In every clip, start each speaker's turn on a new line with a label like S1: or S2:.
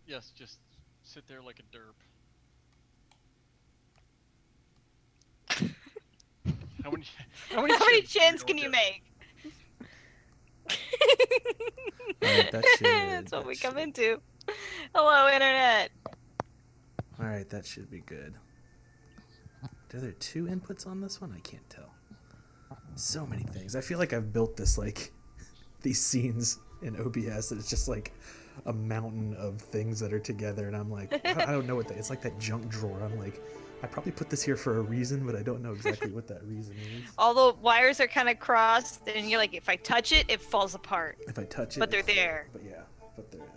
S1: Yes, just sit there like a derp. How many? How many
S2: How many
S1: chins
S2: chins can you make?
S3: Alright, that should.
S2: That's what we come into. Hello, internet.
S3: Alright, that should be good. Are there 2 inputs on this one? I can't tell. So many things. I feel like I've built this, like, these scenes in OBS that it's just like a mountain of things that are together, and I'm like, I don't know what that. It's like that junk drawer. I'm like, I probably put this here for a reason, but I don't know exactly what that reason is.
S2: All the wires are kind of crossed, and you're like, if I touch it, it falls apart.
S3: If I touch it,
S2: but they're there.
S3: But yeah, but they're there.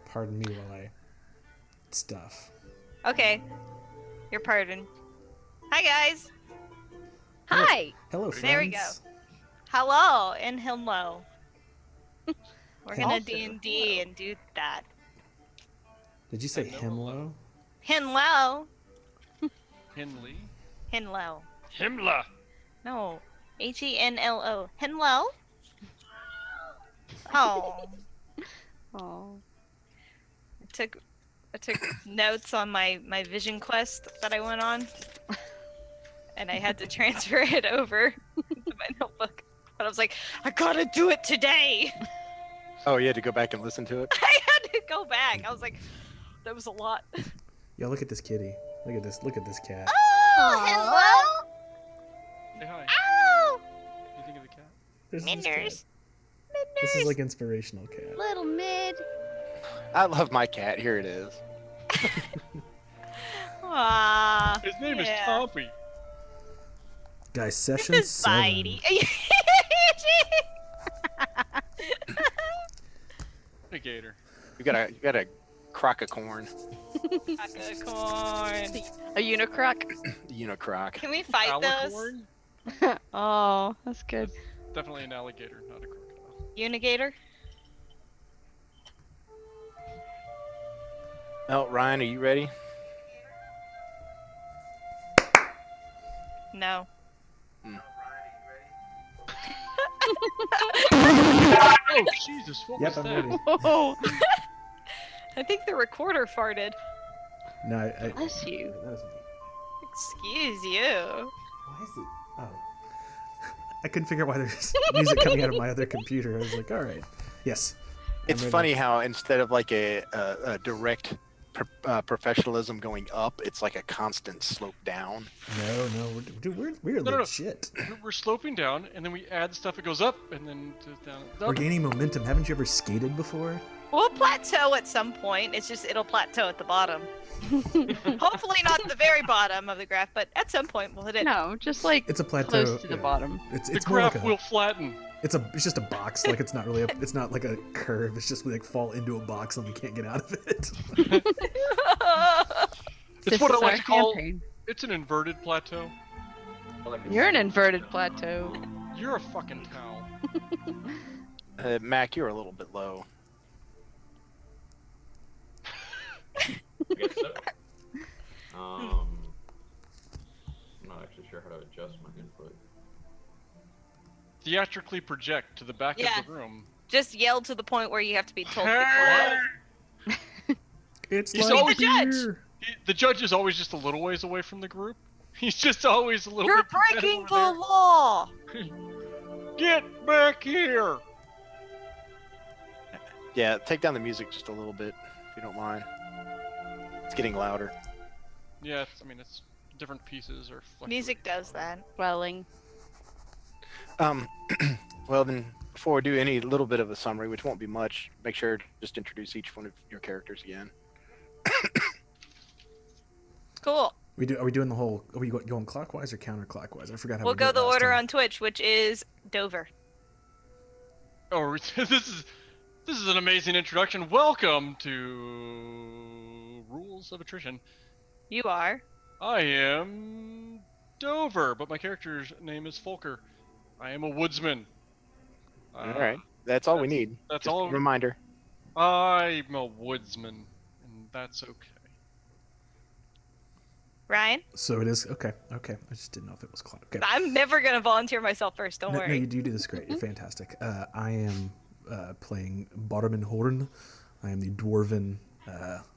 S3: Pardon me while I stuff.
S2: Okay, you're pardoned. Hi guys.
S4: Hi.
S3: Hello, friends.
S2: There we go. Hello and hello. We're gonna
S4: Also,
S2: D&D and do that.
S3: Did you say Himlo?
S2: Hello.
S1: Henley.
S2: Hello.
S1: Himmler.
S2: No. Henlo. Hello. Oh.
S4: Oh.
S2: I took notes on my vision quest that I went on, and I had to transfer it over to my notebook. But I was like, I gotta do it today.
S5: Oh, you had to go back and listen to it?
S2: I had to go back. I was like, that was a lot.
S3: Yo, look at this kitty. Look at this. Look at this cat.
S2: Oh, hello.
S1: Say hi.
S2: Oh,
S1: What do you think of the cat?
S3: There's this cat.
S2: Minders.
S3: This is like inspirational cat.
S4: Little mid.
S5: I love my cat. Here it is.
S2: Aww.
S1: His name is
S2: yeah.
S1: Toppy.
S3: Guys, session
S2: This is
S3: 7.
S2: Bitey.
S1: Hey, Gator.
S5: You got a crock of corn.
S2: Corn.
S4: A unicroc.
S5: Unicroc.
S2: Can we fight those?
S1: Alicorn?
S4: Oh, that's good.
S1: Definitely an alligator, not a crocodile.
S2: Unigator?
S5: Oh, Ryan, are you ready?
S2: No.
S1: Oh, Jesus, what
S3: Yep,
S1: was
S3: I'm
S1: that?
S3: ready.
S4: Whoa.
S2: I think the recorder farted.
S3: No, I
S4: Bless you.
S3: that was me.
S2: Excuse you.
S3: Why is it? Oh. I couldn't figure out why there's music coming out of my other computer. I was like, all right. Yes. I'm
S5: It's
S3: ready.
S5: funny how instead of like a direct professionalism going up, it's like a constant slope down.
S3: No, we're
S1: No.
S3: legit.
S1: We're sloping down, and then we add stuff, it goes up, and then down.
S3: We're gaining momentum. Haven't you ever skated before?
S2: We'll plateau at some point. It's just it'll plateau at the bottom. Hopefully not the very bottom of the graph, but at some point we'll hit it.
S4: No, just like
S3: It's a plateau.
S4: close to the
S3: yeah.
S4: bottom.
S3: It's
S1: The
S3: more like
S1: graph
S3: a,
S1: will flatten.
S3: it's just a box. Like it's not really it's not like a curve. It's just we like fall into a box and we can't get out of it.
S1: It's
S4: This
S1: what I
S4: is
S1: like
S4: our
S1: to call.
S4: campaign.
S1: It's an inverted plateau.
S4: You're an inverted plateau.
S1: You're a fucking towel.
S5: Mac, you're a little bit low.
S6: I guess so. I'm not actually sure how to adjust my input.
S1: Theatrically project to the back
S2: Yeah.
S1: of the room.
S2: Just yell to the point where you have to be told. to
S3: It's
S1: He's
S3: like
S1: always-
S3: beer.
S1: The judge is always just a little ways away from the group. He's just always a little
S2: You're
S1: bit ahead
S2: breaking
S1: over
S2: the
S1: there.
S2: law.
S1: Get back here!
S5: Yeah, take down the music just a little bit, if you don't mind. It's getting louder.
S1: Yeah, it's different pieces or
S2: Music does that.
S4: Welling.
S5: Well then, before we do any little bit of a summary, which won't be much, make sure to just introduce each one of your characters again.
S2: Cool.
S3: Are we doing the whole? Are we going clockwise or counterclockwise? I forgot how
S2: We'll
S3: we
S2: go
S3: did
S2: the
S3: last
S2: order
S3: time.
S2: on Twitch, which is Dover.
S1: Oh, this is an amazing introduction. Welcome to Rules of Attrition.
S2: You are.
S1: I am Dover, but my character's name is Folkher. I am a woodsman.
S5: All right, that's all we need.
S1: That's
S5: Just
S1: all.
S5: a reminder.
S1: I'm a woodsman, and that's okay.
S2: Ryan,
S3: So it is okay. Okay, I just didn't know if it was cloud. Okay.
S2: I'm never gonna volunteer myself first. Don't
S3: No,
S2: worry.
S3: you do this great. You're fantastic. I am playing Barman Horn. I am the dwarven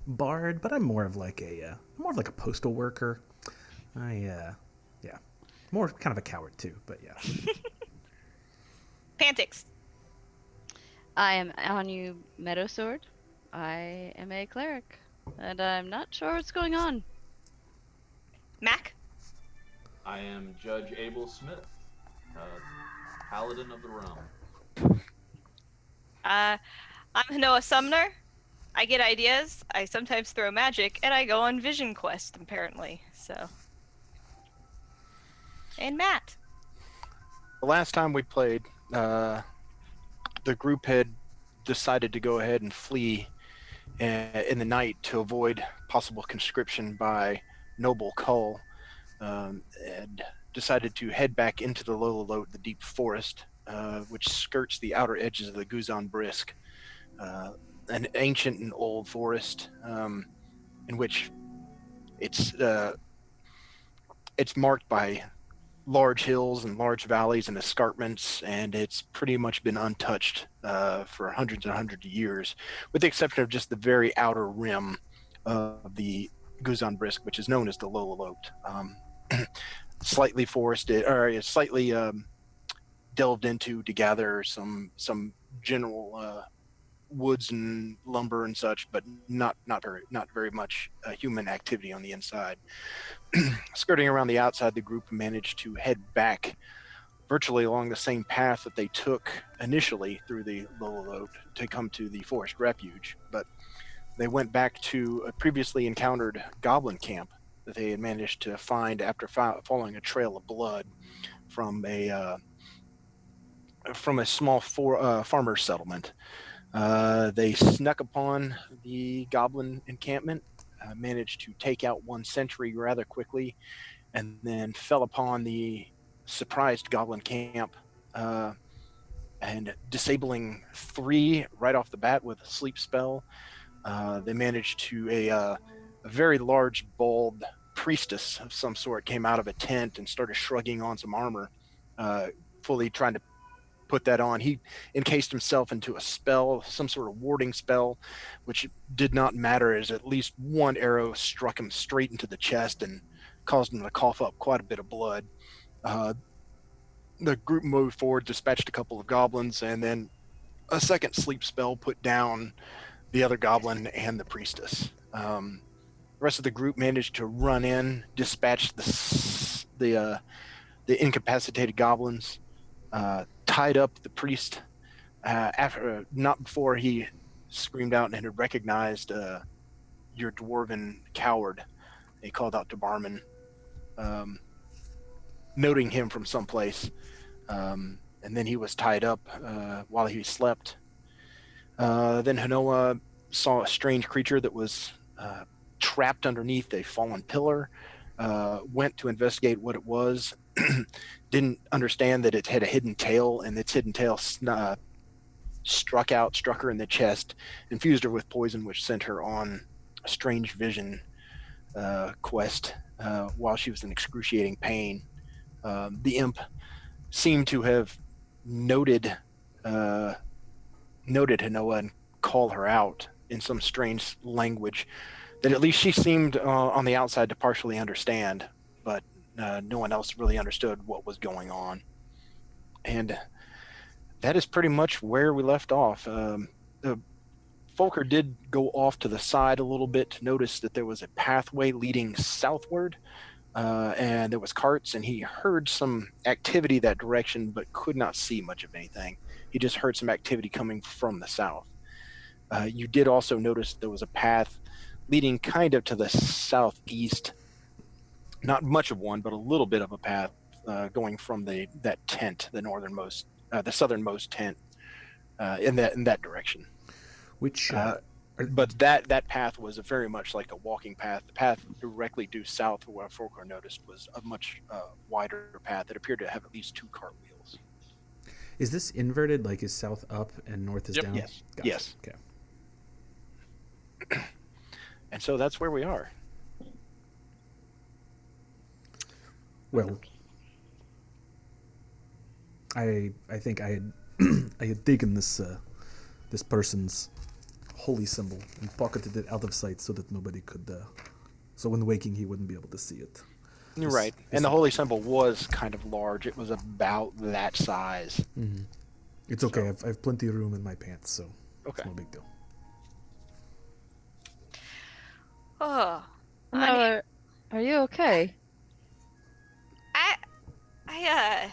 S3: bard, but I'm more of like a postal worker. Yeah, more kind of a coward too. But yeah,
S2: Pantix.
S4: I am Anu Meadowsword. I am a cleric, and I'm not sure what's going on.
S2: Mac.
S6: I am Judge Abel Smith, Paladin of the Realm.
S2: I'm Hanoa Sumner. I get ideas. I sometimes throw magic, and I go on vision quest apparently. So. And Matt.
S5: The last time we played, the group had decided to go ahead and flee in the night to avoid possible conscription by Noble Cull, and decided to head back into the Lololote, the deep forest, which skirts the outer edges of the Guzan Brisk, an ancient and old forest in which it's marked by large hills and large valleys and escarpments, and it's pretty much been untouched for hundreds and hundreds of years, with the exception of just the very outer rim of the Guzan Brisk, which is known as the Lololote. Slightly forested, or slightly delved into to gather some general woods and lumber and such, but not very much human activity on the inside. Skirting around the outside, the group managed to head back virtually along the same path that they took initially through the Lololote to come to the forest refuge, but they went back to a previously encountered goblin camp that they had managed to find after following a trail of blood from a small farmer settlement. They snuck upon the goblin encampment, managed to take out one sentry rather quickly, and then fell upon the surprised goblin camp, and disabling 3 right off the bat with a sleep spell. They managed to a very large, bald priestess of some sort came out of a tent and started shrugging on some armor, fully trying to put that on. He encased himself into a spell, some sort of warding spell, which did not matter, as at least one arrow struck him straight into the chest and caused him to cough up quite a bit of blood. The group moved forward, dispatched a couple of goblins, and then a second sleep spell put down the other goblin and the priestess. The rest of the group managed to run in, dispatch the incapacitated goblins, tied up the priest not before he screamed out and had recognized your dwarven coward. He called out to Barman, noting him from someplace, and then he was tied up while he slept. Then Hanoa saw a strange creature that was trapped underneath a fallen pillar, went to investigate what it was, didn't understand that it had a hidden tail, and its hidden tail struck her in the chest, infused her with poison, which sent her on a strange vision quest while she was in excruciating pain. The imp seemed to have noted Hanoa and call her out in some strange language that at least she seemed on the outside to partially understand, but no one else really understood what was going on. And that is pretty much where we left off. Folkher did go off to the side a little bit to notice that there was a pathway leading southward, and there was carts, and he heard some activity that direction but could not see much of anything. He just heard some activity coming from the south. You did also notice there was a path leading kind of to the southeast. Not much of one, but a little bit of a path going from that tent, the southernmost tent, in that direction.
S3: which
S5: But that path was very much like a walking path. The path directly due south, what Folkher noticed, was a much wider path that appeared to have at least 2 cartwheels.
S3: is this inverted? Like, is south up and north is
S1: Yep.
S3: down?
S5: Yes.
S3: Gotcha.
S5: Yes.
S3: Okay.
S5: And so that's where we are.
S3: Well, I think I had I had taken this person's holy symbol and pocketed it out of sight so that nobody could. So when waking, he wouldn't be able to see it.
S5: You're
S3: This-
S5: right.
S3: this-
S5: And the holy symbol was kind of large. It was about that size.
S3: Mhm. It's okay. I've plenty of room in my pants, so
S5: Okay.
S3: it's no big deal.
S2: Oh,
S4: No,
S2: honey,
S4: are you okay?
S2: I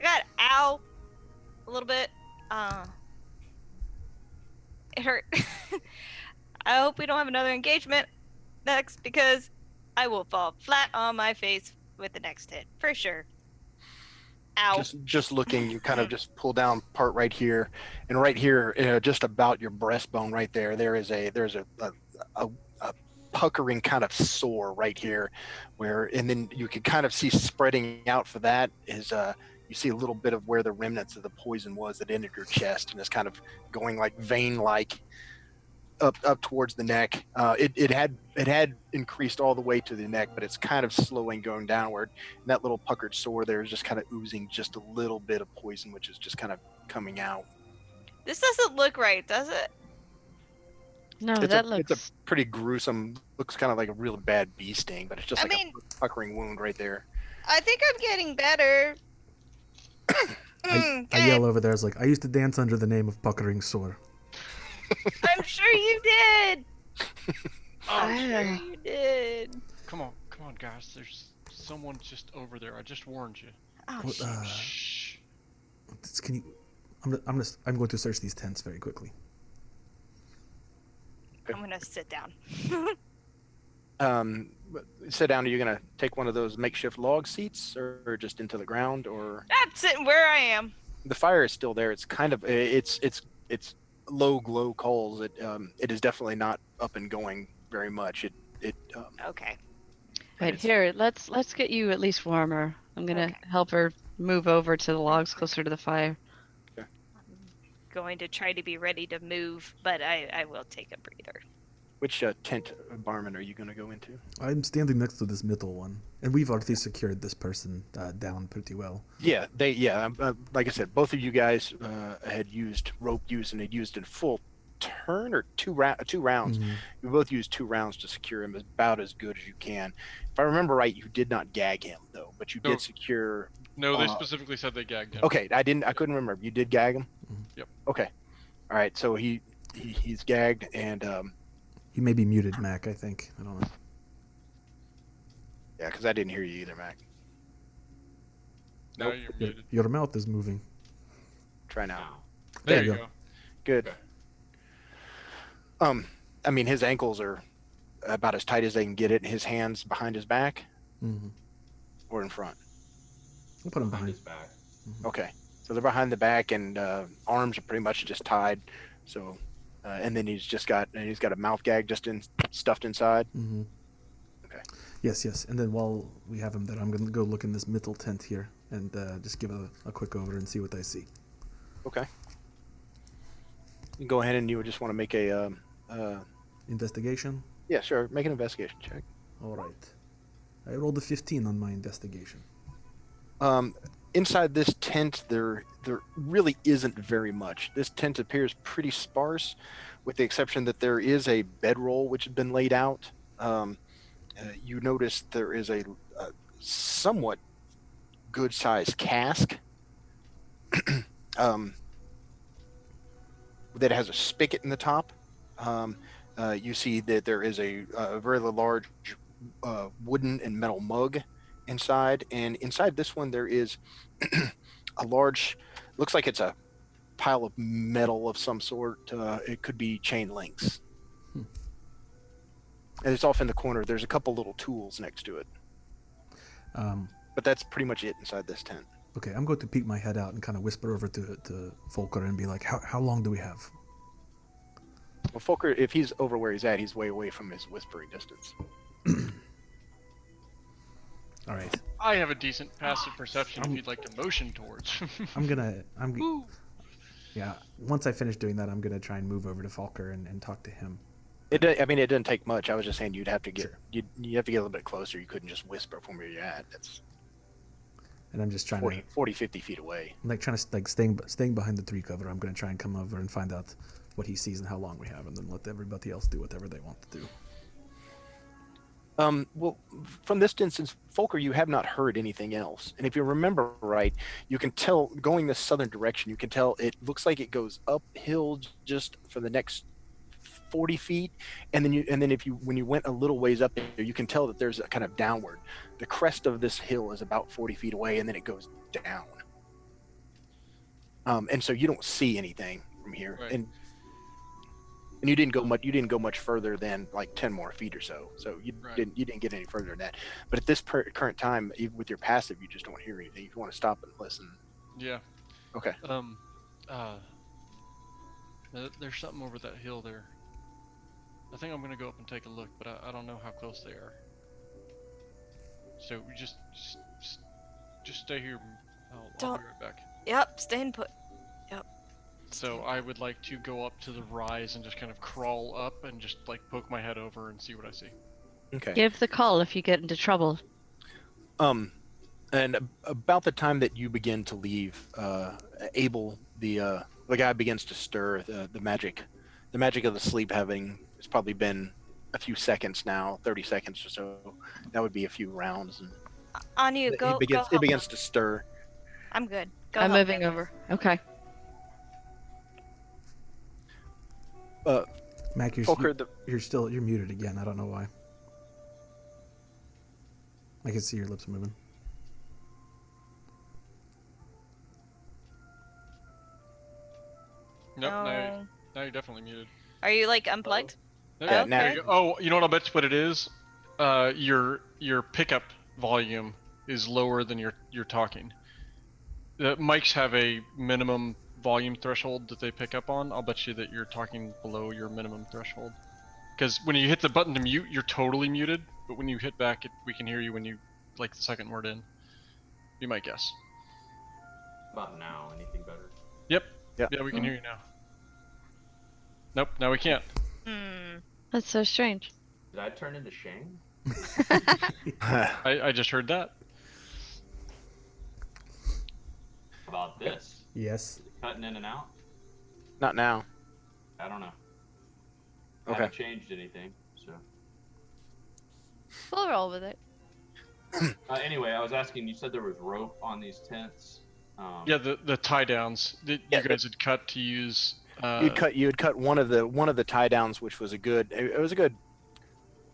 S2: got ow a little bit. It hurt. I hope we don't have another engagement next because I will fall flat on my face with the next hit for sure. Ow.
S5: Just looking, you kind of just pull down part right here, and right here, just about your breastbone, right there, there's a puckering kind of sore right here, and then you can kind of see spreading out for that is you see a little bit of where the remnants of the poison was that entered your chest, and it's kind of going like vein-like up towards the neck. It had increased all the way to the neck, but it's kind of slowing going downward. And that little puckered sore there is just kind of oozing just a little bit of poison, which is just kind of coming out.
S2: This doesn't look right, does it?
S4: No,
S5: It's
S4: that
S5: a
S4: looks.
S5: pretty gruesome. Looks kind of like a real bad bee sting, but it's just
S2: I
S5: like
S2: mean-
S5: a puckering wound right there.
S2: I think I'm getting better.
S3: I yell over there. I was like, I used to dance under the name of Puckering Sore.
S2: I'm sure you did. I'm sure
S4: Ah.
S2: you did.
S1: Come on, guys. There's someone just over there. I just warned you.
S2: Oh,
S3: What,
S2: shit.
S1: Shh.
S3: Can you? I'm going to search these tents very quickly.
S2: I'm gonna sit down.
S5: Sit down. Are you gonna take one of those makeshift log seats, or just into the ground, or
S2: I'm sitting where I am.
S5: the fire is still there? It's kind of it's low glow coals. It is definitely not up and going very much.
S2: Okay.
S4: Right
S5: it's-
S4: here, let's get you at least warmer. I'm gonna
S2: Okay.
S4: help her move over to the logs closer to the fire.
S2: Going to try to be ready to move, but I will take a breather.
S5: Which tent, barman, are you gonna go into?
S3: I'm standing next to this middle one, and we've already secured this person down pretty well.
S5: Yeah, like I said, both of you guys had used rope use and had used in full turn or two rounds.
S3: Mhm.
S5: You both used 2 rounds to secure him about as good as you can. If I remember right, you did not gag him though, but you
S1: No.
S5: did secure.
S1: No, they specifically said they gagged him.
S5: Okay, I couldn't remember. You did gag him.
S1: Yep.
S5: Okay, all right. So he's gagged, and
S3: He may be muted, Mac. I think. I don't know.
S5: yeah, because I didn't hear you either, Mac.
S1: Now
S5: Nope.
S1: you're
S3: Your,
S1: muted.
S3: your mouth is moving.
S5: Try now.
S6: Now.
S1: There
S3: you
S1: you
S3: go.
S1: go.
S5: Good.
S6: Okay.
S5: I mean, his ankles are about as tight as they can get it. His hands behind his back
S3: Mm-hmm.
S5: or in front.
S3: We'll put him
S6: Behind
S3: behind.
S6: his back.
S5: Okay, so they're behind the back, and arms are pretty much just tied. So, and then he's got a mouth gag stuffed inside.
S3: Mm-hmm.
S5: Okay.
S3: Yes. And then while we have him there, I'm going to go look in this middle tent here and just give a quick over and see what I see.
S5: Okay. You go ahead and you would just want to make a
S3: Investigation.
S5: yeah, sure, make an investigation check.
S3: All right. I rolled a 15 on my investigation.
S5: Inside this tent, there really isn't very much. This tent appears pretty sparse, with the exception that there is a bedroll which has been laid out. You notice there is a somewhat good-sized cask that has a spigot in the top. You see that there is a very large wooden and metal mug inside, and inside this one there is a large, looks like it's a pile of metal of some sort. It could be chain links.
S3: Hmm.
S5: And it's off in the corner. There's a couple little tools next to it, but that's pretty much it inside this tent.
S3: Okay, I'm going to peek my head out and kind of whisper over to Folkher and be like, how long do we have?
S5: Well, Folkher, if he's over where he's at, he's way away from his whispering distance.
S3: All right.
S1: I have a decent passive perception if
S3: I'm-
S1: you'd like to motion towards.
S3: Yeah, once I finish doing that, I'm going to try and move over to Folkher and talk to him.
S5: I mean, it didn't take much. I was just saying you'd have to get
S3: Sure.
S5: you have to get a little bit closer. You couldn't just whisper from where you're at. That's
S3: And I'm just trying
S5: 40, 50 feet away.
S3: I'm like trying to like staying behind the tree cover. I'm gonna try and come over and find out what he sees and how long we have, and then let everybody else do whatever they want to do.
S5: Well, from this instance, Folkher, you have not heard anything else. And if you remember right, you can tell going this southern direction. You can tell it looks like it goes uphill just for the next 40 feet, and then when you went a little ways up there, you can tell that there's a kind of downward. The crest of this hill is about 40 feet away, and then it goes down. And so you don't see anything from here,
S1: Right.
S5: and you didn't go much. You didn't go much further than like 10 more feet or so. So you
S1: Right.
S5: didn't get any further than that. But at this current time, even with your passive, you just don't hear anything. If you want to stop and listen,
S1: Yeah.
S5: okay.
S1: There's something over that hill there. I think I'm gonna go up and take a look, but I don't know how close they are. So we just stay here. I'll
S2: Don't-
S1: be right back.
S2: Yep, staying put.
S1: So I would like to go up to the rise and just kind of crawl up and just like poke my head over and see what I see.
S5: Okay.
S4: Give the call if you get into trouble.
S5: And about the time that you begin to leave, Abel, the guy begins to stir. The magic of the sleep having, it's probably been a few seconds now, 30 seconds or so. That would be a few rounds, and
S2: Anu, go.
S5: it begins
S2: help
S5: to
S2: him.
S5: stir.
S2: I'm good. Go.
S4: I'm
S2: help
S4: moving
S2: him.
S4: over. Okay.
S3: Mac,
S5: Folkher,
S3: you're muted again. I don't know why. I can see your lips moving.
S1: Nope.
S2: No.
S1: Now you're definitely muted.
S2: Are you like unplugged?
S1: Nope,
S5: Yeah,
S2: Okay.
S5: now
S1: there you go. Oh, you know what I'll bet you what it is? Your pickup volume is lower than your talking. The mics have a minimum volume threshold that they pick up on. I'll bet you that you're talking below your minimum threshold. Because when you hit the button to mute, you're totally muted. But when you hit back, we can hear you when you like the second word in. Be my guess.
S6: About now, anything better?
S1: Yep.
S5: Yeah.
S1: Yeah, we can hear you now. Nope. Now we can't.
S4: That's so strange.
S6: Did I turn into Shane?
S1: I just heard that.
S6: How about this?
S3: Yes.
S6: Cutting in and out?
S5: Not now.
S6: I don't know. I
S5: Okay.
S6: haven't changed anything, so.
S4: We'll roll with it.
S6: Anyway, I was asking, you said there was rope on these tents.
S1: Yeah, the tie downs that
S5: Yeah,
S1: you guys had cut to use.
S5: You had cut one of the tie downs, which was it was a good,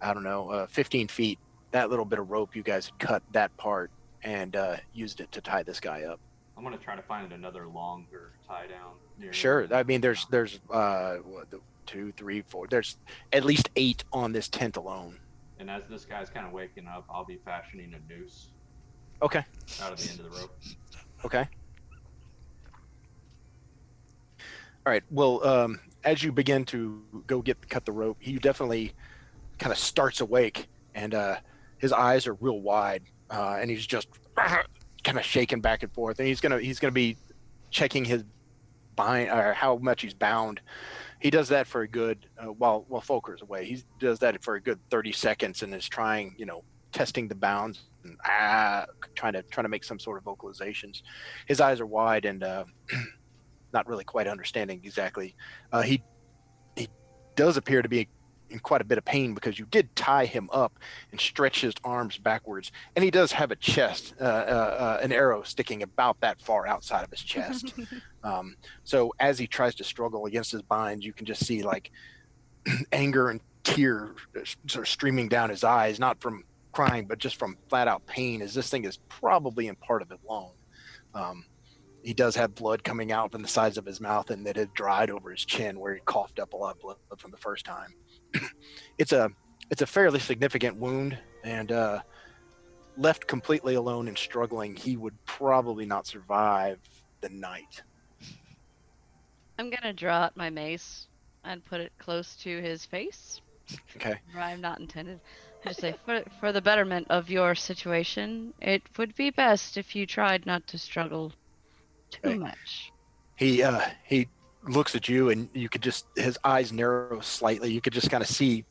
S5: I don't know, 15 feet. That little bit of rope, you guys had cut that part and used it to tie this guy up.
S6: I'm gonna try to find another longer tie down. Near
S5: Sure. I mean, there's 2, 3, 4. There's at least 8 on this tent alone.
S6: And as this guy's kind of waking up, I'll be fashioning a noose
S5: Okay.
S6: out of the end of the rope.
S5: Okay. All right. Well, as you begin to go cut the rope, he definitely kind of starts awake, and his eyes are real wide, and he's just kind of shaking back and forth. And he's gonna be checking his bind or how much he's bound. He does that for a good while Folker's away. He does that for a good 30 seconds and is trying, testing the bounds and trying to make some sort of vocalizations. His eyes are wide and not really quite understanding exactly. He does appear to be in quite a bit of pain because you did tie him up and stretch his arms backwards, and he does have a chest, an arrow sticking about that far outside of his chest. So as he tries to struggle against his binds, you can just see like anger and tears sort of streaming down his eyes, not from crying, but just from flat out pain, as this thing is probably in part of it lung. He does have blood coming out from the sides of his mouth, and that had dried over his chin where he coughed up a lot of blood from the first time. It's a fairly significant wound, and left completely alone and struggling, he would probably not survive the night.
S4: I'm gonna draw out my mace and put it close to his face.
S5: Okay.
S4: Where I'm not intended. I just say, for the betterment of your situation, it would be best if you tried not to struggle too
S5: Okay.
S4: much.
S5: He looks at you, and you could just his eyes narrow slightly. You could just kind of see,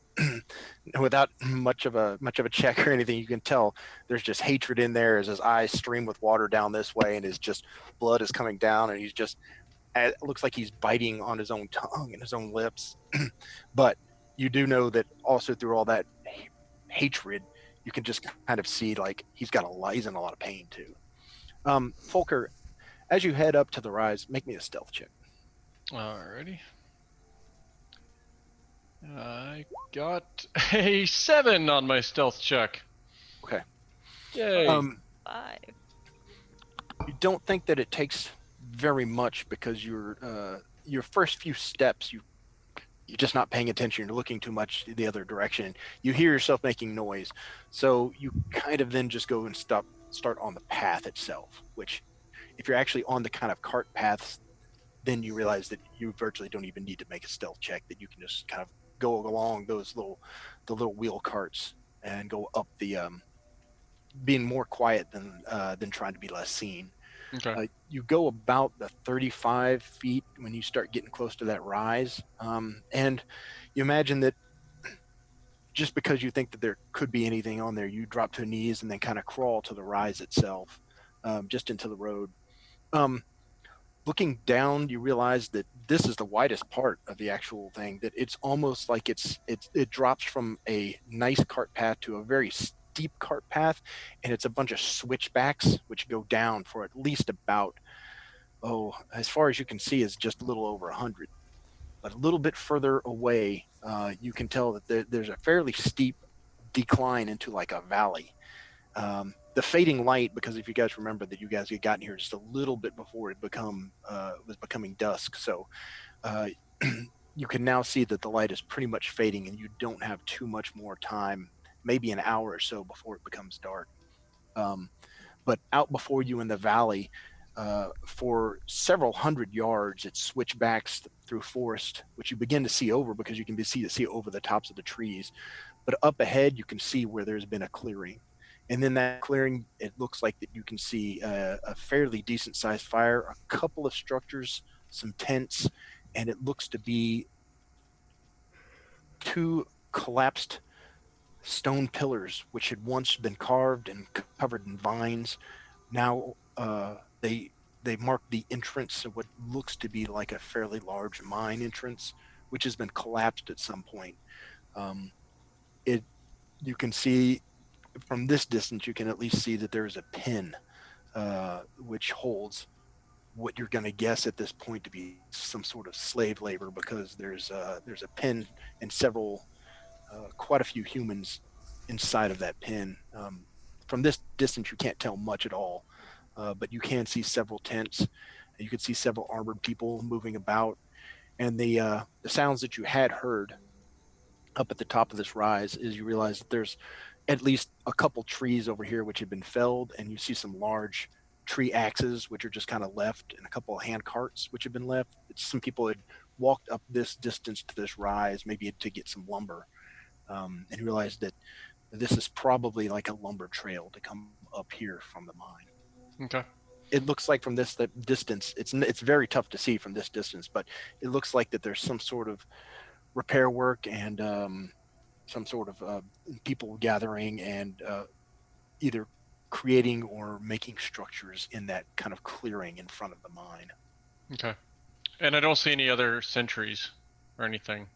S5: without much of a check or anything, you can tell there's just hatred in there as his eyes stream with water down this way, and his just blood is coming down, and he's just it looks like he's biting on his own tongue and his own lips. But you do know that also through all that hatred, you can just kind of see like he's in a lot of pain too. Folkher, as you head up to the rise, make me a stealth check.
S1: Alrighty. I got a 7 on my stealth check.
S5: Okay.
S1: Yay.
S2: 5.
S5: You don't think that it takes very much because your first few steps you're just not paying attention. You're looking too much the other direction. You hear yourself making noise, so you kind of then just go and start on the path itself. Which, if you're actually on the kind of cart paths, then you realize that you virtually don't even need to make a stealth check. That you can just kind of go along the little wheel carts and go up the being more quiet than trying to be less seen.
S1: Okay.
S5: You go about the 35 feet when you start getting close to that rise, and you imagine that just because you think that there could be anything on there, you drop to your knees and then kind of crawl to the rise itself, just into the road. Looking down, you realize that this is the widest part of the actual thing, that it's almost like it drops from a nice cart path to a very steep cart path, and it's a bunch of switchbacks which go down for at least about, as far as you can see, is just a little over 100. But a little bit further away, you can tell that there's a fairly steep decline into like a valley. The fading light, because if you guys remember that you guys had gotten here just a little bit before it was becoming dusk, so you can now see that the light is pretty much fading, and you don't have too much more time, maybe an hour or so before it becomes dark. But out before you in the valley, for several hundred yards, it switchbacks through forest, which you begin to see over because you can see over the tops of the trees. But up ahead, you can see where there's been a clearing. And then that clearing, it looks like that you can see a fairly decent sized fire, a couple of structures, some tents, and it looks to be 2 collapsed stone pillars, which had once been carved and covered in vines. Now they mark the entrance of what looks to be like a fairly large mine entrance, which has been collapsed at some point. You can see from this distance, you can at least see that there's a pin which holds what you're going to guess at this point to be some sort of slave labor, because there's a pin and quite a few humans inside of that pin. From this distance, you can't tell much at all, but you can see several tents. You can see several armored people moving about, and the sounds that you had heard up at the top of this rise is you realize that there's at least a couple trees over here which have been felled, and you see some large tree axes which are just kind of left, and a couple of hand carts which have been left. Some people had walked up this distance to this rise, maybe to get some lumber, and realized that this is probably like a lumber trail to come up here from the mine.
S1: Okay.
S5: It looks like from this distance, it's very tough to see from this distance, but it looks like that there's some sort of repair work and some sort of people gathering and either creating or making structures in that kind of clearing in front of the mine.
S1: Okay. And I don't see any other sentries or anything.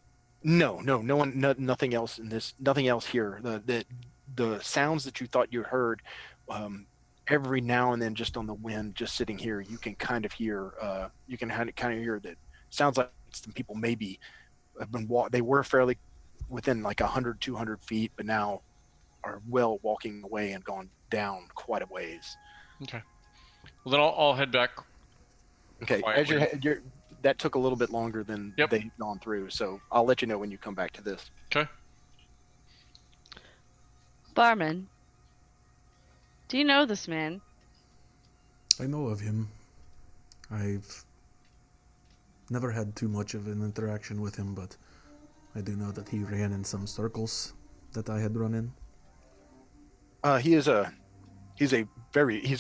S5: No one, nothing else in this, nothing else here. The sounds that you thought you heard, every now and then, just on the wind, just sitting here, you can kind of hear, hear that sounds like some people maybe have been they were fairly within like 100, 200 feet, but now are walking away and gone down quite a ways.
S1: Okay. Well, then I'll head back.
S5: Okay.
S1: Quietly.
S5: As that took a little bit longer than they've gone through, so I'll let you know when you come back to this.
S1: Okay.
S4: Barman, do you know this man?
S3: I know of him. I've never had too much of an interaction with him, but I do know that he ran in some circles that I had run in.
S5: He's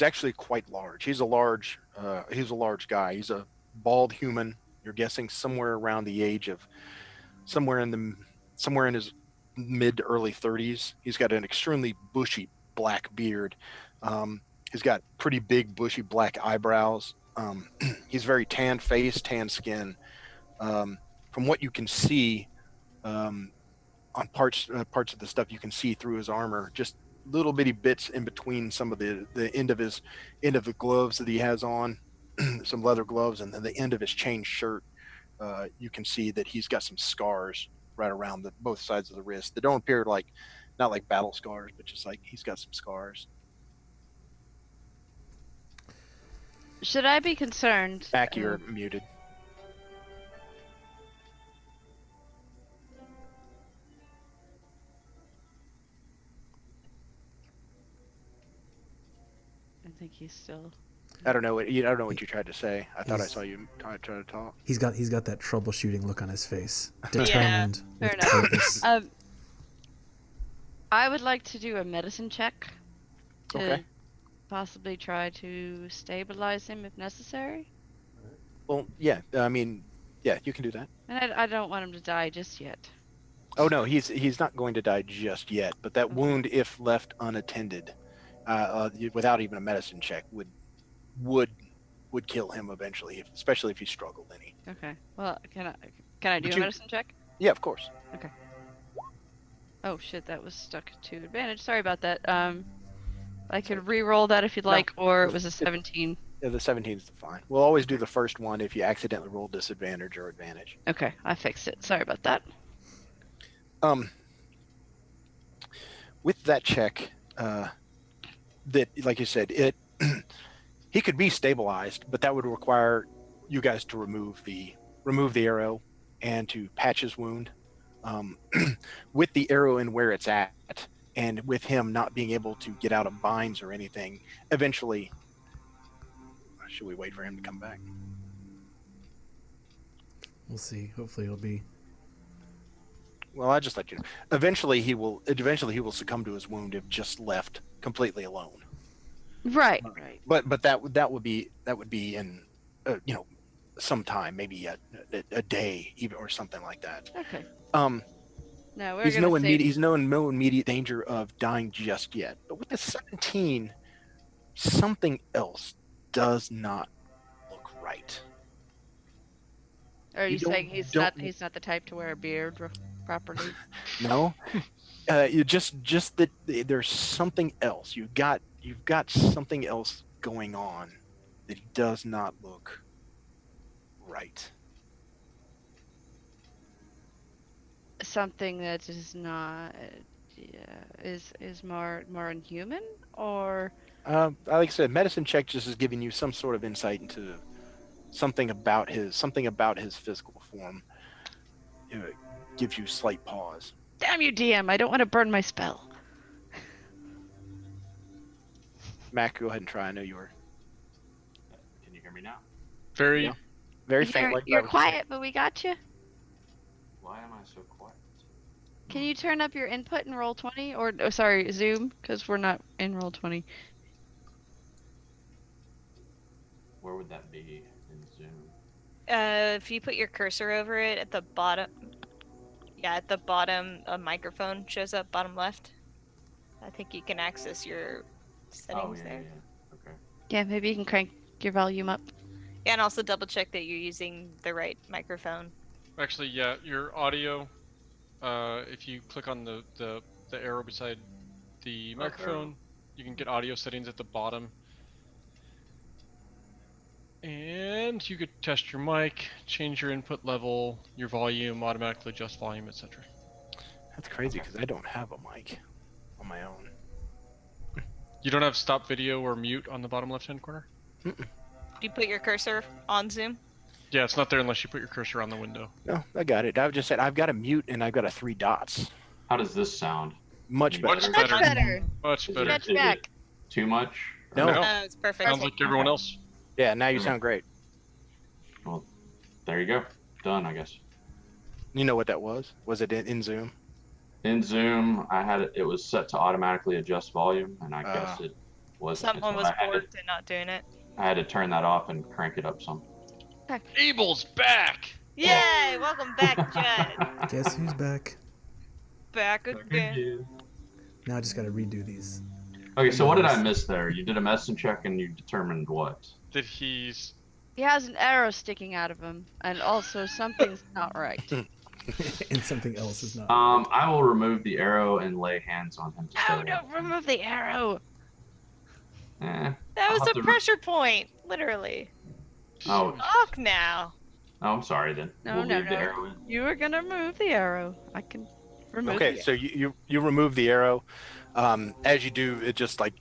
S5: actually quite large. He's a large guy. He's a bald human, You're guessing somewhere around the age of somewhere in his mid to early 30s. He's got an extremely bushy black beard. He's got pretty big bushy black eyebrows. He's very tan face, tan skin. From what you can see on parts of the stuff you can see through his armor, just little bitty bits in between some of the end of the gloves that he has on, some leather gloves, and then the end of his chain shirt. You can see that he's got some scars right around both sides of the wrist that don't appear not like battle scars, but just like he's got some scars.
S4: Should I be concerned?
S5: Back, you're muted.
S4: I think he's still.
S5: I don't know what you tried to say. I thought I saw you try to talk.
S3: He's got that troubleshooting look on his face, determined
S4: fair
S3: with
S4: enough.
S3: purpose.
S4: I would like to do a medicine check to
S5: Okay.
S4: possibly try to stabilize him if necessary.
S5: Well, yeah. I mean, yeah, you can do that.
S4: And I don't want him to die just yet.
S5: Oh no, he's not going to die just yet. But that wound, if left unattended, without even a medicine check, would kill him eventually, especially if he struggled any.
S4: Okay. Well, can I do
S5: But
S4: a medicine check?
S5: Yeah, of course.
S4: Oh shit, that was stuck to advantage. Sorry about that. I could re-roll that if you'd like, or it was a 17.
S5: Yeah, the 17 is fine. We'll always do the first one if you accidentally roll disadvantage or advantage.
S4: Okay, I fixed it. Sorry about that.
S5: With that check, that, like you said, he could be stabilized, but that would require you guys to remove the arrow and to patch his wound. With the arrow in where it's at, and with him not being able to get out of binds or anything, eventually, should we wait for him to come back?
S3: We'll see. Hopefully it'll be.
S5: Well, I'll just let you know. Eventually he will succumb to his wound if just left completely alone.
S4: Right.
S5: But that would be in sometime, maybe a day even, or something like that.
S4: Okay. No, we're
S5: He's
S4: gonna
S5: no immediate danger of dying just yet. But with the 17, something else does not look right.
S4: Are you
S5: don't-
S4: saying he's
S5: don't-
S4: not the type to wear a beard properly?
S5: No, you just that there's something else. You've got something else going on that does not look right.
S4: Something that is not is more inhuman, or
S5: Like I said, medicine check just is giving you some sort of insight into something about his physical form. It gives you slight pause.
S4: damn you, DM! I don't want to burn my spell.
S5: Mac, go ahead and try. I know you were
S6: Can you hear me now?
S1: Very.
S5: Yeah. very faint.
S4: You're quiet, but we got you.
S6: Why am I so quiet?
S4: Can you turn up your input in roll 20, or sorry, Zoom, because we're not in roll 20.
S6: Where would that be in Zoom?
S2: If you put your cursor over it at the bottom, a microphone shows up bottom left. I think you can access your settings there.
S6: Yeah. Okay.
S4: Yeah, maybe you can crank your volume up.
S2: Yeah, and also double check that you're using the right microphone.
S1: Actually, yeah, your audio. If you click on the arrow beside the microphone, you can get audio settings at the bottom. And you could test your mic, change your input level, your volume, automatically adjust volume, etc.
S5: That's crazy because I don't have a mic on my own.
S1: You don't have stop video or mute on the bottom left-hand corner?
S2: Do you put your cursor on Zoom?
S1: Yeah, it's not there unless you put your cursor on the window.
S5: No, I got it. I've just said I've got a mute and I've got a 3 dots.
S6: How does this sound?
S5: Much better.
S1: Much better.
S4: better.
S1: Much
S6: Is
S1: better.
S4: Got
S6: it,
S4: your
S6: is
S4: back.
S6: it too much?
S5: No.
S1: No.
S2: Oh, it's perfect.
S1: Sounds like everyone else.
S5: Yeah, now you sound great.
S6: Well, there you go. Done, I guess.
S5: You know what that was? Was it in Zoom?
S6: In Zoom, it was set to automatically adjust volume, and I guess it wasn't.
S2: Someone
S6: so
S2: was
S6: I had
S2: bored and not doing it.
S6: I had to turn that off and crank it up some.
S1: Abel's back.
S2: Yay! Welcome back, Judd.
S3: Guess who's back?
S2: Back again.
S3: Now I just gotta redo these.
S6: Okay, so what did I miss there? You did a medicine check and you determined what?
S1: That he's
S4: He has an arrow sticking out of him, and also something's not right.
S3: And something else is not.
S6: I will remove the arrow and lay hands on him to
S4: No,
S6: steady.
S4: don't remove the arrow.
S6: Eh.
S2: That
S6: I'll
S2: was
S6: have
S2: a
S6: to
S2: pressure point, literally.
S6: Oh,
S2: Fuck now.
S6: I'm sorry then.
S4: No,
S6: we'll
S4: no,
S6: leave the
S4: no.
S6: arrow in.
S4: You were gonna remove the arrow. I can remove
S5: Okay,
S4: the
S5: so you remove the arrow. As you do, it just like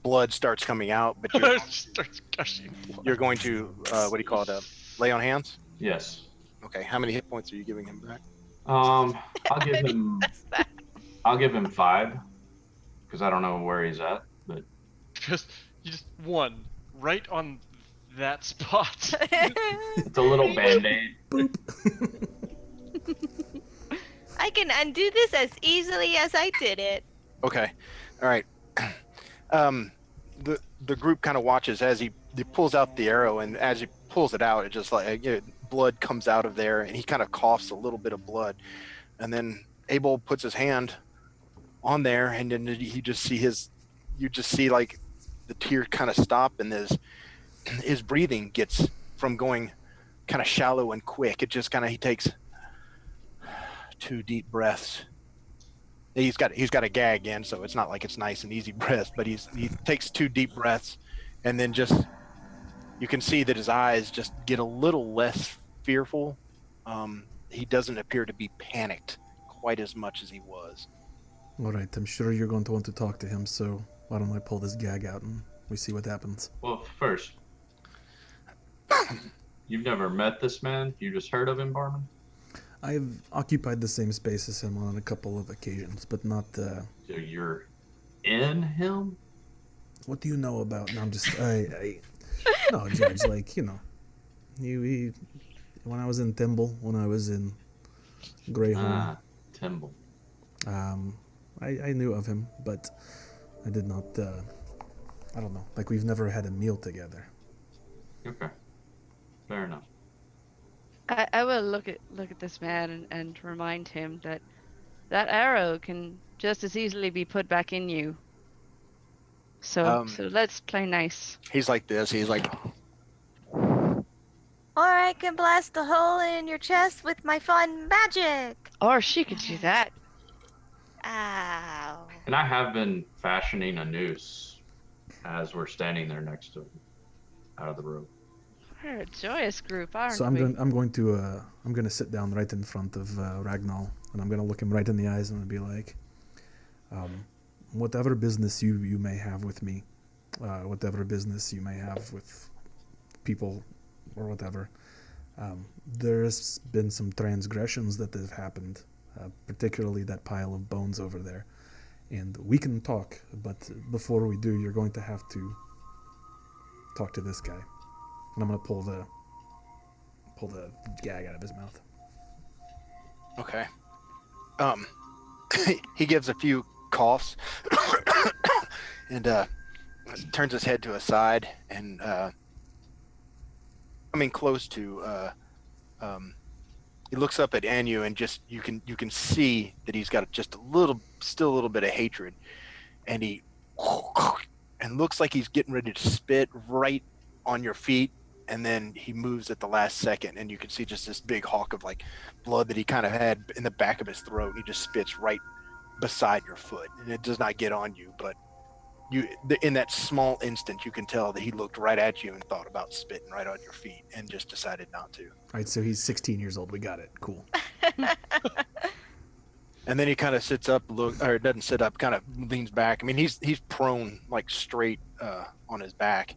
S5: blood starts coming out, but
S1: starts gushing.
S5: you're going to what do you call it? Lay on hands.
S6: Yes.
S5: Okay, how many hit points are you giving him back?
S6: I'll give him.
S2: That's that.
S6: I'll give him 5, because I don't know where he's at. But
S1: Just you just one right on that spot.
S6: it's a little band-aid.
S3: Boop.
S2: I can undo this as easily as I did it.
S5: Okay, all right. The group kind of watches as he pulls out the arrow, and as he pulls it out, it just like blood comes out of there, and he kind of coughs a little bit of blood, and then Abel puts his hand on there, and then you just see like the tear kind of stop, and his breathing gets from going kind of shallow and quick. It just kind of he takes 2 deep breaths. He's got a gag in, so it's not like it's nice and easy breaths, but he takes 2 deep breaths, and then just you can see that his eyes just get a little less fearful. He doesn't appear to be panicked quite as much as he was.
S3: All right, I'm sure you're going to want to talk to him, so why don't I pull this gag out and we see what happens.
S6: Well, first, you've never met this man. You just heard of him, Barman.
S3: I've occupied the same space as him on a couple of occasions, but not.
S6: So you're in him?
S3: What do you know about? No, I'm just. No, Judge. Like he when I was in Thimble, when I was in Greyhorn,
S6: Timble.
S3: I knew of him, but I did not. I don't know. Like we've never had a meal together.
S6: Okay. Fair enough.
S4: I will look at this man and remind him that arrow can just as easily be put back in you. So let's play nice.
S5: He's like this. He's like,
S2: Or I can blast a hole in your chest with my fun magic.
S4: Or she could do that.
S2: Ow.
S6: And I have been fashioning a noose as we're standing there next to him out of the rope.
S4: We're a joyous group, aren't
S3: So
S4: we?
S3: I'm going to sit down right in front of Ragnal, and I'm going to look him right in the eyes and be like, whatever business you may have with me, whatever business you may have with people or whatever, there's been some transgressions that have happened, particularly that pile of bones over there. And we can talk, but before we do, you're going to have to talk to this guy. And I'm going to pull the gag out of his mouth.
S5: okay. He gives a few coughs and turns his head to a side and close to he looks up at Anu and just you can see that he's got still a little bit of hatred, and he looks like he's getting ready to spit right on your feet, and then he moves at the last second, and you can see just this big hawk of like blood that he kind of had in the back of his throat, and he just spits right beside your foot, and it does not get on you, but in that small instant you can tell that he looked right at you and thought about spitting right on your feet and just decided not to.
S3: All right, so he's 16 years old. We got it. Cool.
S5: And then he kind of sits up, doesn't sit up, kind of leans back. I mean, he's prone, like straight on his back.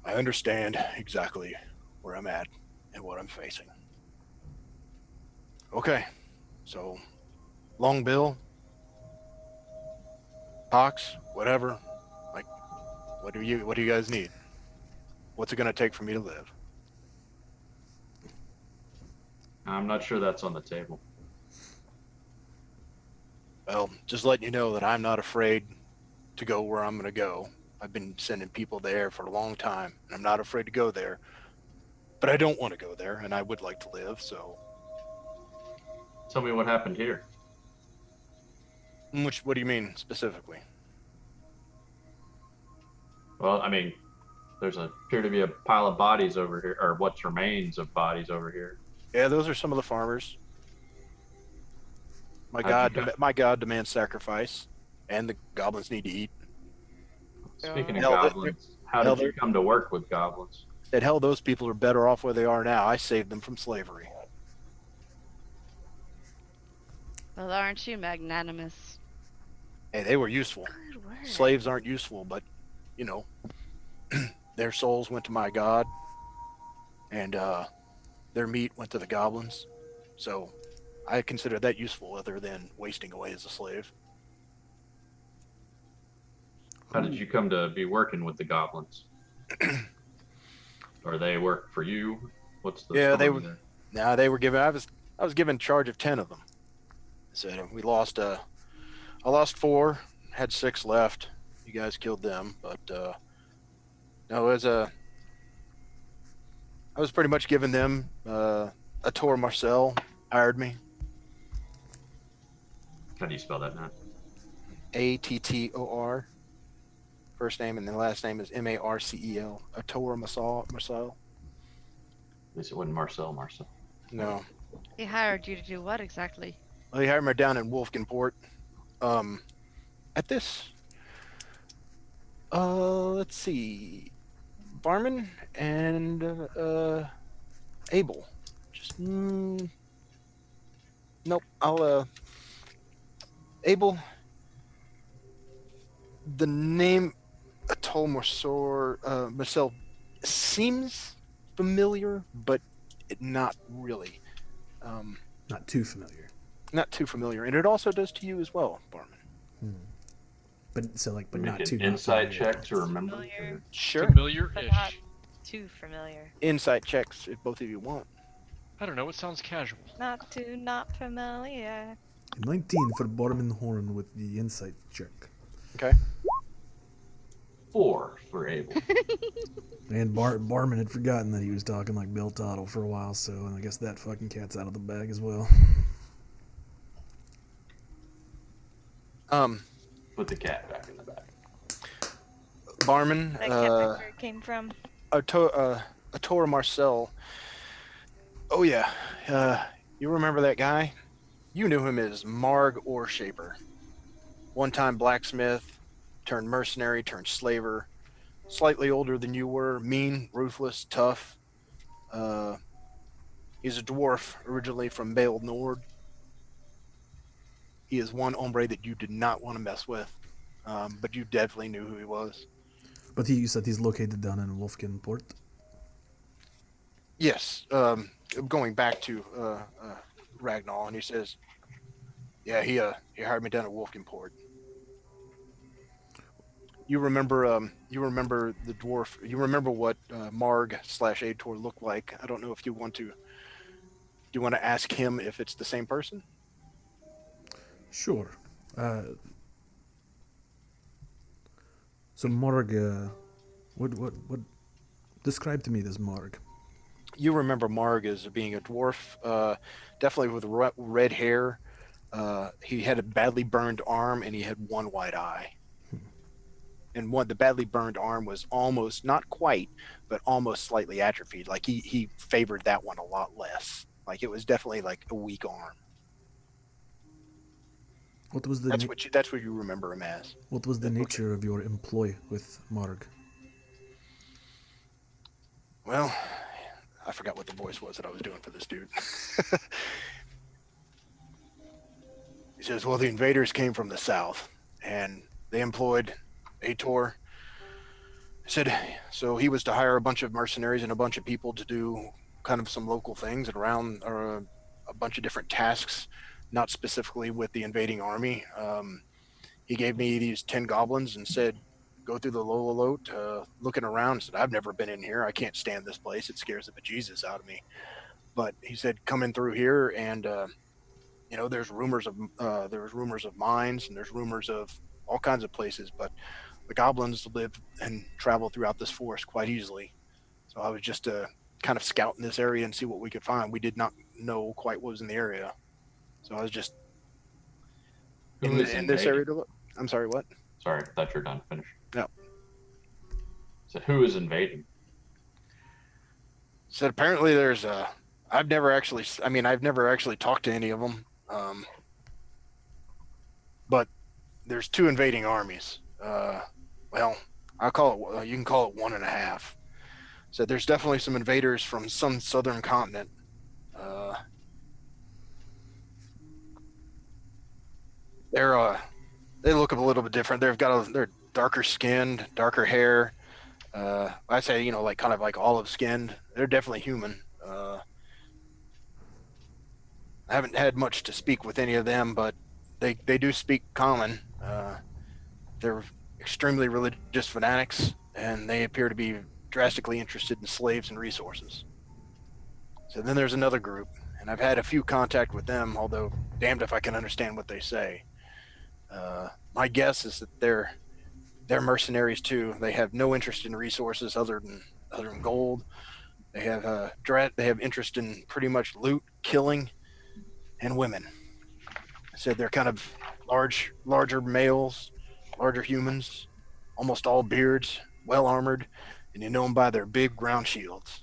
S5: I understand exactly where I'm at and what I'm facing. Okay, so long bill, pox, whatever. Like, what do you guys need? What's it gonna take for me to live?
S6: I'm not sure that's on the table.
S5: Well, just letting you know that I'm not afraid to go where I'm going to go. I've been sending people there for a long time, and I'm not afraid to go there. But I don't want to go there, and I would like to live, so...
S6: Tell me what happened here.
S5: What do you mean, specifically?
S6: Well, I mean, there's appear to be a pile of bodies over here, or what's remains of bodies over here.
S5: Yeah, those are some of the farmers. My god demands sacrifice, and the goblins need to eat.
S6: Speaking of
S5: Hell,
S6: goblins, how did you come to work with goblins?
S5: Said, hell, those people are better off where they are now. I saved them from slavery.
S4: Well, aren't you magnanimous?
S5: Hey, they were useful.
S4: Good word.
S5: Slaves aren't useful, but, you know, their souls went to my god, and their meat went to the goblins. So I consider that useful other than wasting away as a slave.
S6: How did you come to be working with the goblins? Or they work for you? What's the
S5: They
S6: story
S5: were.
S6: there?
S5: Nah, they were given. I was given charge of 10 of them. So we lost. I lost 4, had 6 left. You guys killed them, but no, I was pretty much giving them. Attor Marcel hired me.
S6: How do you spell that, Matt?
S5: Attor. First name and then last name is Marcel. Attor Marcel.
S6: At least it wasn't Marcel.
S5: No.
S4: He hired you to do what exactly?
S5: Well, he hired me down in Wolfgenport. At this, let's see, Barman and Abel. Just nope. Abel. The name Atol Marcel seems familiar, but not really.
S3: Not too familiar.
S5: Not too familiar, and it also does to you as well, Barman.
S3: But so like, but
S6: Make
S3: not
S6: an
S3: too.
S6: insight
S3: not
S6: check to remember.
S2: Familiar,
S5: Sure.
S2: but not
S1: Familiar-ish.
S2: too familiar.
S5: Insight checks if both of you want.
S1: I don't know. It sounds casual.
S2: Not familiar.
S3: 19 for Barman Horn with the insight check.
S5: Okay.
S6: 4 for Abel.
S3: And Barman had forgotten that he was talking like Bill Toddle for a while, so I guess that fucking cat's out of the bag as well.
S6: Put the cat back in the bag.
S5: Barman,
S2: That can't remember where it came from.
S5: Attor Marcel. Oh yeah, you remember that guy? You knew him as Marg Oarshaper. One-time blacksmith, turned mercenary, turned slaver. Slightly older than you were, mean, ruthless, tough. He's a dwarf, originally from Bale Nord. He is one hombre that you did not want to mess with, but you definitely knew who he was.
S3: But you said he's located down in Wolfgenport.
S5: Yes, going back to Ragnal, and he says, "Yeah, he hired me down at Wolfgenport." You remember the dwarf. You remember what Marg/Ator looked like. I don't know if you want to. Do you want to ask him if it's the same person?
S3: Sure. So Marg, what describe to me this Marg?
S5: You remember Marg as being a dwarf, definitely with red hair. He had a badly burned arm, and he had one white eye. And the badly burned arm was almost, not quite, but almost slightly atrophied. Like he favored that one a lot less. Like it was definitely like a weak arm.
S3: What was the
S5: That's what you remember him as.
S3: What was the nature of your employ with Marg?
S5: Well, I forgot what the voice was that I was doing for this dude. He says, well, the invaders came from the south, and they employed Ator. He said, so he was to hire a bunch of mercenaries and a bunch of people to do kind of some local things and around a bunch of different tasks, not specifically with the invading army. He gave me these 10 goblins and said, go through the Lololot, looking around. Said, I've never been in here. I can't stand this place. It scares the bejesus out of me. But he said, come in through here, and there's rumors of mines, and there's rumors of all kinds of places. But the goblins live and travel throughout this forest quite easily. So I was just kind of scout in this area and see what we could find. We did not know quite what was in the area, so I was just in this area to look. I'm sorry, what?
S6: Sorry, I thought you were done. Finish.
S5: No.
S6: So who is invading?
S5: So apparently there's I've never actually talked to any of them. But there's 2 invading armies. Well, I call it, you can call it 1.5. So there's definitely some invaders from some southern continent. They look a little bit different. They're darker skinned, darker hair. I say, like kind of like olive skinned. They're definitely human. I haven't had much to speak with any of them, but they do speak common. They're extremely religious fanatics, and they appear to be drastically interested in slaves and resources. So then there's another group, and I've had a few contact with them, although damned if I can understand what they say. My guess is that they're mercenaries too. They have no interest in resources other than gold. They have interest in pretty much loot, killing, and women. I said they're kind of larger males, larger humans, almost all beards, well armored, and you know them by their big round shields.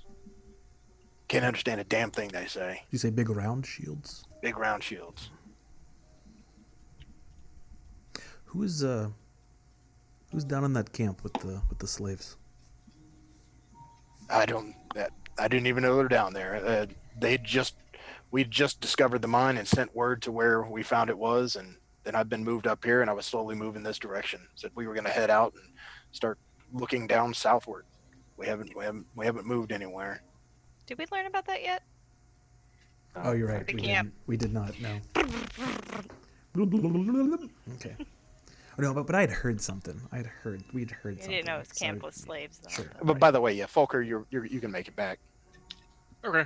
S5: Can't understand a damn thing they say.
S3: You say big round shields?
S5: Big round shields.
S3: Who's down in that camp with the slaves?
S5: I didn't even know they're down there. We just discovered the mine and sent word to where we found it was, and then I've been moved up here, and I was slowly moving this direction. Said we were going to head out and start looking down southward. We haven't moved anywhere.
S2: Did we learn about that yet?
S3: Oh, you're right.
S2: The camp.
S3: We did not know. Okay. Oh, no, but I'd heard something. We'd heard
S2: You
S3: something.
S2: didn't know it was camp with slaves, though.
S3: Sure.
S5: But by the way, yeah, Folkher, you can make it back.
S1: Okay.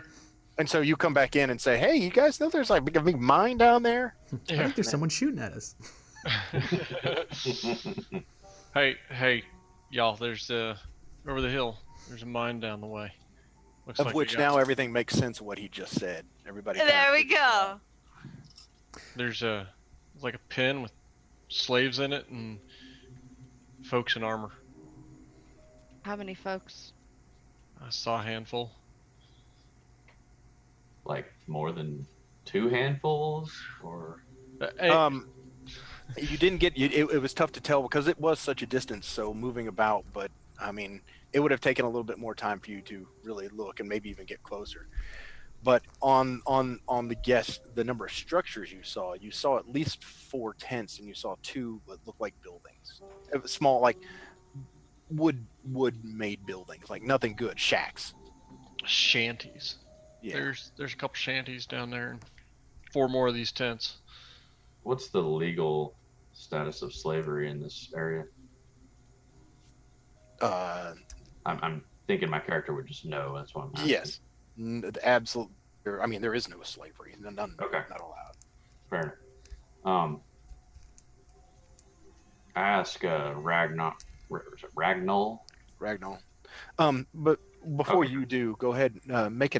S5: And so you come back in and say, "Hey, you guys know there's like a big mine down there?"
S3: I think there's someone shooting at us.
S1: Hey, y'all! There's over the hill. There's a mine down the way. Looks
S5: Of
S1: like
S5: which now everything makes sense of what he just said. Everybody.
S2: There we go.
S1: There's like a pen with slaves in it and folks in armor.
S4: How many folks?
S1: I saw a handful.
S6: Like more than 2 handfuls, or
S1: Hey,
S5: You didn't get it was tough to tell because it was such a distance, so moving about, but I mean it would have taken a little bit more time for you to really look and maybe even get closer. But on the number of structures you saw at least 4 tents, and you saw 2 that looked like buildings. It was small, like wood made buildings, like nothing good, shacks.
S1: shanties.
S5: Yeah.
S1: There's a couple shanties down there and 4 more of these tents.
S6: what's the legal status of slavery in this area? I'm thinking my character would just know. That's why I'm asking.
S5: Yes. Absolutely. I mean, there is no slavery. None.
S6: Okay.
S5: Not allowed.
S6: Fair enough. I ask Ragnal.
S5: Ragnal. But before
S6: Okay.
S5: you do, go ahead. Make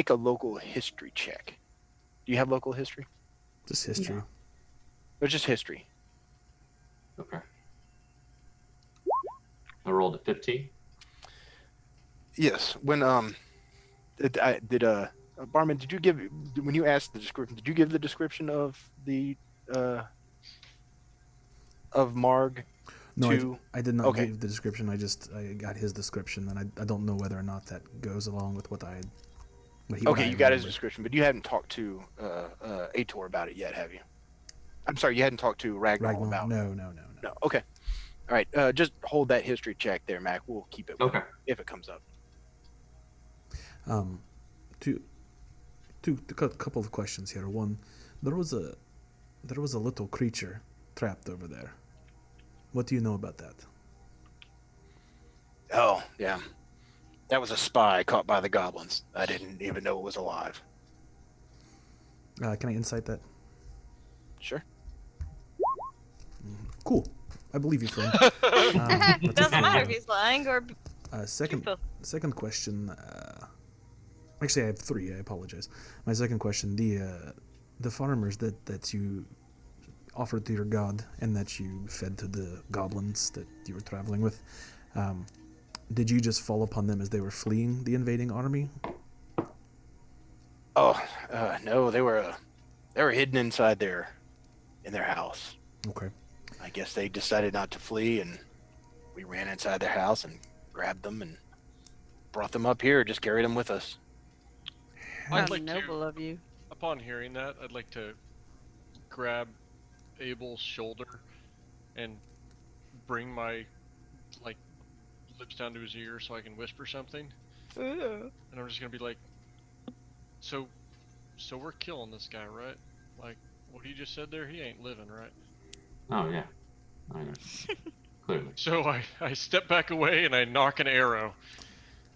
S5: a local history check. Do you have local history?
S3: Just history.
S5: Or just history?
S6: Okay. I rolled a 15.
S5: Yes. When Barman, did you give when you asked the description? Did you give the description of the of Marg?
S3: No, I did not
S5: Okay.
S3: give the description. I got his description, and I don't know whether or not that goes along with what I.
S5: Okay, you got his description, but you hadn't talked to Aitor about it yet, have you? I'm sorry, you hadn't talked to Ragnal about.
S3: No.
S5: No. Okay. All right. Just hold that history check there, Mac. We'll keep it.
S6: Okay.
S5: If it comes up.
S3: A couple of questions here. One, there was a little creature trapped over there. What do you know about that?
S5: Oh, yeah. That was a spy caught by the goblins. I didn't even know it was alive.
S3: Can I insight that?
S5: Sure.
S3: Cool. I believe you, friend.
S2: Doesn't matter if he's lying or
S3: Second second question. Actually, I have three. I apologize. My second question: the farmers that you offered to your god and that you fed to the goblins that you were traveling with. Did you just fall upon them as they were fleeing the invading army?
S5: Oh, no, they were hidden inside in their house.
S3: Okay.
S5: I guess they decided not to flee, and we ran inside their house and grabbed them and brought them up here, just carried them with us.
S4: How
S1: I'd like
S4: noble of you.
S1: Upon hearing that, I'd like to grab Abel's shoulder and bring my lips down to his ear so I can whisper something.
S2: Ooh.
S1: And I'm just gonna be like, so we're killing this guy, right? Like, what he just said there, he ain't living, right?
S6: Oh yeah. Oh, yeah. Clearly.
S1: So I step back away and I knock an arrow.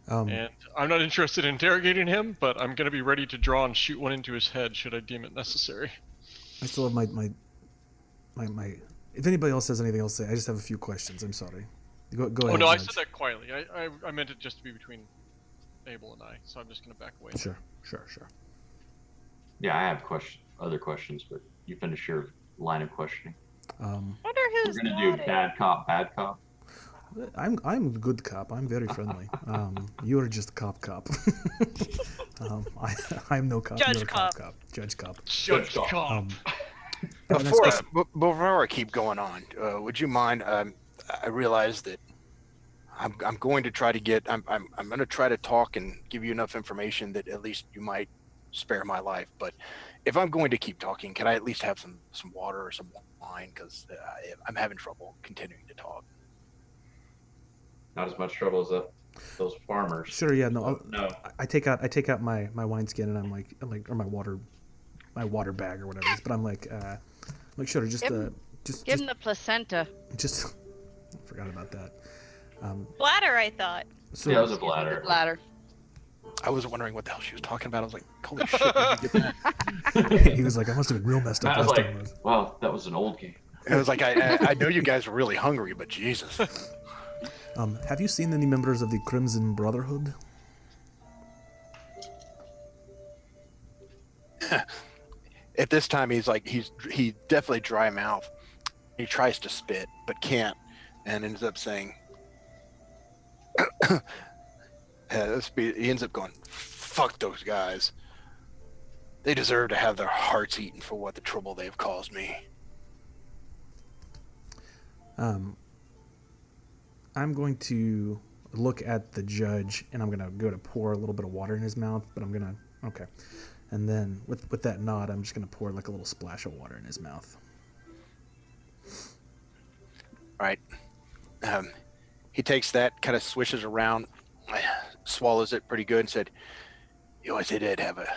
S1: And I'm not interested in interrogating him, but I'm gonna be ready to draw and shoot one into his head should I deem it necessary.
S3: I still have my. If anybody else has anything else to say, I just have a few questions. I'm sorry. Go ahead.
S1: Oh no, I
S3: Judge.
S1: said that quietly. I meant it just to be between Abel and I, so I'm just gonna back away.
S3: Sure.
S6: Yeah, I have other questions, but you finish your line of questioning.
S2: Wonder
S6: We're
S2: who's
S6: gonna do bad cop, bad cop.
S3: I'm a good cop. I'm very friendly. You're just cop. I'm no cop.
S2: Judge
S3: you're
S2: cop.
S3: cop. Judge cop.
S1: Judge
S6: Cop.
S1: cop.
S5: Before I keep going on, would you mind? I realize that I'm going to try to get. I'm going to try to talk and give you enough information that at least you might spare my life. But if I'm going to keep talking, can I at least have some water or some wine? Because I'm having trouble continuing to talk.
S6: Not as much trouble as those farmers.
S3: Sure. Yeah. No.
S6: No.
S3: I take out my wineskin and I'm like or my water bag or whatever it is. But I'm like sure. Just
S4: Give him the placenta.
S3: Just I forgot about that.
S2: Bladder, I thought.
S3: So
S6: Yeah, it was a bladder.
S4: Bladder.
S5: I was wondering what the hell she was talking about. I was like, holy shit, where did you get that?
S3: he was like, I must have been real messed up
S6: I was
S3: last
S6: like,
S3: time.
S6: well, that was an old game.
S5: It was like, I know you guys were really hungry, but Jesus.
S3: Have you seen any members of the Crimson Brotherhood?
S5: At this time, he's definitely dry mouth. He tries to spit, but can't, and ends up saying, he ends up going, fuck those guys. They deserve to have their hearts eaten for what the trouble they've caused me.
S3: I'm going to look at the judge, and I'm going to go to pour a little bit of water in his mouth, but I'm going to... Okay. And then, with that nod, I'm just going to pour like a little splash of water in his mouth.
S5: All right. He takes that, kind of swishes around, swallows it pretty good, and said, "You always did have a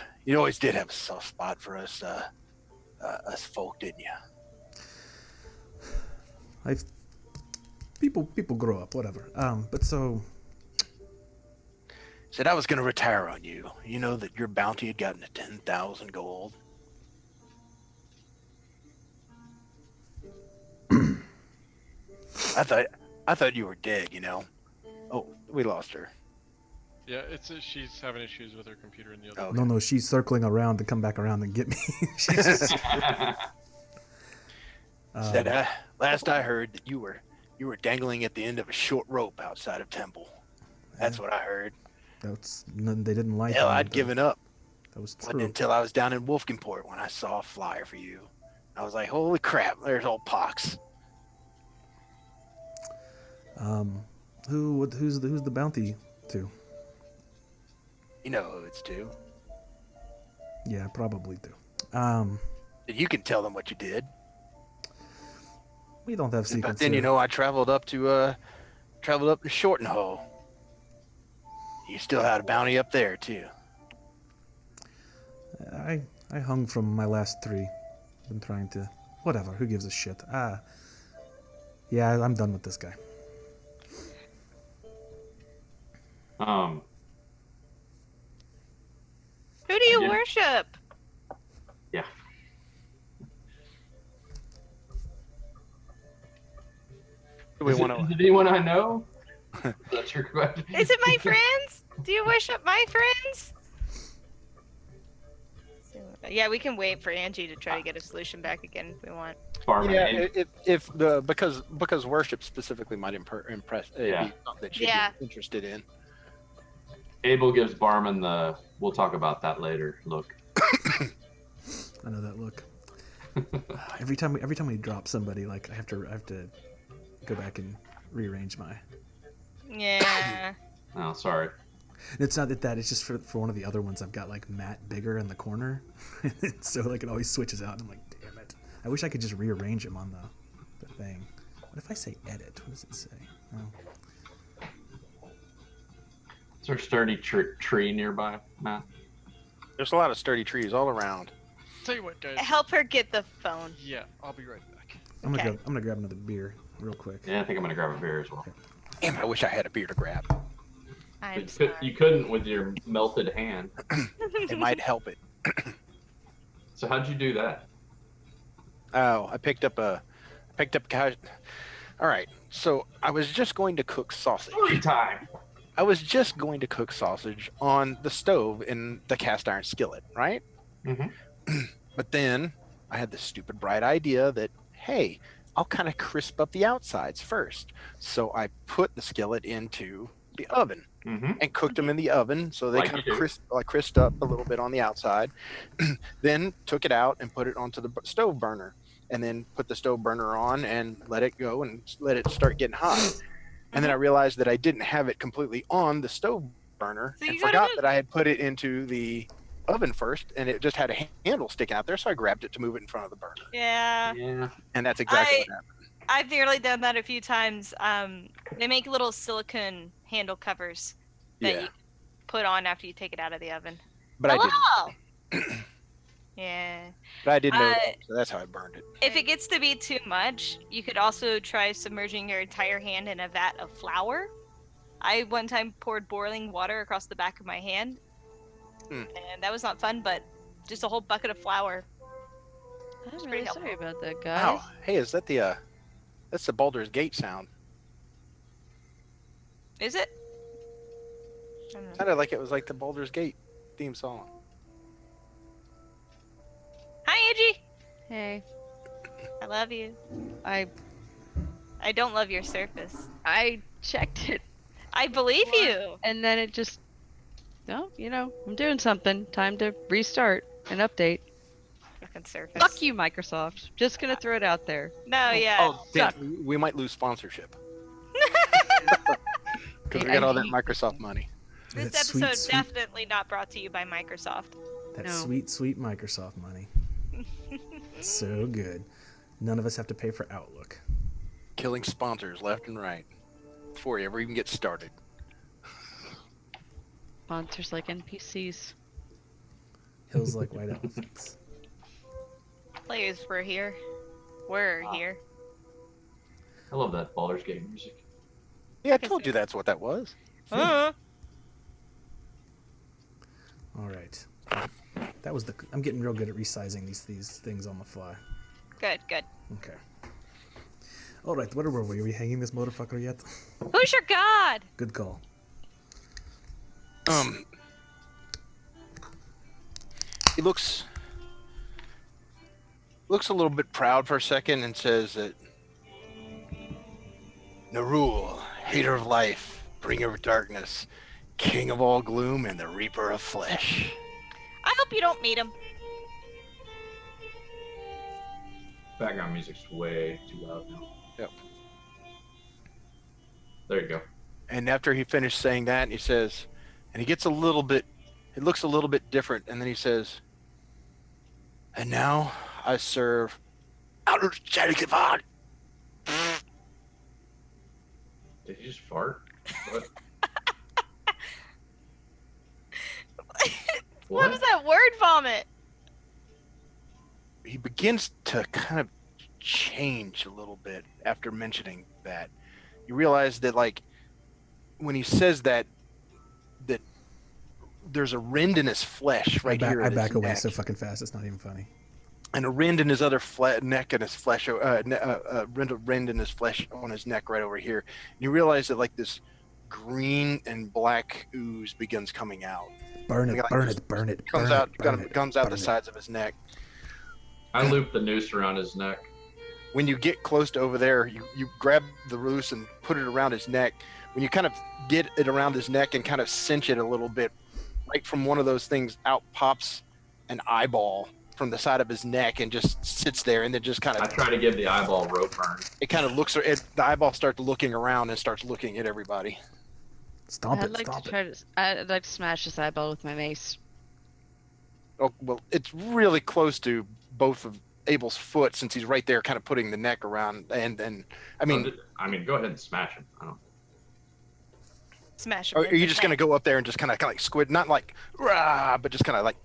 S5: soft spot for us, us folk, didn't you?"
S3: People grow up, whatever. But so
S5: Said I was going to retire on you. You know that your bounty had gotten to 10,000 gold. I thought you were dead, you know. Oh, we lost her.
S1: Yeah, she's having issues with her computer in the other.
S5: Okay.
S3: no, she's circling around to come back around and get me. She's just,
S5: Said last I heard that you were dangling at the end of a short rope outside of Temple. That's what I heard.
S3: they didn't like.
S5: Hell,
S3: me,
S5: I'd given up.
S3: That was
S5: Wasn't
S3: true.
S5: until I was down in Wolfkinport when I saw a flyer for you. I was like, holy crap, there's old Pox.
S3: Who's the bounty to?
S5: You know who it's to.
S3: Yeah, probably do.
S5: You can tell them what you did.
S3: We don't have secrets.
S5: But then,
S3: here.
S5: you know, I traveled up to Shorten Hole. You still had a bounty up there, too.
S3: I hung from my last 3. Been trying to... Whatever, who gives a shit? Yeah, I'm done with this guy.
S2: Who do you
S6: Yeah.
S2: worship?
S6: Yeah.
S5: Do we
S6: Is
S5: want
S6: it
S5: to?
S6: anyone I know? That's your question.
S2: Is it my friends? Do you worship my friends? Yeah, we can wait for Angie to try to get a solution back again if we want.
S6: Barman,
S5: Yeah, if the because worship specifically might impress
S6: Yeah.
S5: be something that she'd
S2: Yeah.
S5: be interested in.
S6: Abel gives Barman the "we'll talk about that later" look.
S3: I know that look. Every time we drop somebody, like I have to go back and rearrange my.
S2: Yeah.
S6: Oh, sorry.
S3: It's not that it's just for one of the other ones I've got like Matt bigger in the corner, so like it always switches out. And I'm like, damn it! I wish I could just rearrange him on the thing. What if I say edit? What does it say? Oh.
S6: Is there a sturdy tree nearby, Matt?
S5: There's a lot of sturdy trees all around.
S1: Tell you what, guys.
S2: Help her get the phone.
S1: Yeah, I'll be right back.
S3: I'm
S2: Okay.
S3: gonna grab another beer real quick.
S6: Yeah, I think I'm gonna grab a beer as well.
S5: Damn, I wish I had a beer to grab.
S2: I'm
S6: But
S2: sorry.
S6: you couldn't with your melted hand.
S5: It might help it.
S6: So how'd you do that?
S5: Oh, I picked up. All right, so I was just going to cook sausage.
S6: Story time.
S5: I was just going to cook sausage on the stove in the cast iron skillet, right?
S6: Mm-hmm.
S5: But then I had this stupid bright idea that, hey, I'll kind of crisp up the outsides first. So I put the skillet into the oven
S6: Mm-hmm.
S5: and cooked them in the oven so they
S6: Like
S5: kind
S6: you
S5: of
S6: do.
S5: crisped up a little bit on the outside. Then took it out and put it onto the stove burner, and then put the stove burner on and let it go and let it start getting hot. And then I realized that I didn't have it completely on the stove burner
S2: So
S5: and
S2: you gotta
S5: forgot
S2: move
S5: that I had put it into the oven first, and it just had a handle sticking out there, so I grabbed it to move it in front of the burner.
S2: Yeah.
S6: Yeah.
S5: And that's exactly what happened.
S2: I've nearly done that a few times. They make little silicone handle covers that
S5: Yeah,
S2: you put on after you take it out of the oven.
S5: but I didn't.
S2: Hello! Yeah.
S5: But I didn't know
S2: Uh,
S5: that, so that's how I burned it.
S2: If it gets to be too much, you could also try submerging your entire hand in a vat of flour. I one time poured boiling water across the back of my hand, and that was not fun, but just a whole bucket of flour.
S4: I'm
S2: pretty
S4: really
S2: helpful.
S4: sorry about that, guys.
S5: Wow, hey, is that that's the Baldur's Gate sound?
S2: Is it? I don't know.
S5: Sounded like it was like the Baldur's Gate theme song.
S2: Hi, Angie.
S4: Hey,
S2: I love you.
S4: I
S2: I don't love your surface.
S4: checked it,
S2: I believe you.
S4: and then it just, no, I'm doing something. Time to restart and update.
S2: Fucking surface.
S4: Fuck you, Microsoft. Just gonna throw it out there.
S2: No, yeah.
S5: Oh, damn, we might lose sponsorship. Because we got all that Microsoft money.
S2: This
S3: That sweet,
S2: episode
S3: sweet-
S2: definitely not brought to you by Microsoft.
S3: That
S4: No.
S3: sweet, sweet Microsoft money. So good. None of us have to pay for Outlook.
S5: Killing sponsors left and right before you ever even get started.
S4: Sponsors like NPCs.
S3: Hills like white elephants.
S2: Players were here. We're
S6: Wow.
S2: here.
S6: I love that Baldur's Gate music.
S5: Yeah, I told you that's what that was.
S2: Uh-huh.
S3: All right. That was the. I'm getting real good at resizing these things on the fly.
S2: Good, good.
S3: Okay. All right. Where were we? Are we hanging this motherfucker yet?
S2: Who's your god?
S3: Good call.
S5: He looks a little bit proud for a second and says that Narul, hater of life, bringer of darkness, king of all gloom, and the reaper of flesh.
S2: I hope you don't meet him.
S6: Background music's way too loud now.
S5: Yep.
S6: There you go.
S5: And after he finished saying that, he says, and he gets a little bit, it looks a little bit different, and then he says, and now I serve Out-of-Shadowkivad.
S6: Did you just fart? What?
S2: What was that word vomit?
S5: He begins to kind of change a little bit after mentioning that. You realize that, like, when he says that there's a rend in his flesh right here.
S3: I
S5: at his
S3: back away
S5: neck,
S3: so fucking fast. It's not even funny.
S5: and a rend in his other neck and his flesh, rend in his flesh on his neck right over here. And you realize that, like, this green and black ooze begins coming out.
S3: Burn it,
S5: Like,
S3: burn
S5: just
S3: it, burn it.
S5: Comes
S3: burn
S5: out,
S3: it, burn it,
S5: comes out
S3: burn
S5: the
S3: it.
S5: sides of his neck.
S6: I loop the noose around his neck.
S5: When you get close to over there, you grab the noose and put it around his neck. When you kind of get it around his neck and kind of cinch it a little bit, right from one of those things out pops an eyeball from the side of his neck and just sits there, and then just kind
S6: I
S5: of
S6: try to give the eyeball rope burn.
S5: it kind of looks. The eyeball starts looking around and starts looking at everybody.
S3: Stomp
S4: I'd
S3: it,
S4: like
S3: stomp
S4: to
S3: it.
S4: try to. I'd like to smash this eyeball with my mace.
S5: Oh well, it's really close to both of Abel's foot since he's right there, kind of putting the neck around. And I mean,
S6: Go ahead and smash him. I don't.
S2: Smash him.
S5: are
S2: in
S5: you
S2: the
S5: just gonna
S2: neck.
S5: go up there and just kind of like squid, not like rah, but just kind of like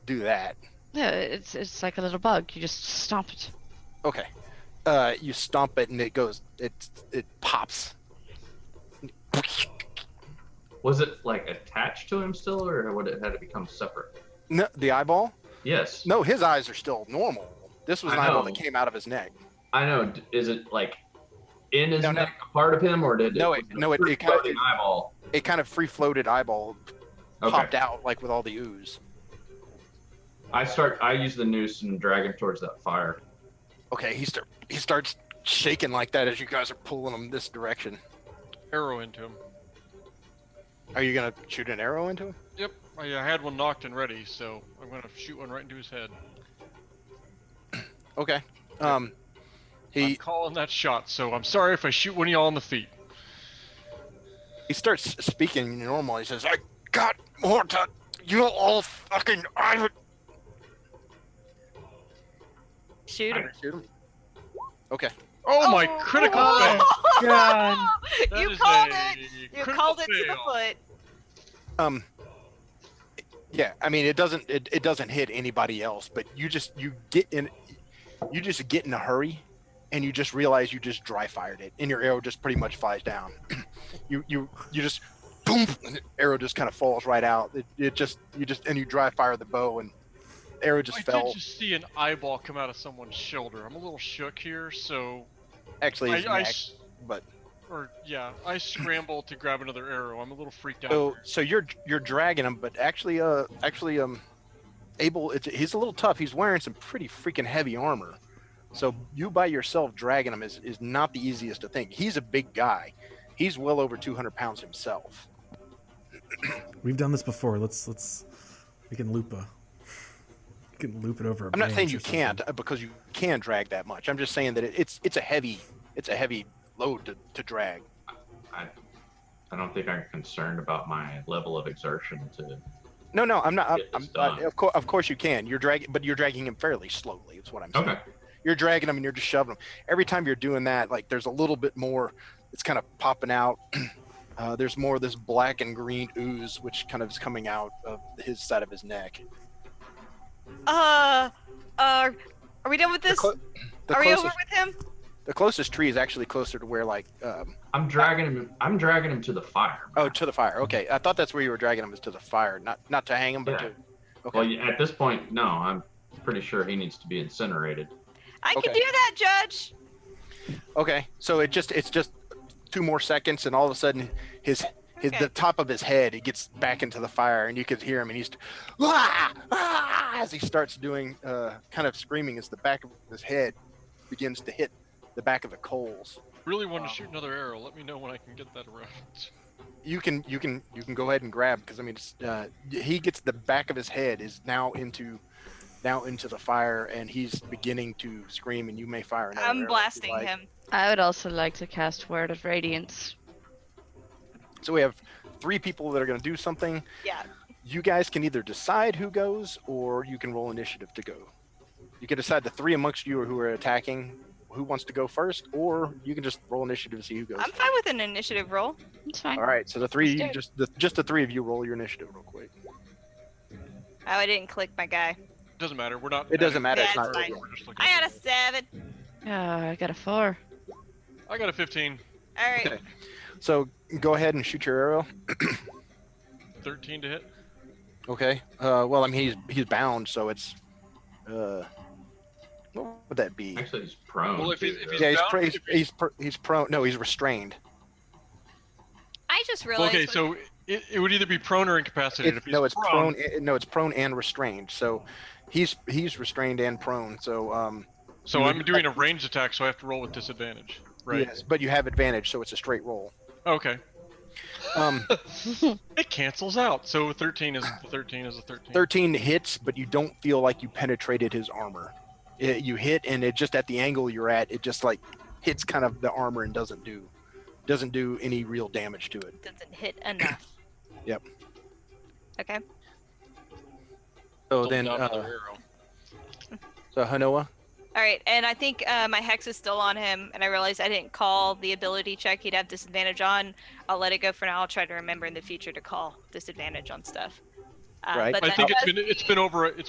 S5: do that?
S4: Yeah, it's like a little bug. You just stomp it.
S5: Okay. You stomp it and it goes. It pops.
S6: Was it like attached to him still, or would it had to become separate?
S5: No, the eyeball?
S6: Yes.
S5: No, his eyes are still normal. This was an
S6: I
S5: eyeball
S6: know.
S5: that came out of his neck.
S6: I know. Is it like in his
S5: No, no.
S6: neck, a part of him, or did
S5: No,
S6: it?
S5: it- no, it-
S6: was a
S5: it kind of-
S6: floating eyeball.
S5: It kind of free floated eyeball
S6: Okay.
S5: popped out like with all the ooze.
S6: I use the noose and drag him towards that fire.
S5: Okay, he starts shaking like that as you guys are pulling him this direction.
S1: Arrow into him.
S5: Are you gonna shoot an arrow into him?
S1: Yep, I had one knocked and ready, so I'm gonna shoot one right into his head.
S5: Okay.
S1: I'm
S5: He
S1: calling that shot, so I'm sorry if I shoot one of y'all in the feet.
S5: starts speaking normal. He says, "I got more to you all fucking." I would
S2: Shoot him.
S5: shoot him. Okay.
S1: Oh my critical fail!
S4: God.
S1: That
S2: You
S1: is
S2: called
S1: a
S2: it. You
S1: critical
S2: called it to the
S1: fail.
S2: foot.
S5: Yeah, I mean it doesn't hit anybody else, but you just get in a hurry, and you just realize you just dry fired it, and your arrow just pretty much flies down. you just boom, and the arrow just kind of falls right out. You dry fire the bow, and the arrow just
S1: I
S5: fell.
S1: did just see an eyeball come out of someone's shoulder. I'm a little shook here, so
S5: Actually, his neck, but
S1: I scrambled to grab another arrow. I'm a little freaked out.
S5: so you're dragging him, but actually Abel, he's a little tough. He's wearing some pretty freaking heavy armor. So you by yourself dragging him is not the easiest to think. He's a big guy. He's well over 200 pounds himself.
S3: We've done this before. We can loop it over. A
S5: I'm not saying
S3: branch
S5: you
S3: or something.
S5: can't because you can drag that much. I'm just saying that it's a heavy load to drag.
S6: I don't think I'm concerned about my level of exertion to.
S5: No, I'm not.
S6: Get this done.
S5: Of course you can. You're dragging him fairly slowly. Is what I'm saying.
S6: Okay.
S5: You're dragging him and you're just shoving him. Every time you're doing that, like there's a little bit more. It's kind of popping out. There's more of this black and green ooze, which kind of is coming out of his side of his neck.
S2: Are we done with this?
S5: The
S2: Are we over
S5: closest,
S2: with him?
S5: the closest tree is actually closer to where, like,
S6: I'm dragging him to the fire.
S5: to the fire. Okay, I thought that's where you were dragging him, is to the fire, not to hang him, but
S6: Yeah.
S5: to. Okay.
S6: Well, at this point, no. I'm pretty sure he needs to be incinerated.
S2: I
S5: Okay.
S2: can do that, Judge.
S5: Okay, so it's just 2 more seconds, and all of a sudden,
S2: Okay.
S5: the top of his head, he gets back into the fire, and you could hear him, and he's as he starts doing, kind of screaming as the back of his head begins to hit the back of the coals.
S1: Really want to shoot another arrow. Let me know when I can get that around.
S5: You can go ahead and grab, because I mean, he gets the back of his head is now into the fire, and he's beginning to scream, and you may fire another arrow if
S2: I'm
S5: you'd
S2: blasting
S5: like.
S2: him.
S4: I would also like to cast Word of Radiance.
S5: So we have 3 people that are going to do something.
S2: Yeah.
S5: You guys can either decide who goes, or you can roll initiative to go. You can decide, the 3 amongst you who are attacking, who wants to go first, or you can just roll initiative to see who goes.
S2: I'm fine with an initiative roll.
S4: It's fine.
S5: All right, so the 3,
S2: Let's
S5: just the 3 of you roll your initiative real quick.
S2: Oh, I didn't click my guy.
S1: Doesn't matter. We're not.
S5: It doesn't matter.
S2: Yeah,
S5: It's not.
S2: it's fine.
S1: We're just looking
S2: I
S1: at
S2: got a 7.
S4: I got a 4.
S1: I got a 15.
S2: All right.
S5: Okay. So go ahead and shoot your arrow.
S1: 13 to hit.
S5: Okay. Well, I mean, he's bound, so it's. What would that be?
S6: Actually, he's prone.
S1: Well, if
S6: too,
S1: he's
S6: though.
S5: Yeah,
S1: bound,
S5: he's prone. No, he's restrained.
S2: I I just realized.
S1: Okay, so it would either be prone or incapacitated. If he's
S5: No, it's prone. No, it's prone and restrained. So he's restrained and prone. So
S1: So
S5: you
S1: I'm
S5: would-
S1: doing a ranged attack, so I have to roll with disadvantage, right?
S5: Yes, but you have advantage, so it's a straight roll.
S1: Okay.
S5: Um,
S1: It cancels out. So 13 is a 13.
S5: 13 hits, but you don't feel like you penetrated his armor. You hit, and it just at the angle you're at, it just like hits kind of the armor and doesn't do any real damage to it.
S2: Doesn't hit enough.
S5: Yep.
S2: Okay.
S5: So
S1: Don't
S5: then,
S1: doubt another arrow.
S5: so Hanoa,
S2: All right, and I think my hex is still on him, and I realized I didn't call the ability check he'd have disadvantage on. I'll let it go for now. I'll try to remember in the future to call disadvantage on stuff.
S5: Right.
S2: But
S1: I
S2: that
S1: think
S2: does
S1: it's been over a minute.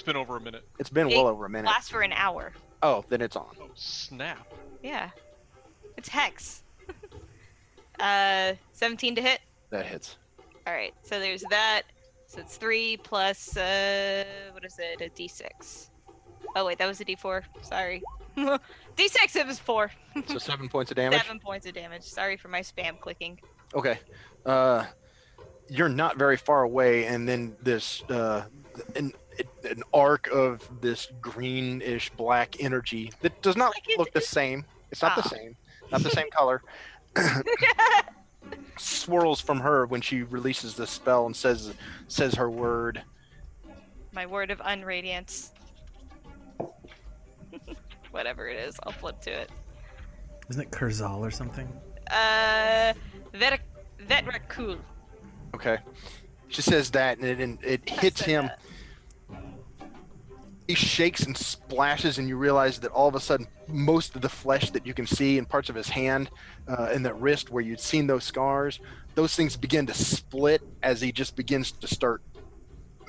S5: it's been well over a minute.
S2: last for an hour.
S5: Oh, then it's on.
S1: Oh snap!
S2: Yeah. It's hex. 17 to hit.
S5: That hits.
S2: All right, so there's that. So it's 3 plus what is it? A d6. Oh wait, that was a d4. Sorry. D6. It was 4.
S5: So 7 points of damage.
S2: 7 points of damage. Sorry for my spam clicking.
S5: Okay. You're not very far away, and then this an arc of this greenish black energy that does not
S2: Like it-
S5: look the same. It's not the
S2: Ah.
S5: same. Not the same color. Swirls from her when she releases the spell and says her word.
S2: My word of unradiance. Whatever it is, I'll flip to it.
S3: Isn't it Kurzal or something?
S2: Vetrakul.
S5: Okay. She says that, and it hits
S2: said
S5: him.
S2: that.
S5: He shakes and splashes, and you realize that all of a sudden, most of the flesh that you can see in parts of his hand and that wrist where you'd seen those scars, those things begin to split as he just begins to start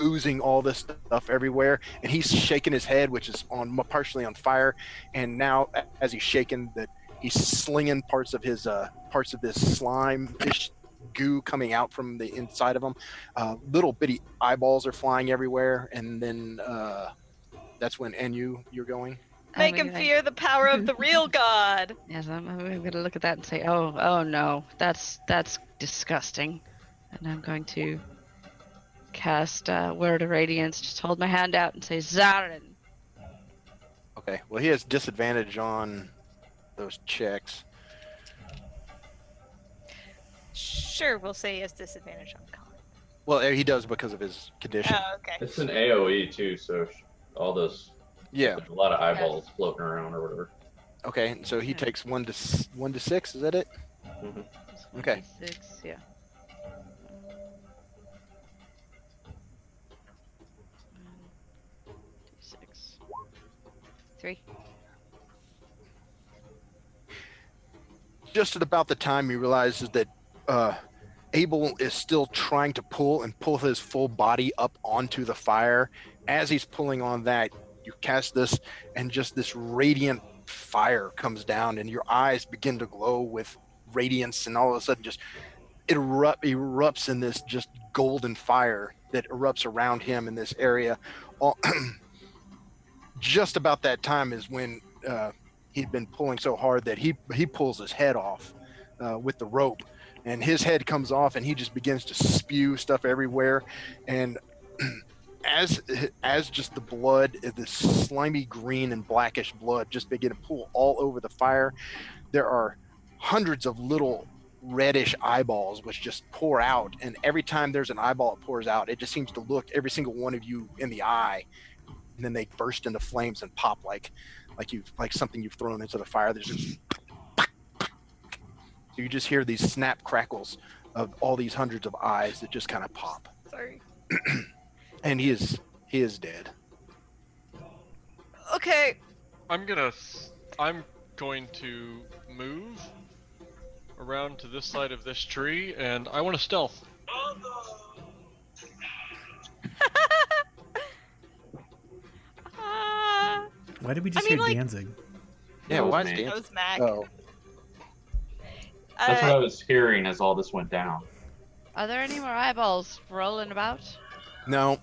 S5: oozing all this stuff everywhere. And he's shaking his head, which is partially on fire. And now, as he's shaking, that he's slinging parts of his parts of this slime-ish goo coming out from the inside of him. Little bitty eyeballs are flying everywhere, and then that's when you're going.
S2: Make
S4: I'm
S2: him
S4: gonna-
S2: fear the power of the real god.
S4: Yes, I'm gonna look at that and say, oh no, that's disgusting, and I'm going to cast Word of Radiance. Just hold my hand out and say, Zarin.
S5: Okay. Well, he has disadvantage on those checks.
S2: Sure, we'll say he has disadvantage on con.
S5: Well, he does because of his condition.
S2: Oh, okay.
S6: It's an AOE too, so all those
S5: Yeah.
S6: a lot of eyeballs floating around or whatever.
S5: Okay. So he takes 1 to 6. Is that it?
S6: Mhm.
S5: Okay.
S4: 6, yeah. D6. 3.
S5: Just at about the time he realizes that Abel is still trying to pull his full body up onto the fire. As he's pulling on that, you cast this, and just this radiant fire comes down, and your eyes begin to glow with radiance, and all of a sudden just erupts in this just golden fire that erupts around him in this area. Just about that time is when he'd been pulling so hard that he pulls his head off with the rope, and his head comes off, and he just begins to spew stuff everywhere. And as just the blood, the slimy green and blackish blood just begin to pool all over the fire, there are hundreds of little reddish eyeballs which just pour out, and every time there's an eyeball that pours out, it just seems to look every single one of you in the eye, and then they burst into flames and pop like something you've thrown into the fire. There's just so you just hear these snap crackles of all these hundreds of eyes that just kind of pop.
S2: Sorry.
S5: And he is dead.
S2: Okay.
S1: I'm going to move around to this side of this tree, and I want to stealth.
S3: Why did we just
S2: I mean,
S3: hear
S2: like-
S3: Danzig?
S5: Yeah,
S6: That was
S5: why is
S6: me.
S5: Dan?
S2: That was Mac.
S5: Oh,
S6: That's what I was hearing as all this went down.
S4: Are there any more eyeballs rolling about?
S5: no.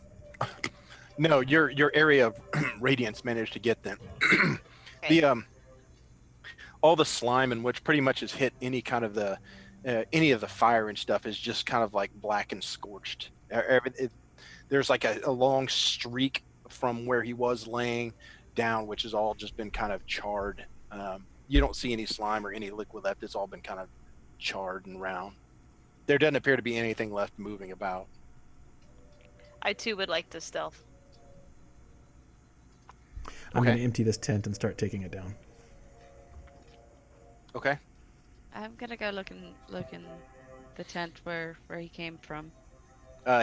S5: No, your area of radiance managed to get them.
S2: Okay.
S5: The all the slime in which pretty much has hit any kind of the any of the fire and stuff is just kind of like black and scorched. There's like a long streak from where he was laying down, which has all just been kind of charred. You don't see any slime or any liquid left. It's all been kind of charred and round. There doesn't appear to be anything left moving about.
S2: I too would like to stealth.
S3: I'm
S5: Okay.
S3: going to empty this tent and start taking it down.
S5: Okay.
S4: I'm gonna go look in the tent where he came from.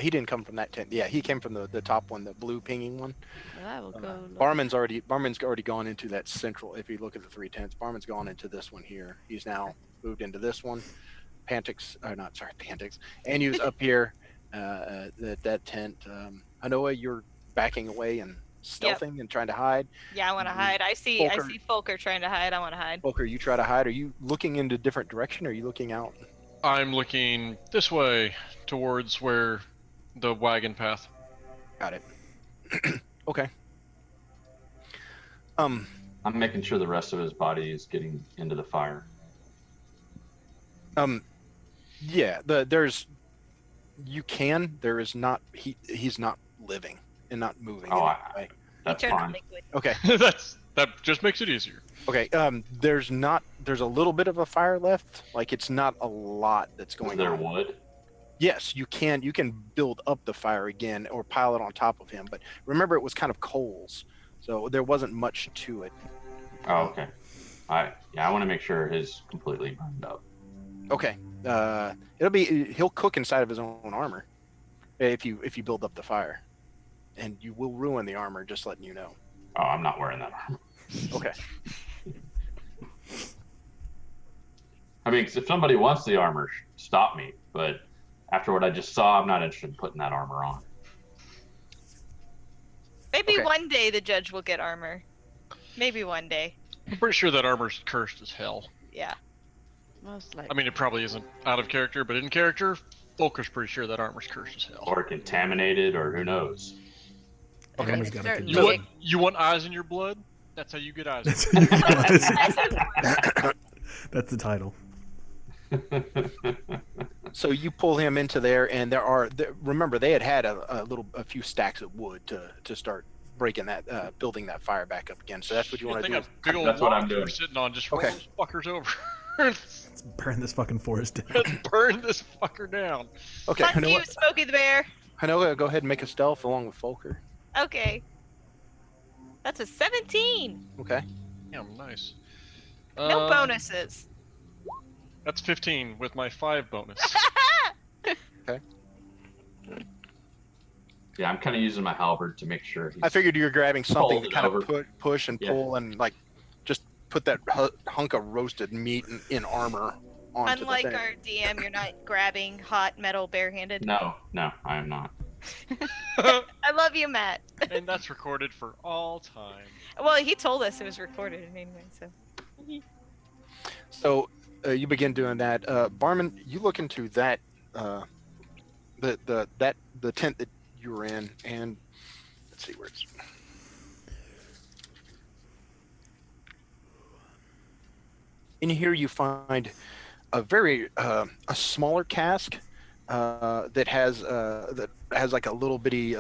S5: He didn't come from that tent. Yeah, he came from the top one, the blue pinging one.
S4: Well, I will go. Look.
S5: Barman's already gone into that central. If you look at the 3 tents, Barman's gone into this one here. He's now moved into this one. Pantix, and he was up here that tent. Hanoa, you're backing away and stealthing and trying to hide.
S2: Yeah, I want to hide. I see Folkher trying to hide. I want to hide.
S5: Folkher, you try to hide. Are you looking into a different direction, or are you looking out?
S1: I'm looking this way towards where the wagon path.
S5: Got it. Okay.
S6: I'm making sure the rest of his body is getting into the fire.
S5: Yeah, there is not, he's not living and not moving.
S6: Oh,
S5: in any way.
S6: That's
S2: He turned
S6: fine.
S2: liquid.
S5: Okay.
S1: That just makes it easier.
S5: Okay. There's a little bit of a fire left. Like, it's not a lot that's
S6: Is
S5: going
S6: there
S5: on.
S6: wood?
S5: Yes, you can build up the fire again or pile it on top of him. But remember, it was kind of coals, so there wasn't much to it.
S6: Oh, okay. I want to make sure his completely burned up.
S5: Okay. He'll cook inside of his own armor if you build up the fire, and you will ruin the armor. Just letting you know.
S6: Oh, I'm not wearing that armor.
S5: Okay.
S6: I mean, 'cause if somebody wants the armor, stop me. But after what I just saw, I'm not interested in putting that armor on.
S2: Maybe
S5: Okay.
S2: one day the judge will get armor. Maybe one day.
S1: I'm pretty sure that armor's cursed as hell.
S2: Yeah.
S4: Most likely.
S1: I mean, it probably isn't out of character, but in character, Folker's pretty sure that armor's cursed as hell.
S6: Or contaminated, or who knows.
S5: Okay.
S3: Armor's gotta
S4: Certain-
S3: control.
S1: You want eyes in your blood? That's how you get eyes.
S3: That's That's the title.
S5: So you pull him into there, and remember they had a few stacks of wood to start breaking that, building that fire back up again. So that's what you want to do.
S1: Big old
S6: That's what I'm
S1: log
S6: doing.
S1: we're sitting on. Just
S5: Okay.
S1: roll those fuckers over.
S3: Let's burn this fucking forest down.
S1: Let's burn this fucker down.
S5: Okay,
S2: Fuck you, Smokey the Bear.
S5: Hanoa, go ahead and make a stealth along with Folker.
S2: Okay. That's a 17.
S5: Okay.
S1: Damn, nice.
S2: No bonuses.
S1: That's 15 with my 5 bonus.
S6: Yeah, I'm kind of using my halberd to make sure he's...
S5: I figured you were grabbing something to
S6: Fold it
S5: kind
S6: over.
S5: of push and
S6: Yeah.
S5: pull and like just put that hunk of roasted meat in armor onto
S2: Unlike
S5: the thing.
S2: our DM, you're not grabbing hot metal barehanded.
S6: No, I am not.
S2: I love you, Matt.
S1: And that's recorded for all time.
S2: Well, he told us it was recorded anyway, so.
S5: So you begin doing that. Barman, you look into that the tent that you were in, and let's see where it's. In here, you find a very a smaller cask that has like a little bitty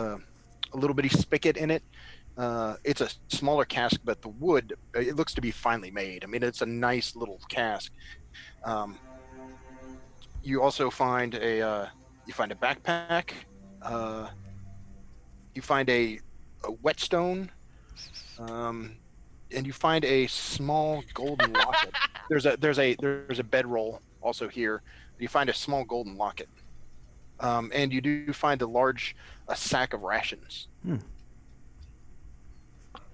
S5: spigot in it. It's a smaller cask, but the wood, it looks to be finely made. I mean, it's a nice little cask. You also find a backpack. You find a whetstone, and you find a small golden locket. There's a bedroll also here. You find a small golden locket, and you do find a sack of rations.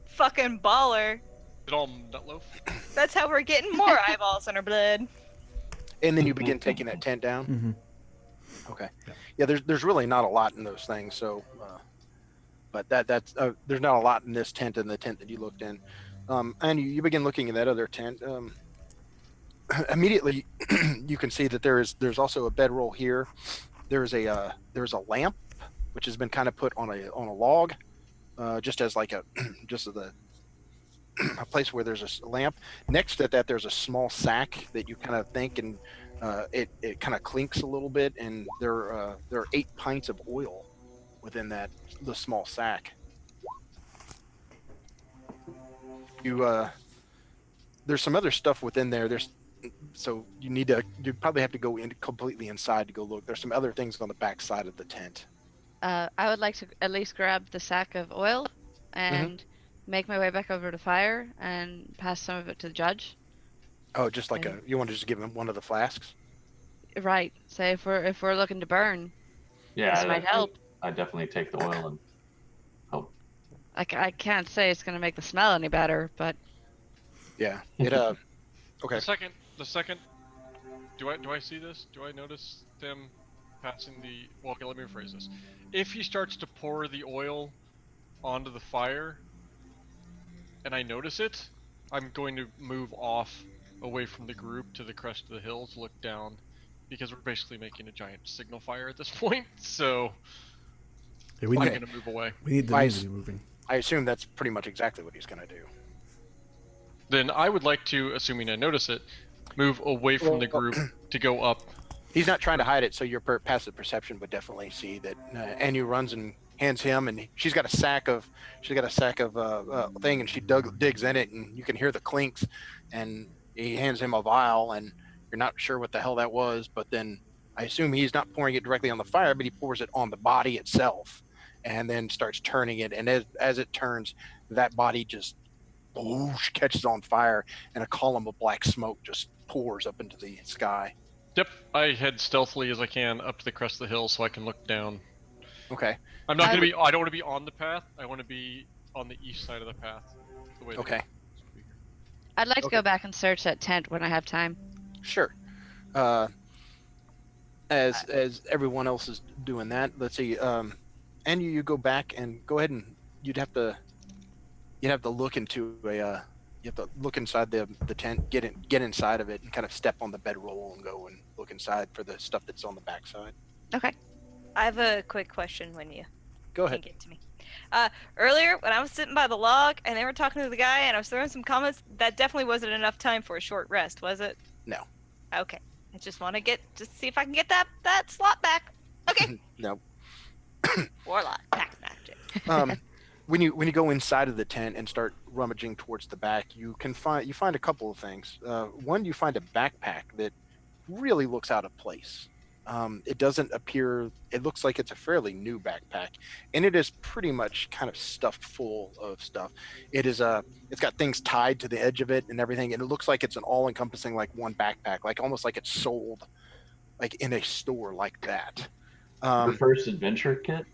S2: Fucking baller.
S1: It all nut loaf.
S2: That's how we're getting more eyeballs in our blood.
S5: And then you begin taking that tent down.
S3: Mm-hmm.
S5: Okay. Yeah, there's really not a lot in those things. So, but that's there's not a lot in this tent and the tent that you looked in. And you begin looking at that other tent. Immediately, you can see that there's also a bedroll here. There's a lamp, which has been kind of put on a log, just as like a place where there's a lamp. Next to that, there's a small sack that you kind of think and it kind of clinks a little bit, and there are 8 pints of oil within the small sack. There's some other stuff within there. So you probably have to go in completely inside to go look. There's some other things on the back side of the tent.
S4: I would like to at least grab the sack of oil and make my way back over to fire and pass some of it to the judge.
S5: Oh, just like you want to just give him one of the flasks?
S4: Right. So if we're looking to burn, this might help.
S6: I definitely take the oil and help.
S4: I can't say it's gonna make the smell any better, but
S5: Yeah. It okay.
S1: The second. Do I see this? Do I notice them passing the? Well, okay, let me rephrase this. If he starts to pour the oil onto the fire, and I notice it, I'm going to move off away from the group to the crest of the hill to look down, because we're basically making a giant signal fire at this point. So
S3: Yeah,
S1: I'm going to move away.
S3: We need the news to be moving.
S5: I assume that's pretty much exactly what he's going to do.
S1: Then I would like to, assuming I notice it, move away from the group to go up.
S5: He's not trying to hide it, so your passive perception would definitely see that. Anu runs and hands him, and she's got a sack of thing, and she digs in it, and you can hear the clinks, and he hands him a vial, and you're not sure what the hell that was, but then I assume he's not pouring it directly on the fire, but he pours it on the body itself, and then starts turning it, and as it turns, that body just catches on fire, and a column of black smoke just pours up into the sky.
S1: Yep, I head stealthily as I can up to the crest of the hill so I can look down.
S5: Okay.
S1: I'm not going to be. I don't want to be on the path. I want to be on the east side of the path. The way
S5: Okay.
S4: I'd like to go back and search that tent when I have time.
S5: Sure. As everyone else is doing that, let's see. And you go back and go ahead, and you'd have to look into you have to look inside the tent, get inside of it, and kind of step on the bedroll and go and look inside for the stuff that's on the backside.
S4: Okay.
S2: I have a quick question when you
S5: Go
S2: can
S5: ahead.
S2: get to me. Earlier, when I was sitting by the log and they were talking to the guy and I was throwing some comments, that definitely wasn't enough time for a short rest, was it?
S5: No.
S2: Okay. I just want to see if I can get that slot back. Okay.
S5: No.
S2: Warlock, pack magic.
S5: When you go inside of the tent and start rummaging towards the back, you find a couple of things. One, you find a backpack that really looks out of place. It doesn't appear. It looks like it's a fairly new backpack, and it is pretty much kind of stuffed full of stuff. It's got things tied to the edge of it and everything, and it looks like it's an all-encompassing like one backpack, like almost like it's sold like in a store like that.
S6: The first adventure kit.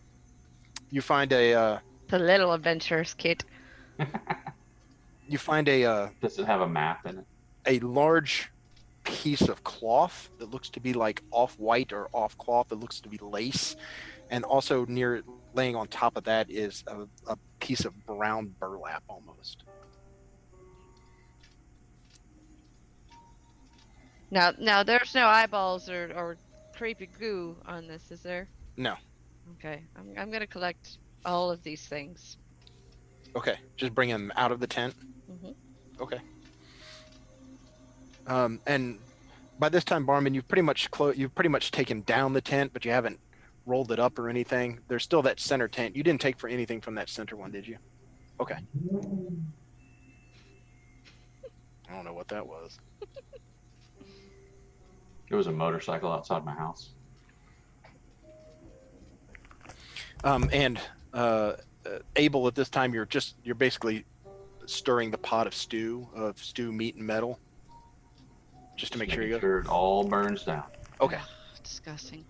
S5: You find a
S4: The little adventurers kit.
S5: you find a
S6: Does it have a map in it?
S5: a large piece of cloth that looks to be like off-white or off-cloth that looks to be lace, and also laying on top of that is a piece of brown burlap almost.
S4: Now there's no eyeballs or creepy goo on this, is there?
S5: No.
S4: Okay. I'm gonna collect all of these things.
S5: Okay, just bring them out of the tent.
S4: Mhm.
S5: Okay. And by this time, Barman, you've pretty much taken down the tent, but you haven't rolled it up or anything. There's still that center tent. You didn't take for anything from that center one, did you? Okay. I don't know what that was.
S6: It was a motorcycle outside my house.
S5: And Abel, at this time, you're basically stirring the pot of stew meat and metal, just to make sure
S6: it all burns down.
S5: Okay.
S4: Ugh, disgusting.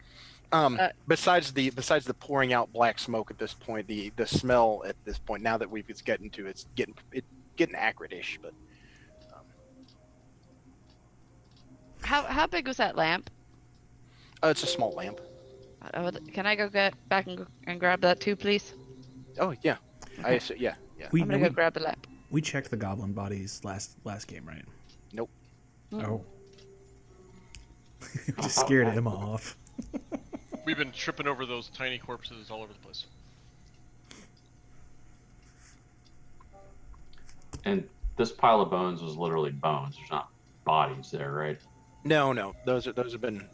S5: Besides the pouring out black smoke at this point, the smell at this point, now that it's getting acrid-ish, but
S4: How big was that lamp?
S5: it's a small lamp.
S4: Can I go get back and grab that too, please?
S5: Oh yeah, yeah.
S3: We,
S4: I'm gonna go grab the lamp.
S3: we checked the goblin bodies last game, right?
S5: Nope.
S3: Oh. Just scared Emma off.
S1: We've been tripping over those tiny corpses all over the place.
S6: And this pile of bones was literally bones. There's not bodies there, right?
S5: No. Those have been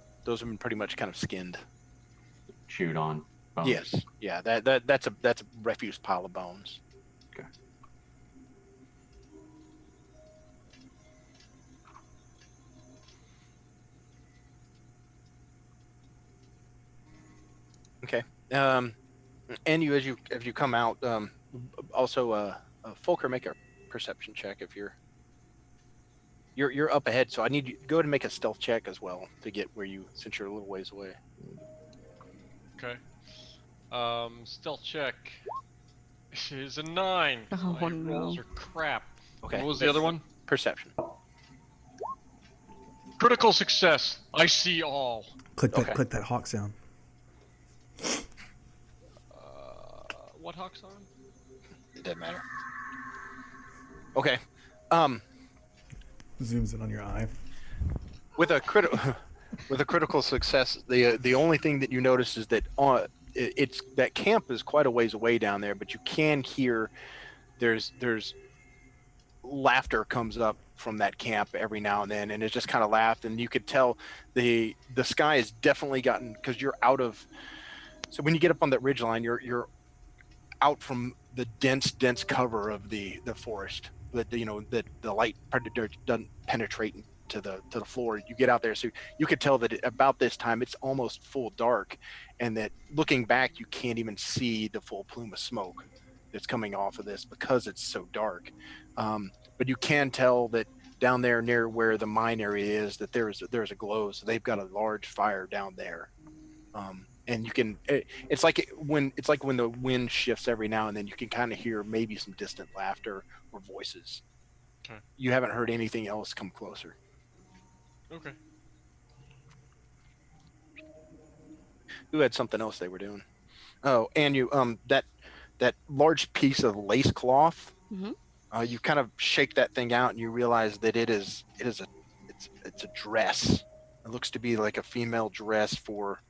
S5: pretty much kind of skinned.
S6: Chewed on. Bones.
S5: Yes. Yeah. That's a refuse pile of bones.
S6: Okay.
S5: Okay. And as you come out, also Folkher, make a perception check if you're up ahead. So I need you go ahead and make a stealth check as well to get where you, since you're a little ways away.
S1: Okay. Stealth check is a 9.
S4: Oh,
S1: My
S4: no.
S1: rolls are crap.
S5: Okay.
S1: What was the other one?
S5: Perception.
S1: Critical success. I see all.
S3: Click that.
S5: Okay.
S3: Click that hawk sound.
S1: What hawk on?
S5: It doesn't matter. Okay.
S3: Zooms in on your eye.
S5: With a critical success, the only thing that you notice is that it's that camp is quite a ways away down there, but you can hear there's laughter comes up from that camp every now and then, and it's just kind of laughed, and you could tell the sky has definitely gotten, because you're out of. So when you get up on that ridge line, you're out from the dense cover of the forest. That the light doesn't penetrate to the floor. You get out there, so you could tell that about this time it's almost full dark, and that looking back you can't even see the full plume of smoke that's coming off of this because it's so dark. But you can tell that down there near where the mine area is, that there's a glow. So they've got a large fire down there. And you can, it's like when the wind shifts every now and then, you can kind of hear maybe some distant laughter or voices.
S1: Okay.
S5: You haven't heard anything else come closer.
S1: Okay.
S5: Who had something else they were doing? Oh, and you, that large piece of lace cloth,
S4: Mhm.
S5: You kind of shake that thing out and you realize that it's a dress. It looks to be like a female dress for,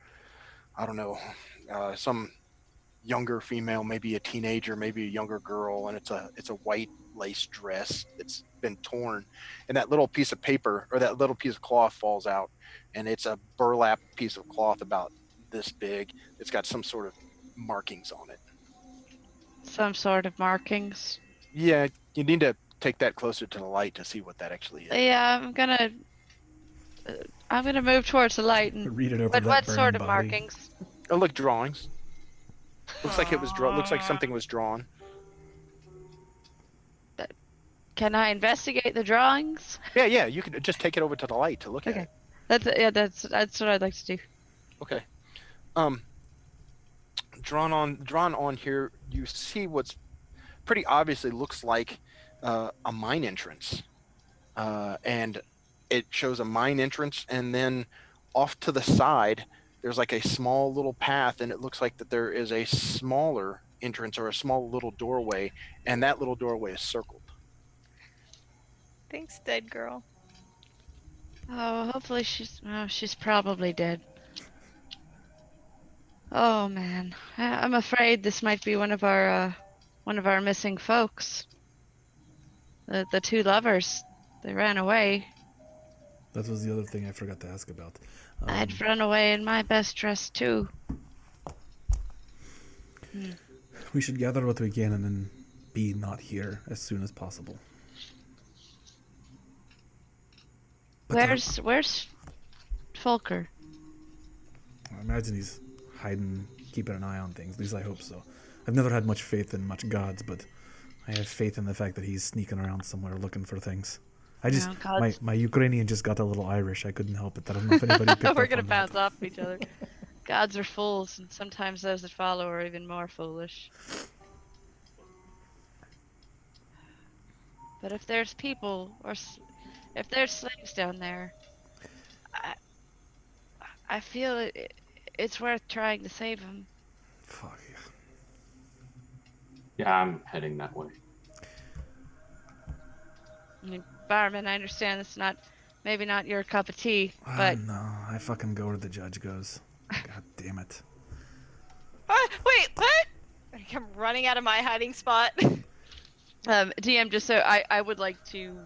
S5: I don't know, some younger female, maybe a teenager, maybe a younger girl, and it's a white lace dress that's been torn, and that little piece of paper or that little piece of cloth falls out, and it's a burlap piece of cloth about this big. It's got some sort of markings on it.
S4: Some sort of markings.
S5: Yeah, you need to take that closer to the light to see what that actually is.
S4: Yeah, I'm gonna move towards the light and.
S3: Read it over that
S4: What
S3: burning
S4: sort of
S3: body.
S4: markings?
S5: Oh, look, drawings. Looks like it was drawn. Looks like something was drawn.
S4: Can I investigate the drawings?
S5: Yeah. You could just take it over to the light to look at
S4: Okay.
S5: it.
S4: That's what I'd like to do.
S5: Okay. Drawn on here, you see what's pretty obviously looks like a mine entrance, and it shows a mine entrance, and then off to the side there's like a small little path, and it looks like that there is a smaller entrance or a small little doorway, and that little doorway is circled.
S2: Thanks, dead girl.
S4: Oh, hopefully she's probably dead. Oh man, I'm afraid this might be one of our missing folks. The two lovers, they ran away.
S3: That was the other thing I forgot to ask about.
S4: I'd run away in my best dress too.
S3: We should gather what we can and then be not here as soon as possible. But
S4: Where's Folkher?
S3: I imagine he's hiding, keeping an eye on things. At least I hope so. I've never had much faith in much gods, but I have faith in the fact that he's sneaking around somewhere looking for things. I just,
S4: No, gods.
S3: my Ukrainian just got a little Irish. I couldn't help it. I don't know if anybody picked up
S4: We're gonna
S3: on
S4: bounce
S3: that.
S4: off each other. Gods are fools, and sometimes those that follow are even more foolish. But if there's people, if there's slaves down there, I feel it's worth trying to save them.
S3: Fuck yeah.
S6: Yeah, I'm heading that way.
S4: I mean, Barman, I understand it's maybe not your cup of tea, but
S3: No, I fucking go where the judge goes. God damn it.
S2: Wait, what? I come running out of my hiding spot.
S4: DM, just so I would like to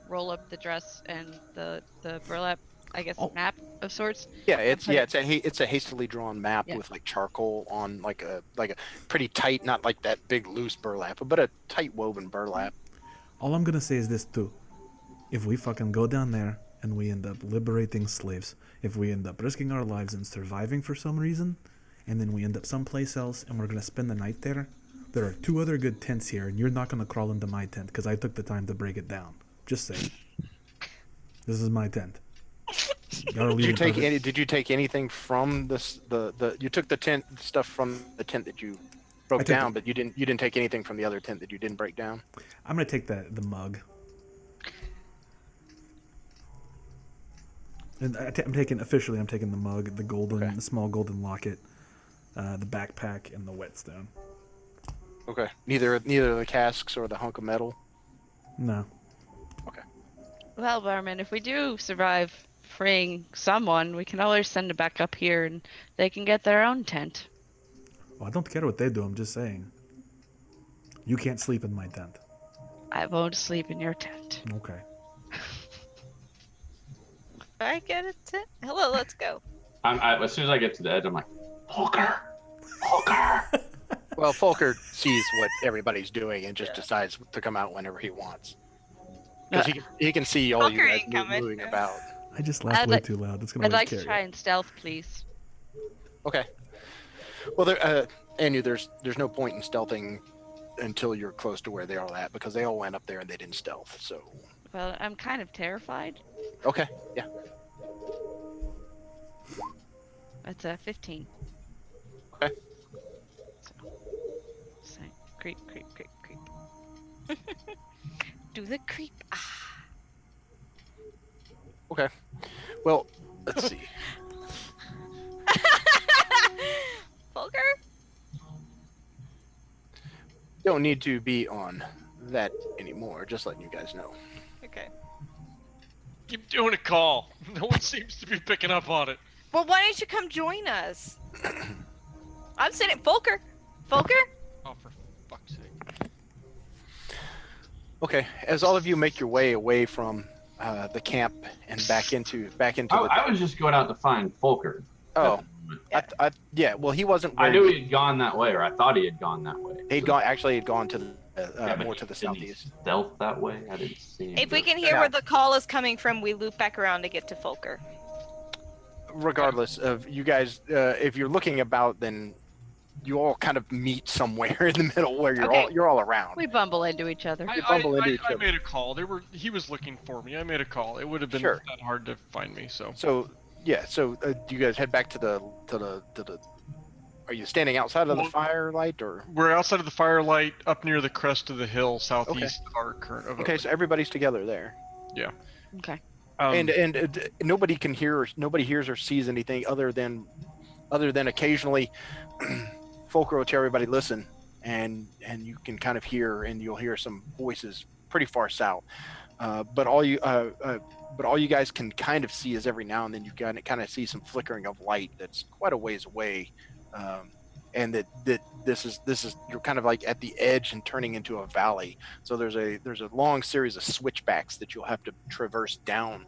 S4: roll up the dress and the burlap I guess,
S3: Oh.
S4: map of sorts.
S5: Yeah, it's
S4: put it-
S5: it's a hastily drawn map
S4: Yeah.
S5: with like charcoal on like a pretty tight, not like that big loose burlap, but a tight woven burlap.
S3: All I'm gonna say is this too. If we fucking go down there and we end up liberating slaves, if we end up risking our lives and surviving for some reason, and then we end up someplace else and we're gonna spend the night there are 2 other good tents here, and you're not gonna crawl into my tent because I took the time to break it down. Just saying. This is my tent. Gotta leave it covered.
S5: Did you take anything from this? You took the tent stuff from the tent that you broke down, but you didn't take anything from the other tent that you didn't break down.
S3: I'm gonna take the mug. And I'm taking the mug, the golden,
S5: Okay.
S3: the small golden locket, the backpack, and the whetstone.
S5: Okay. Neither the casks or the hunk of metal.
S3: No.
S4: Well, Barman, if we do survive freeing someone, we can always send it back up here and they can get their own tent.
S3: Well, I don't care what they do. I'm just saying. You can't sleep in my tent.
S4: I won't sleep in your tent.
S3: Okay.
S2: I get it. Hello, let's go.
S6: As soon as I get to the edge, I'm like, Folkher! Folkher!
S5: Well, Folkher sees what everybody's doing and just decides to come out whenever he wants. Because he can see all you
S2: Folkher
S5: guys
S2: ain't coming.
S5: moving about.
S3: I just laughed way too loud. It's gonna
S4: I'd like
S3: carry
S4: to try
S3: it.
S4: and stealth, please.
S5: Okay. Well, Anu, there's no point in stealthing until you're close to where they all at, because they all went up there and they didn't stealth. So.
S4: Well, I'm kind of terrified.
S5: Okay. Yeah.
S4: That's a 15.
S5: Okay.
S4: So, creep, creep, creep, creep.
S2: Do the creep. Ah.
S5: Okay. Well, let's see.
S2: Folkher?
S5: Don't need to be on that anymore. Just letting you guys know.
S2: Okay.
S1: Keep doing a call. No one seems to be picking up on it.
S2: Well, why don't you come join us? I'm sitting. Folkher? Folkher?
S1: Oh, for fuck's sake.
S5: Okay. As all of you make your way away from the camp and back into
S6: I was just going out to find Folkher.
S5: Oh. Yeah. Well, he wasn't.
S6: I knew he had gone that way, or I thought he had gone that way.
S5: He'd gone to the more to the
S6: Didn't he
S5: southeast.
S6: stealth that way? I didn't see him.
S2: If we
S6: go-
S2: can hear where the call is coming from, we loop back around to get to Folkher.
S5: Regardless of you guys, if you're looking about, then you all kind of meet somewhere in the middle where you're all around.
S4: We bumble into each other.
S1: I made a call. He was looking for me. I made a call. It would have been
S5: Sure.
S1: that hard to find me. So.
S5: So yeah. So do you guys head back to the? Are you standing outside of the firelight or?
S1: We're outside of the firelight, up near the crest of the hill, southeast of our current.
S5: Okay, so everybody's together there.
S1: Yeah.
S4: Okay.
S5: And nobody can hear, nobody hears or sees anything other than occasionally Folkher will tell everybody listen, and you can kind of hear, and you'll hear some voices pretty far south. But all you guys can kind of see is every now and then you kind of see some flickering of light that's quite a ways away, and that this is you're kind of like at the edge and turning into a valley. So there's a long series of switchbacks that you'll have to traverse down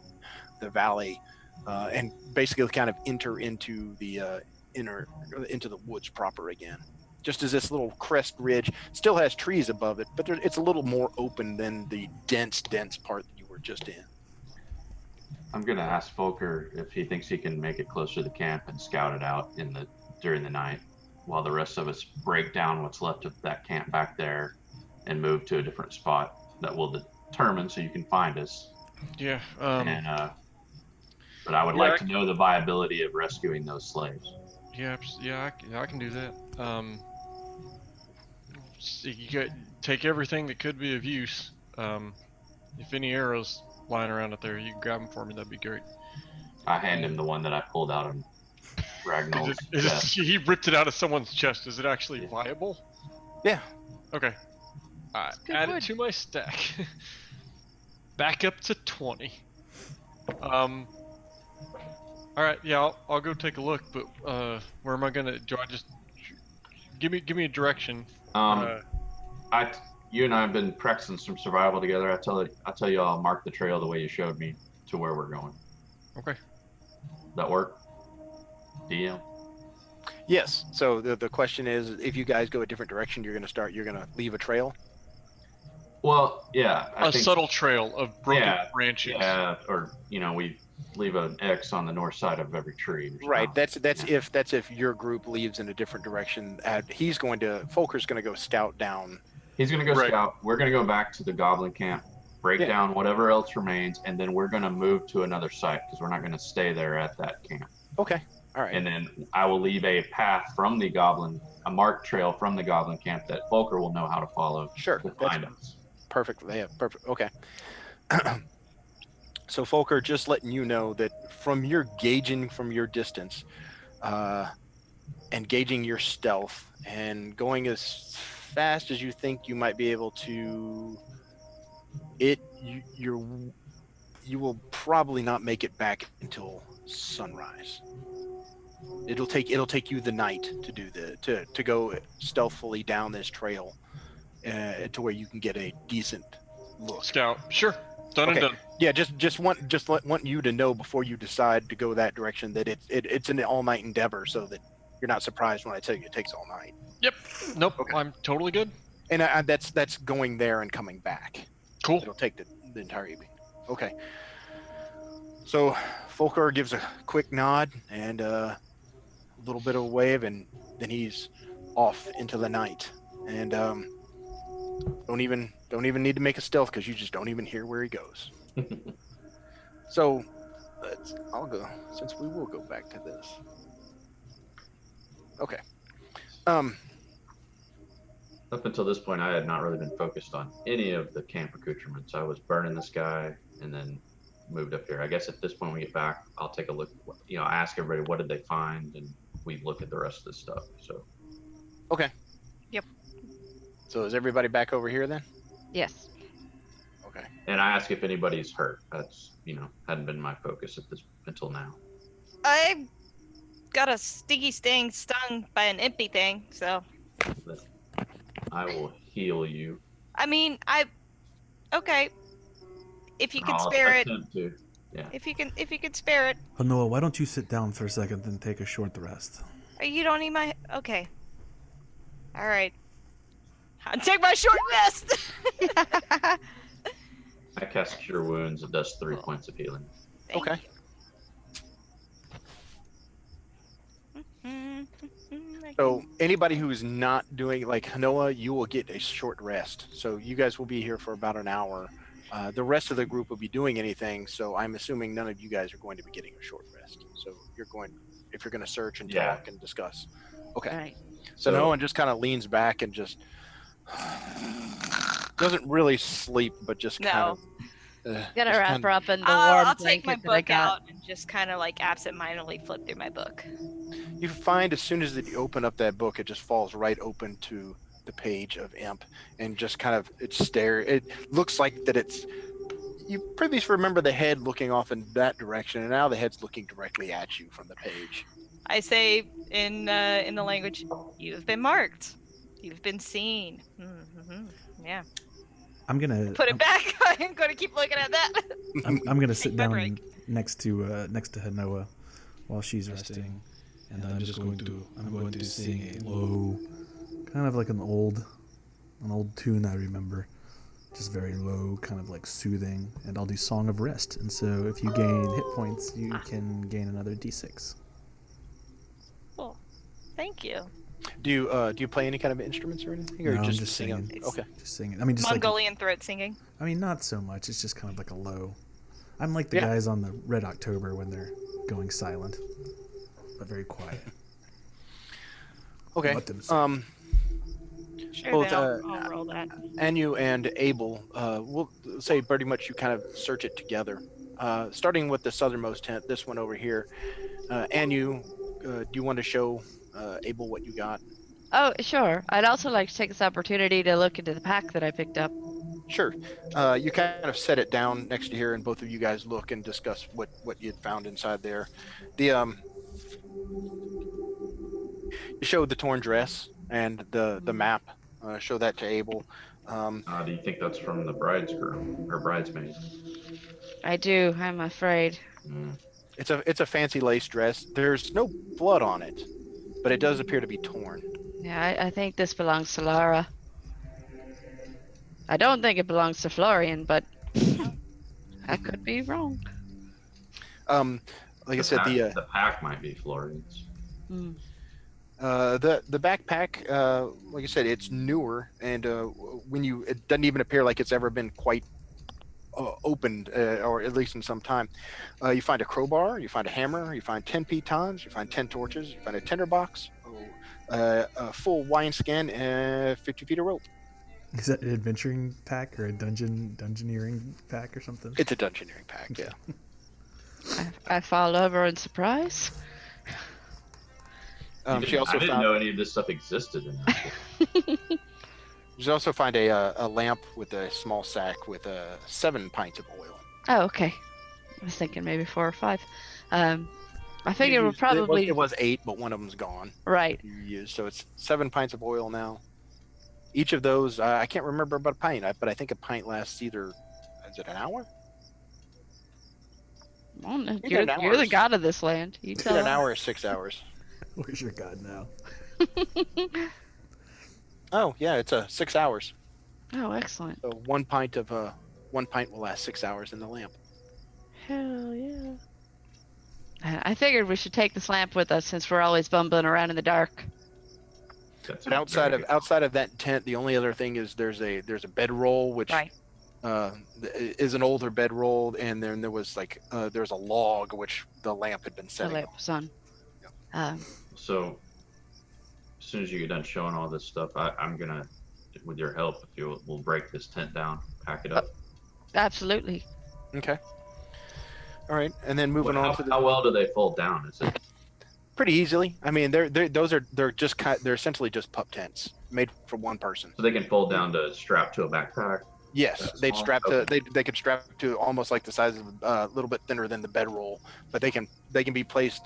S5: the valley, and basically kind of enter into the into the woods proper again. Just as this little crest ridge still has trees above it, but it's a little more open than the dense part that you were just in.
S6: I'm gonna ask Folkher if he thinks he can make it closer to the camp and scout it out during the night, while the rest of us break down what's left of that camp back there and move to a different spot that will determine so you can find us.
S1: Yeah.
S6: But I would like to know the viability of rescuing those slaves.
S1: Yeah. I can do that. So you take everything that could be of use. If any arrows lying around out there, you can grab them for me. That'd be great.
S6: I hand him the one that I pulled out of Ragnal's chest.
S1: He ripped it out of someone's chest. Is it actually viable?
S5: Yeah.
S1: Okay. Add it to my stack. Back up to 20. All right. Yeah, I'll go take a look. But where am I gonna? Do I just give me a direction?
S6: You and I have been practicing some survival together. I tell you, I'll mark the trail the way you showed me to where we're going.
S1: Okay.
S6: that work? DM?
S5: Yes. So the question is, if you guys go a different direction, you're gonna leave a trail.
S6: Well, yeah. I
S1: A
S6: think,
S1: subtle trail of broken branches.
S6: Yeah, or we leave an X on the north side of every tree.
S5: Right. That's if your group leaves in a different direction. Folker's gonna go scout down.
S6: He's gonna go scout. We're gonna go back to the goblin camp, break down whatever else remains, and then we're gonna move to another site because we're not gonna stay there at that camp.
S5: Okay. All right.
S6: And then I will leave a path from the goblin, a marked trail from the goblin camp that Folker will know how to follow.
S5: Sure.
S6: To find us.
S5: Perfect. Yeah. Perfect. Okay. So Folker, just letting you know that from your gauging from your distance, and gauging your stealth and going as fast as you think you might be able to, you will probably not make it back until sunrise. It'll take you the night to do to go stealthily down this trail, to where you can get a decent look.
S1: Scout. Sure. Done and done.
S5: Yeah, want you to know before you decide to go that direction that it's an all-night endeavor, so that you're not surprised when I tell you it takes all night.
S1: Yep. Nope.
S5: Okay.
S1: I'm totally good.
S5: And that's going there and coming back.
S1: Cool.
S5: It'll take the entire evening. Okay. So Folker gives a quick nod and a little bit of a wave, and then he's off into the night. And don't even need to make a stealth because you just don't even hear where he goes. So I'll go, since we will go back to this. Okay.
S6: Up until this point, I had not really been focused on any of the camp accoutrements. I was burning this guy and then moved up here. I guess at this point, when we get back, I'll take a look. Ask everybody what did they find, and we look at the rest of the stuff. So.
S5: Okay.
S2: Yep.
S5: So is everybody back over here then?
S4: Yes.
S5: Okay.
S6: And I ask if anybody's hurt. That's hadn't been my focus until now.
S2: I got a sticky stung by an empty thing, so.
S6: I will heal you.
S2: I mean, okay. If you can
S6: I'll
S2: spare it.
S6: attempt to. Yeah.
S2: If you can spare it.
S3: Oh, Noah, why don't you sit down for a second and take a short rest?
S2: You don't need my. Okay. All right. I'll take my short rest.
S6: I cast Cure Wounds. It does 3 points of healing.
S2: Thank
S5: Okay.
S2: you.
S5: So anybody who's not doing, like Noah, you will get a short rest. So you guys will be here for about an hour. The rest of the group will be doing anything. So I'm assuming none of you guys are going to be getting a short rest. So if you're going to search and talk and discuss. Okay.
S4: All right.
S5: So Noah just kind of leans back and just doesn't really sleep, but just kind of.
S4: Gotta wrap her up in the warm
S2: I'll take my
S4: blanket that I
S2: book
S4: got.
S2: out and just kind of like absentmindedly flip through my book.
S5: You find as soon as you open up that book, it just falls right open to the page of Imp, and just kind of it looks like that it's. You previously remember the head looking off in that direction, and now the head's looking directly at you from the page.
S2: I say in the language, you have been marked, you've been seen. Mm-hmm. Yeah.
S3: I'm gonna
S2: Put it back. I'm gonna keep looking at that.
S3: I'm gonna sit
S2: Take my
S3: down
S2: break.
S3: next to Noah while she's resting, and I'm going to sing a low, kind of like an old tune I remember, just very low, kind of like soothing, and I'll do Song of Rest. And so if you gain hit points, you can gain another D6.
S2: Cool. Thank you.
S5: Do you play any kind of instruments or anything, or
S3: No, I'm
S5: just
S3: just
S5: singing?
S3: singing.
S5: Okay.
S3: Just singing. I mean, just
S2: Mongolian throat singing.
S3: I mean, not so much. It's just kind of like a low. I'm like the
S5: Yeah.
S3: guys on the Red October when they're going silent, but very quiet.
S5: Okay.
S3: Let them sing.
S2: Sure,
S5: Both,
S2: then I'll roll that.
S5: Anu and Abel, we'll say pretty much you kind of search it together. Starting with the southernmost tent, this one over here. Anu, do you want to show Abel what you got?
S4: Oh, sure. I'd also like to take this opportunity to look into the pack that I picked up.
S5: Sure. You kind of set it down next to here, and both of you guys look and discuss what you'd found inside there. You showed the torn dress and the map. Show that to Abel.
S6: Do you think that's from the bridegroom or bridesmaid?
S4: I do, I'm afraid.
S5: It's a fancy lace dress. There's no blood on it, but it does appear to be torn.
S4: Yeah, I think this belongs to Lara. I don't think it belongs to Florian, but I could be wrong.
S5: Like I said,
S6: the pack might be Florian's.
S4: Hmm.
S5: the backpack, like I said, it's newer, and it doesn't even appear like it's ever been quite opened, or at least in some time. You find a crowbar, you find a hammer, you find 10 pitons, you find 10 torches, you find a tinderbox, a full wine skin, and 50 feet of rope.
S3: Is that an adventuring pack or a dungeoneering pack or something?
S5: It's a dungeoneering pack, yeah.
S4: I fall over in surprise.
S5: She also
S6: I didn't
S5: found,
S6: know any of this stuff existed in there.
S5: you also find a lamp with a small sack with 7 pints of oil.
S4: Oh, okay. I was thinking maybe 4 or 5. I figured we're probably
S5: It was 8, but one of them's gone.
S4: right.
S5: You used, so it's 7 pints of oil now. Each of those, I can't remember about a pint, but I think a pint lasts either, is it an hour?
S4: Well, no,
S5: Either
S4: you're
S5: an
S4: the
S5: hour.
S4: god of this land. You
S5: Either
S4: tell
S5: an
S4: him.
S5: hour or 6 hours.
S3: Where's your god now?
S5: Oh yeah, it's 6 hours.
S4: Oh, excellent.
S5: So 1 pint will last 6 hours in the lamp.
S4: Hell yeah. I figured we should take this lamp with us since we're always bumbling around in the dark.
S6: That's
S5: And outside of that tent, the only other thing is there's a bedroll, which
S2: Right.
S5: is an older bedroll, and then there was there's a log which the lamp had been
S4: The
S5: setting.
S4: lamp was on.
S6: So, as soon as you get done showing all this stuff, I'm gonna, with your help, if we'll break this tent down, pack it up.
S4: Absolutely.
S5: Okay. All right, and then moving on to the
S6: How well do they fold down? Is it?
S5: pretty easily. I mean, they're essentially just pup tents made for one person.
S6: So they can fold down to strap to a backpack.
S5: Yes,
S6: That's
S5: they'd
S6: small?
S5: strap to
S6: Okay.
S5: they could strap to almost like the size of a little bit thinner than the bedroll, but they can be placed.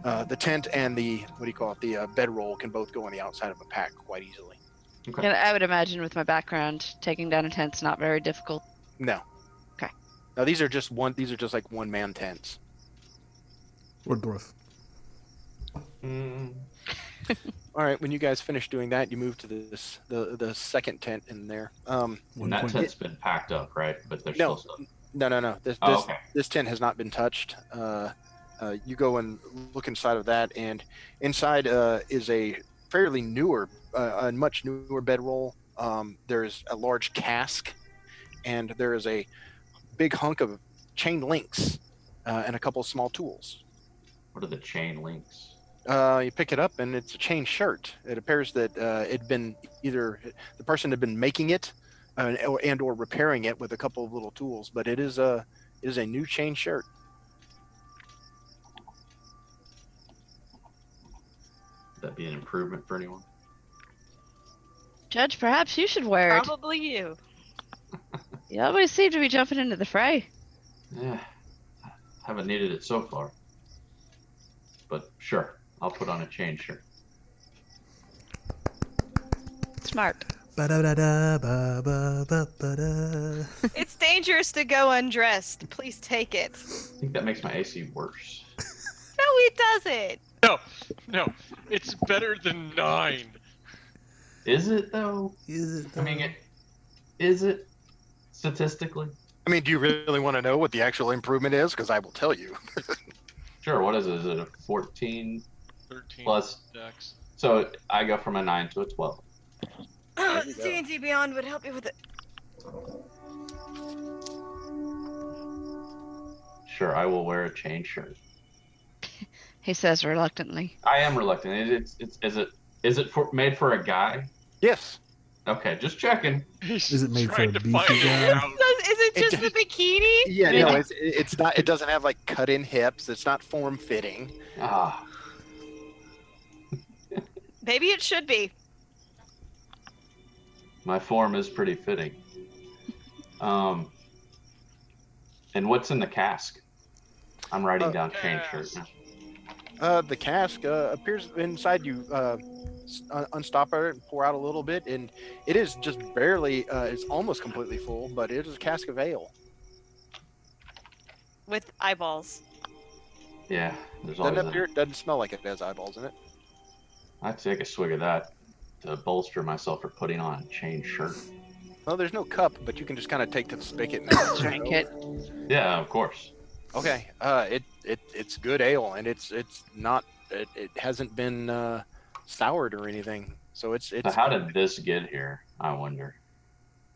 S5: The tent and the the bedroll can both go on the outside of a pack quite easily.
S6: Okay.
S4: And I would imagine with my background, taking down a tent's not very difficult.
S5: No.
S4: Okay.
S5: Now these are just like 1-man tents.
S3: Or dwarf.
S6: Mm,
S5: All right, when you guys finish doing that, you move to the second tent in there.
S6: and that
S3: 1 point.
S6: tent's been packed up, right? But there's
S5: No.
S6: still stuff.
S5: No.
S6: Okay.
S5: This tent has not been touched. You go and look inside of that, and inside is a fairly a much newer bedroll. There's a large cask, and there is a big hunk of chain links and a couple of small tools.
S6: What are the chain links?
S5: You pick it up, and it's a chain shirt. It appears that it'd been either the person had been making it or repairing it with a couple of little tools, but it is a new chain shirt.
S6: Would that be an improvement for anyone?
S4: Judge, perhaps you should wear it.
S2: Probably you.
S4: You always seem to be jumping into the fray.
S6: Yeah, haven't needed it so far. But sure, I'll put on a chain shirt.
S4: Smart.
S3: Ba-da-da-da-ba-ba-ba-da.
S2: It's dangerous to go undressed. Please take it.
S6: I think that makes my AC worse.
S2: No, it doesn't.
S1: No, it's better than 9.
S6: Is it though?
S3: Is it?
S6: I mean, is it statistically?
S5: I mean, do you really want to know what the actual improvement is? Because I will tell you.
S6: Sure. What is it? Is it a 14
S1: 13
S6: plus?
S1: dex.
S6: So I go from a 9 to a 12.
S5: you go.
S2: D&D Beyond would help you with it.
S6: Sure, I will wear a chain shirt.
S4: He says reluctantly.
S6: I am reluctant. Is it made for a guy?
S5: Yes.
S6: Okay, just checking.
S3: Is it made for
S1: Trying
S3: a
S1: to
S3: beefy
S1: find
S3: guy?
S1: out.
S2: Is it just the bikini?
S5: Yeah.
S6: Yeah.
S5: No, it's not. It doesn't have like cut-in hips. It's not form-fitting.
S6: Ah,
S2: Maybe it should be.
S6: my form is pretty fitting. And what's in the cask? I'm writing down chain shirt now.
S5: The cask appears inside you. Unstop it and pour out a little bit, and it is just barely. It's almost completely full, but it is a cask of ale.
S2: With eyeballs.
S6: Yeah, there's
S5: Doesn't
S6: always
S5: appear. Doesn't smell like it has eyeballs in it.
S6: I'd take a swig of that to bolster myself for putting on a chain shirt.
S5: Well, there's no cup, but you can just kind of take to the spigot and
S4: Drink it.
S6: Yeah, of course.
S5: Okay. It's good ale, and it's not. It hasn't been soured or anything. So it's.
S6: So how did this get here? I wonder.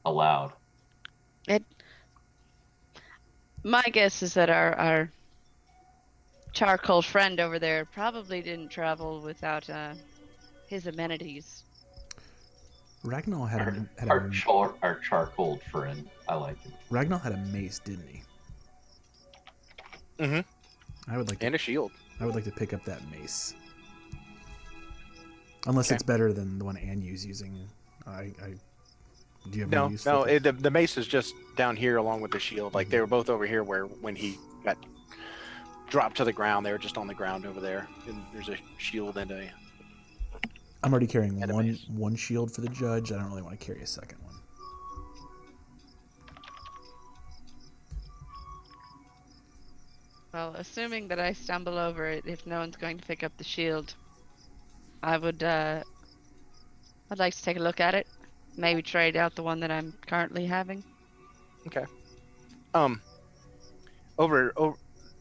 S6: Allowed.
S4: My guess is that our charcoal friend over there probably didn't travel without his amenities.
S3: Ragnal had
S6: Our charcoal friend. I like it.
S3: Ragnal had a mace, didn't he?
S5: Mhm.
S3: I would like
S5: and a shield.
S3: I would like to pick up that mace. Unless
S5: Okay.
S3: it's better than the one Anyu's using. Do you have
S5: No,
S3: any use
S5: no.
S3: for it?
S5: The mace is just down here along with the shield. Like they were both over here, where when he got dropped to the ground, they were just on the ground over there. And there's a shield and a.
S3: I'm already carrying
S5: and a
S3: one
S5: mace.
S3: one shield for the judge. I don't really want to carry a second one.
S4: Well, assuming that I stumble over it, if no one's going to pick up the shield, I'd like to take a look at it. Maybe trade out the one that I'm currently having.
S5: Okay.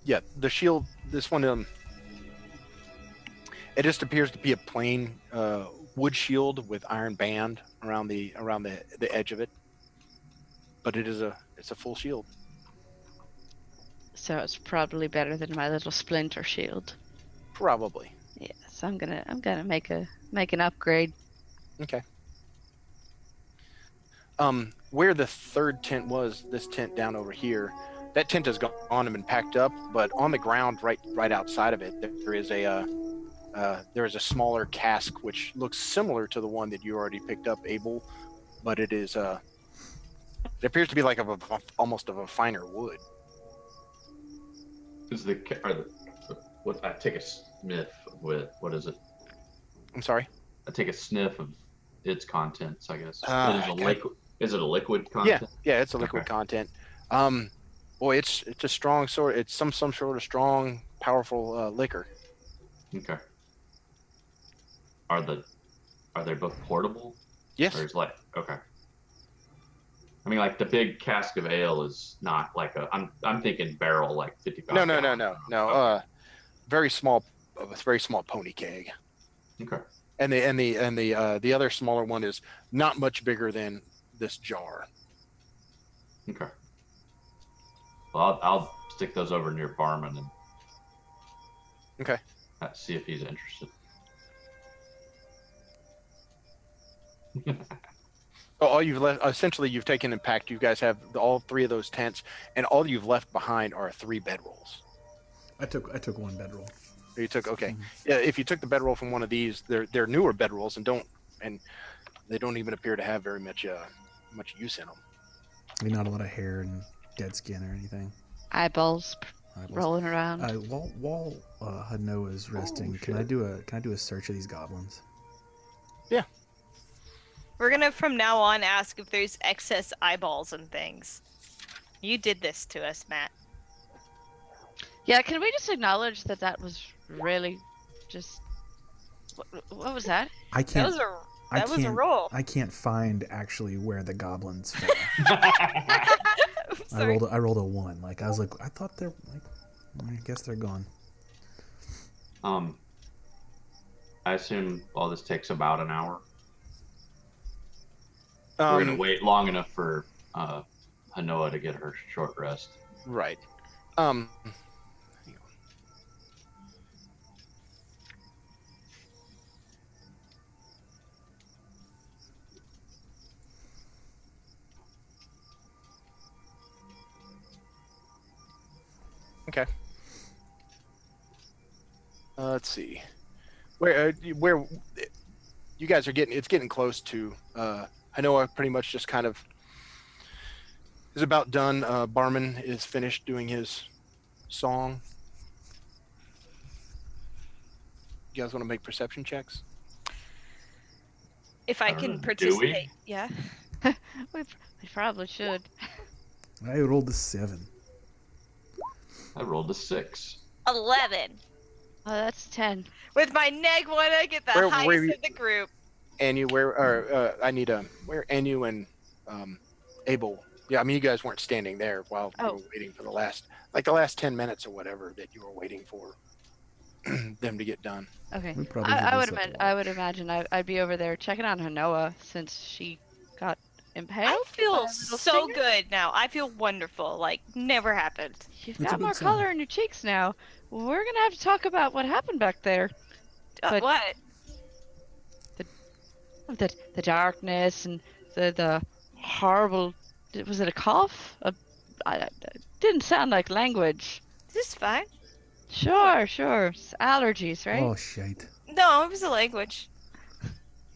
S5: Yeah, the shield. This one. It just appears to be a plain wood shield with iron band around the edge of it. But it's a full shield.
S4: So it's probably better than my little splinter shield.
S5: Probably.
S4: Yes, I'm gonna make an upgrade.
S5: Okay. Where the third tent was, this tent down over here, that tent has gone and been packed up. But on the ground, right outside of it, there is a smaller cask which looks similar to the one that you already picked up, Abel, but it is it appears to be like almost of a finer wood.
S6: Is what I take a sniff with? What is it?
S5: I'm sorry.
S6: I take a sniff of its contents. I guess.
S5: Okay.
S6: Is it a liquid content?
S5: Yeah, it's a liquid
S6: Okay.
S5: content. Boy, it's a strong sort. It's some sort of strong, powerful liquor.
S6: Okay. Are they both portable?
S5: Yes.
S6: Or is okay. I mean, like the big cask of ale is not like I'm thinking barrel, like 55.
S5: No. Very small pony keg.
S6: Okay.
S5: And the other smaller one is not much bigger than this jar.
S6: Okay. Well, I'll stick those over near Barman and
S5: Okay.
S6: see if he's interested.
S5: All you've left, essentially, you've taken and packed. You guys have all three of those tents, and all you've left behind are 3 bedrolls.
S3: I took one bedroll.
S5: You took okay. Yeah, if you took the bedroll from one of these, they're newer bedrolls and they don't even appear to have very much use in them.
S3: I mean, not a lot of hair and dead skin or anything.
S4: Eyeballs
S3: Eyeballs.
S4: rolling around.
S3: While Hano is resting, can I do a search of these goblins?
S5: Yeah.
S2: We're gonna from now on ask if there's excess eyeballs and things. You did this to us, Matt.
S4: Yeah, can we just acknowledge that was really just what was that?
S3: I
S2: That
S3: can't.
S2: was a
S3: I
S2: that was a
S3: can't-
S2: roll.
S3: I can't find actually where the goblins fell.
S2: I'm sorry.
S3: I rolled a 1. Like I was like, I thought they're like. I guess they're gone.
S6: I assume all this takes about an hour. We're gonna wait long enough for Hanoa to get her short rest.
S5: Right. Hang on. Okay. Let's see. Where you guys are getting? It's getting close to. Hanoa pretty much just kind of is about done. Barman is finished doing his song. You guys want to make perception checks?
S2: If I
S6: Do
S2: can
S6: we?
S2: participate, yeah.
S4: We probably should.
S3: I rolled a 7.
S6: I rolled a 6.
S2: 11.
S4: Oh, that's 10.
S2: With my neg 1, I get the
S5: Where
S2: highest
S5: you-
S2: in the group.
S5: Anu, I need where Anu and Abel. Yeah, I mean, you guys weren't standing there while you were waiting for the last 10 minutes or whatever that you were waiting for them to get done.
S4: Okay.
S3: We probably had this up a lot.
S4: I would imagine I'd be over there checking on Hanoa since she got impaled.
S2: I
S4: by
S2: feel
S4: a little
S2: so
S4: stinger.
S2: good now. I feel wonderful. Like, never happened.
S4: You've
S3: It's a
S4: got
S3: good
S4: more
S3: sign.
S4: color in your cheeks now. We're gonna have to talk about what happened back there. But-
S2: What?
S4: The darkness and the horrible. Was it a cough? Didn't sound like language.
S2: This is fine.
S4: Sure. It's allergies, right?
S3: Oh, shite.
S2: No, it was a language.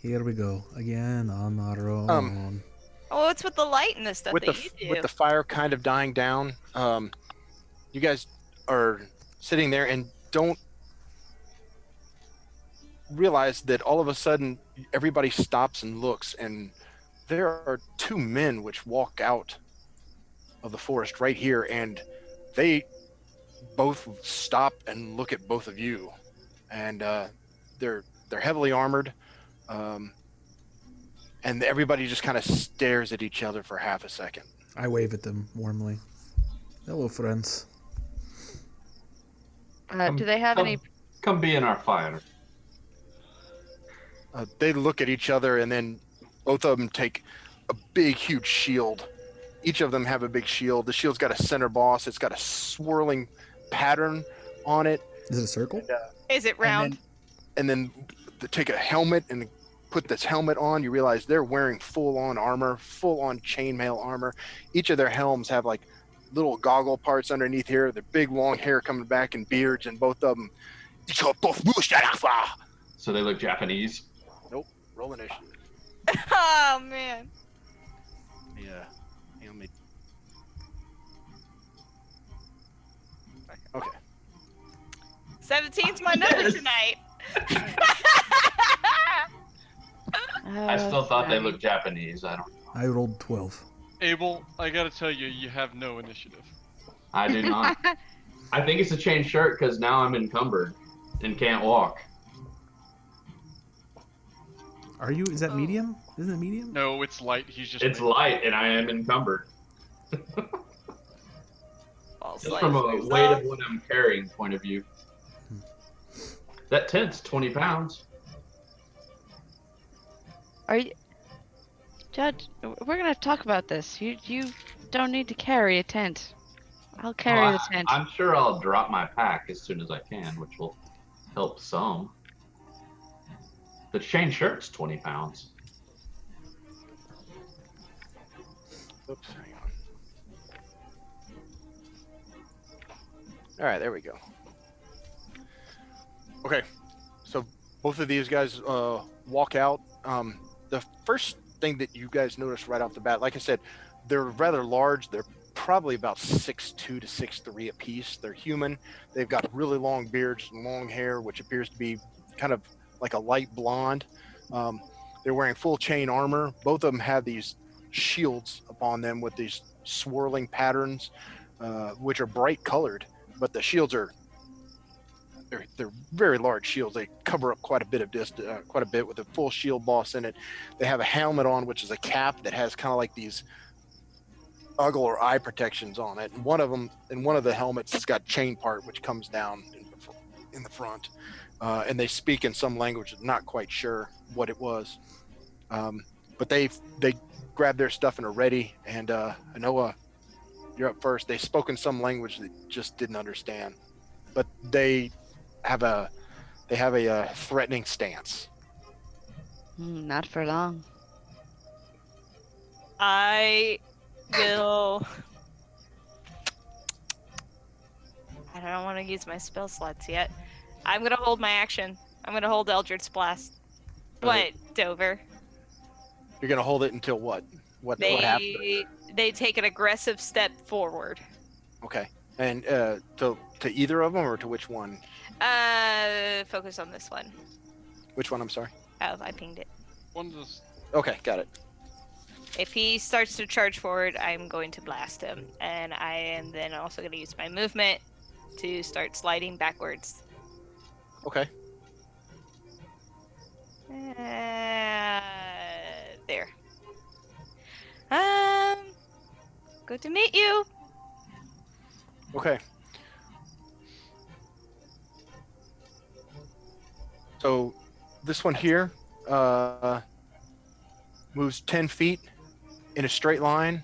S3: Here we go. Again on our own.
S2: Oh, it's with the light and the stuff
S5: with
S2: that
S5: the
S2: you do.
S5: with the fire kind of dying down, you guys are sitting there and don't realize that all of a sudden everybody stops and looks, and there are two men which walk out of the forest right here, and they both stop and look at both of you, and they're heavily armored, and everybody just kind of stares at each other for half a second.
S3: I wave at them warmly. Hello, friends.
S4: Do they have any?
S6: Come be in our fire.
S5: They look at each other, and then both of them take a big, huge shield. Each of them have a big shield. The shield's got a center boss. It's got a swirling pattern on it.
S3: Is it a circle?
S2: Is it round?
S5: And then they take a helmet and put this helmet on. You realize they're wearing full-on armor, full-on chainmail armor. Each of their helms have like little goggle parts underneath here. Their big, long hair coming back and beards, and both of them.
S6: So they look Japanese.
S5: Roll initiative.
S2: Oh, man.
S5: Yeah. Okay.
S2: 17's my number
S6: Yes.
S2: tonight.
S6: I still thought they looked Japanese. I don't.
S3: I rolled 12.
S1: Abel, I gotta tell you, you have no initiative.
S6: I do not. I think it's a chain shirt because now I'm encumbered and can't walk.
S3: Are you? Is that medium? Isn't it medium?
S1: No, it's light. He's just.
S6: It's light and I am encumbered.
S2: False
S6: Just
S2: light
S6: from a
S2: wears
S6: weight
S2: off.
S6: of what I'm carrying point of view. That tent's 20 pounds.
S4: Are you, Judge? We're gonna have to talk about this. You don't need to carry a tent. I'll carry the tent.
S6: I'm sure I'll drop my pack as soon as I can, which will help some. The chain shirt's 20 pounds.
S5: Oops, hang on. All right, there we go. Okay, so both of these guys walk out. The first thing that you guys notice right off the bat, like I said, they're rather large. They're probably about 6'2" to 6'3" apiece. They're human. They've got really long beards and long hair, which appears to be kind of like a light blonde. They're wearing full chain armor. Both of them have these shields upon them with these swirling patterns, which are bright colored, but the shields are they're very large shields. They cover up quite a bit with a full shield boss in it. They have a helmet on, which is a cap that has kind of like these ogle or eye protections on it. And one of the helmets has got chain part which comes down in the front. And they speak in some language. I'm not quite sure what it was, but they grab their stuff and are ready. And Noah, you're up first. They spoke in some language that just didn't understand, but they have a threatening stance.
S4: Not for long.
S2: I will. I don't want to use my spell slots yet. I'm gonna hold my action. I'm gonna hold Eldritch Blast.
S5: Right.
S2: What, Dover?
S5: You're gonna hold it until what? What happens?
S2: They take an aggressive step forward.
S5: Okay. And to either of them or to which one?
S2: Focus on this one.
S5: Which one? I'm sorry.
S2: Oh, I pinged it.
S1: One of those.
S5: Okay, got it.
S2: If he starts to charge forward, I'm going to blast him, and I am then also going to use my movement to start sliding backwards.
S5: Okay.
S2: There. Good to meet you.
S5: Okay. So this one here moves 10 feet in a straight line,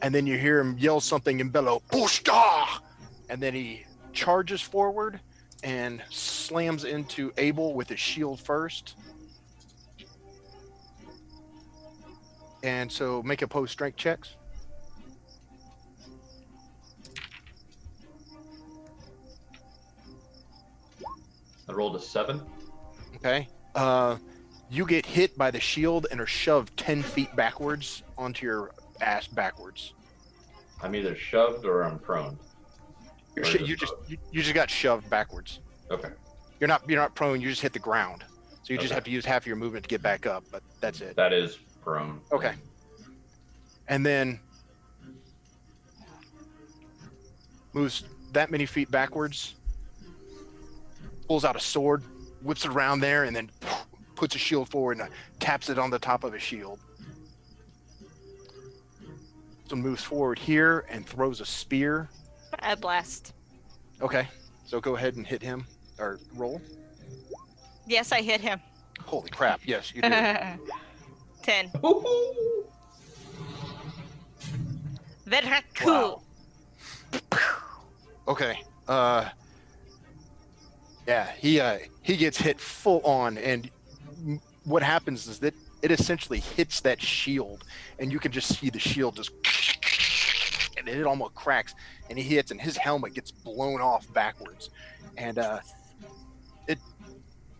S5: and then you hear him yell something and bellow, "Pushka!" And then he charges forward and slams into Abel with his shield first. And so make opposed strength checks.
S6: I rolled a 7.
S5: Okay. You get hit by the shield and are shoved 10 feet backwards onto your ass backwards.
S6: I'm either shoved or I'm prone.
S5: You
S6: Or
S5: just got shoved backwards.
S6: Okay.
S5: You're not prone. You just hit the ground. So you just
S6: Okay.
S5: have to use half of your movement to get back up. But that's it.
S6: That is prone.
S5: Okay. And then moves that many feet backwards. Pulls out a sword, whips it around there, and then puts a shield forward and taps it on the top of his shield. So moves forward here and throws a spear.
S2: I blast.
S5: Okay, so go ahead and hit him, or roll.
S2: Yes, I hit him.
S5: Holy crap, yes, you did.
S2: 10.
S6: Woohoo!
S2: Very cool.
S5: Okay, yeah, he gets hit full on, and what happens is that it essentially hits that shield, and you can just see the shield just, and it almost cracks, and he hits, and his helmet gets blown off backwards, and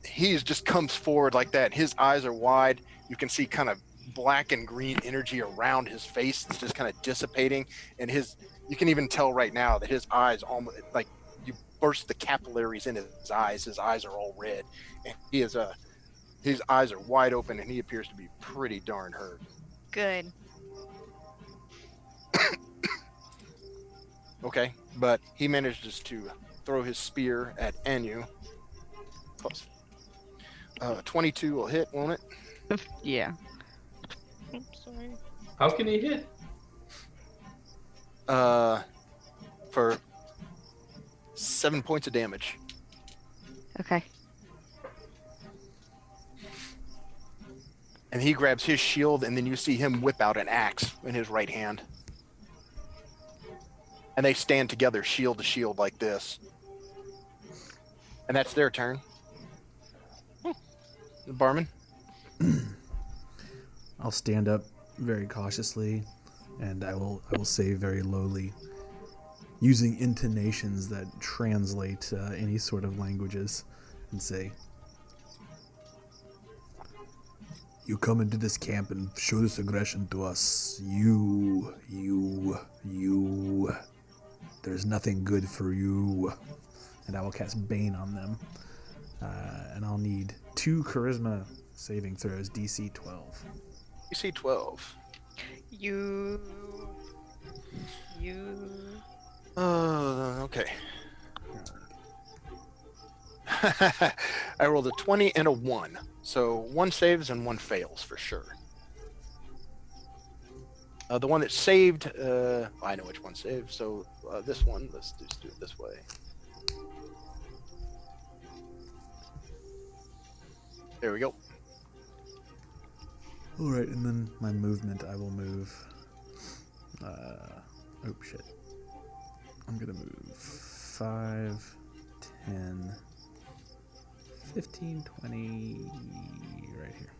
S5: he just comes forward like that. His eyes are wide. You can see kind of black and green energy around his face. It's just kind of dissipating, and you can even tell right now that his eyes almost like you burst the capillaries in his eyes. His eyes are all red, and his eyes are wide open, and he appears to be pretty darn hurt.
S2: Good.
S5: Okay, but he manages to throw his spear at Anu. 22 will hit, won't it?
S4: Yeah.
S2: Oops, sorry.
S6: How can he hit?
S5: For 7 points of damage.
S4: Okay.
S5: And he grabs his shield, and then you see him whip out an axe in his right hand. And they stand together, shield to shield, like this. And that's their turn. The barman.
S3: I'll stand up very cautiously, and I will say very lowly, using intonations that translate any sort of languages, and say, "You come into this camp and show this aggression to us. You. There's nothing good for you." And I will cast Bane on them. And I'll need 2 charisma saving throws, DC 12.
S5: DC 12.
S2: You.
S5: Okay. I rolled a 20 and a 1. So 1 saves and 1 fails for sure. The one that saved, I know which one saved. So this one, let's just do it this way. There we go.
S3: All right, and then my movement, I will move. Oh shit! I'm gonna move 5, 10, 15, 20, right here.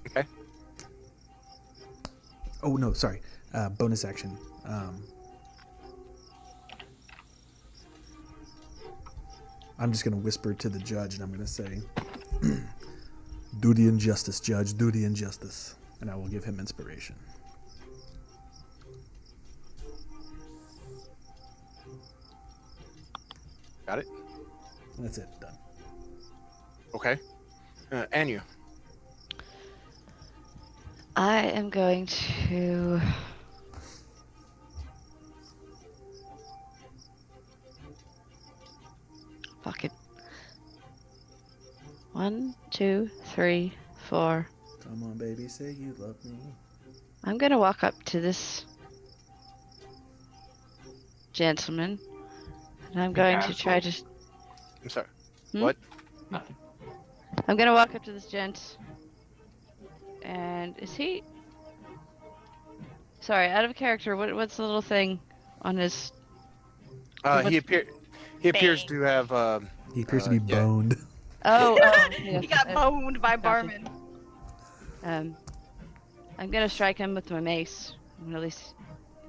S5: Okay.
S3: Oh no, sorry. Bonus action. I'm just gonna whisper to the judge, and I'm gonna say, "Do the injustice, judge. Do the injustice," and I will give him inspiration.
S5: Got it.
S3: That's it. Done.
S5: Okay. Anu.
S4: I am going to 1, 2, 3, 4.
S3: Come on, baby, say you love me.
S4: I'm gonna walk up to this gentleman, and I'm going to try to.
S5: I'm sorry.
S4: Hmm?
S5: What?
S6: Nothing.
S4: I'm gonna walk up to this gent, and is he? Sorry, out of character. What's the little thing on his?
S5: He appears to have.
S3: He appears to be
S5: yeah.
S3: boned.
S4: Oh, yes,
S2: He got boned by barman.
S4: I'm gonna strike him with my mace. I'm gonna at least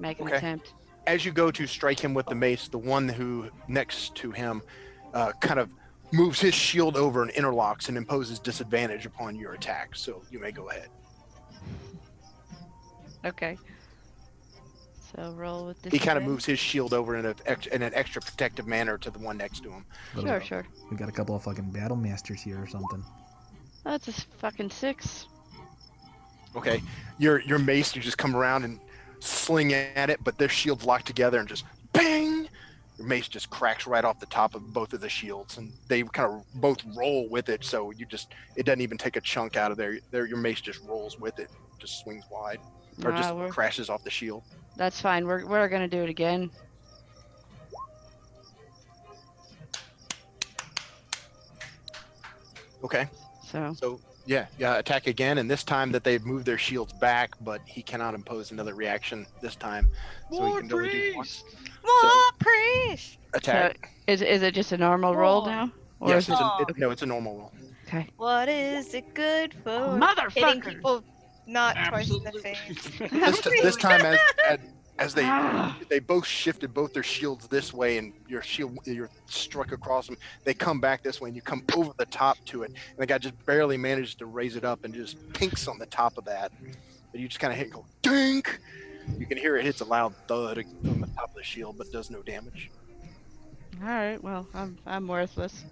S4: make an
S5: Okay.
S4: attempt.
S5: As you go to strike him with the mace, the one who next to him kind of moves his shield over and interlocks and imposes disadvantage upon your attack. So you may go ahead.
S4: Okay. So roll with this.
S5: He kind of moves his shield over in an extra protective manner to the one next to him.
S4: Sure, sure.
S3: We got a couple of fucking battle masters here or something.
S4: Oh, it's a fucking 6.
S5: Okay, your mace, you just come around and sling at it, but their shields lock together and just bang! Your mace just cracks right off the top of both of the shields, and they kind of both roll with it. So it doesn't even take a chunk out of there. Your mace just rolls with it, just swings wide, or just crashes off the shield.
S4: That's fine. We're gonna do it again.
S5: Okay.
S4: So
S5: Yeah, attack again, and this time that they've moved their shields back, but he cannot impose another reaction this time. So he can only do once.
S2: More priest!
S5: Attack.
S4: is it just a normal roll now? Or
S5: Yes,
S4: is it?
S5: it's a normal roll.
S4: Okay.
S2: What is it good for?
S4: Motherfucker!
S2: Hitting people not twice in the face.
S5: This time, as they both shifted both their shields this way, and you're struck across them. They come back this way, and you come over the top to it, and the guy just barely managed to raise it up and just pinks on the top of that. But you just kind of hit and go dink. You can hear it hits a loud thud on the top of the shield, but does no damage.
S4: All right. Well, I'm worthless.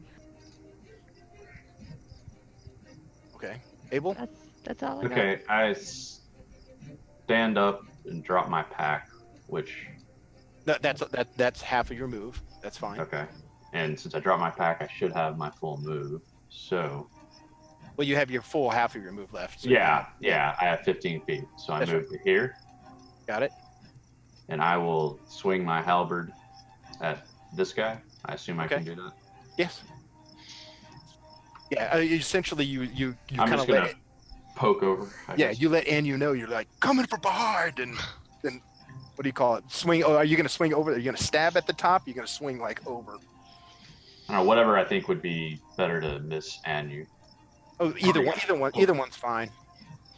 S5: Okay, Abel.
S4: That's all I got.
S6: Okay, I stand up and drop my pack, which
S5: That's half of your move. That's fine.
S6: okay. And since I dropped my pack, I should have my full move. So
S5: Well, you have your full half of your move left. So
S6: yeah, I have 15 feet. So I
S5: That's
S6: move to here,
S5: Got it.
S6: and I will swing my halberd at this guy. I assume I can
S5: Okay.
S6: do that.
S5: Yes. Yeah. Essentially, you
S6: I'm
S5: kind
S6: just
S5: of
S6: gonna
S5: let it.
S6: poke over. I
S5: Yeah,
S6: guess.
S5: you let Anu know you're like coming for Bard, and then what do you call it? Swing. Oh, are you gonna swing over? Are you gonna stab at the top? You're gonna swing like over.
S6: I don't know, whatever I think would be better to miss and you.
S5: Oh, either one's fine.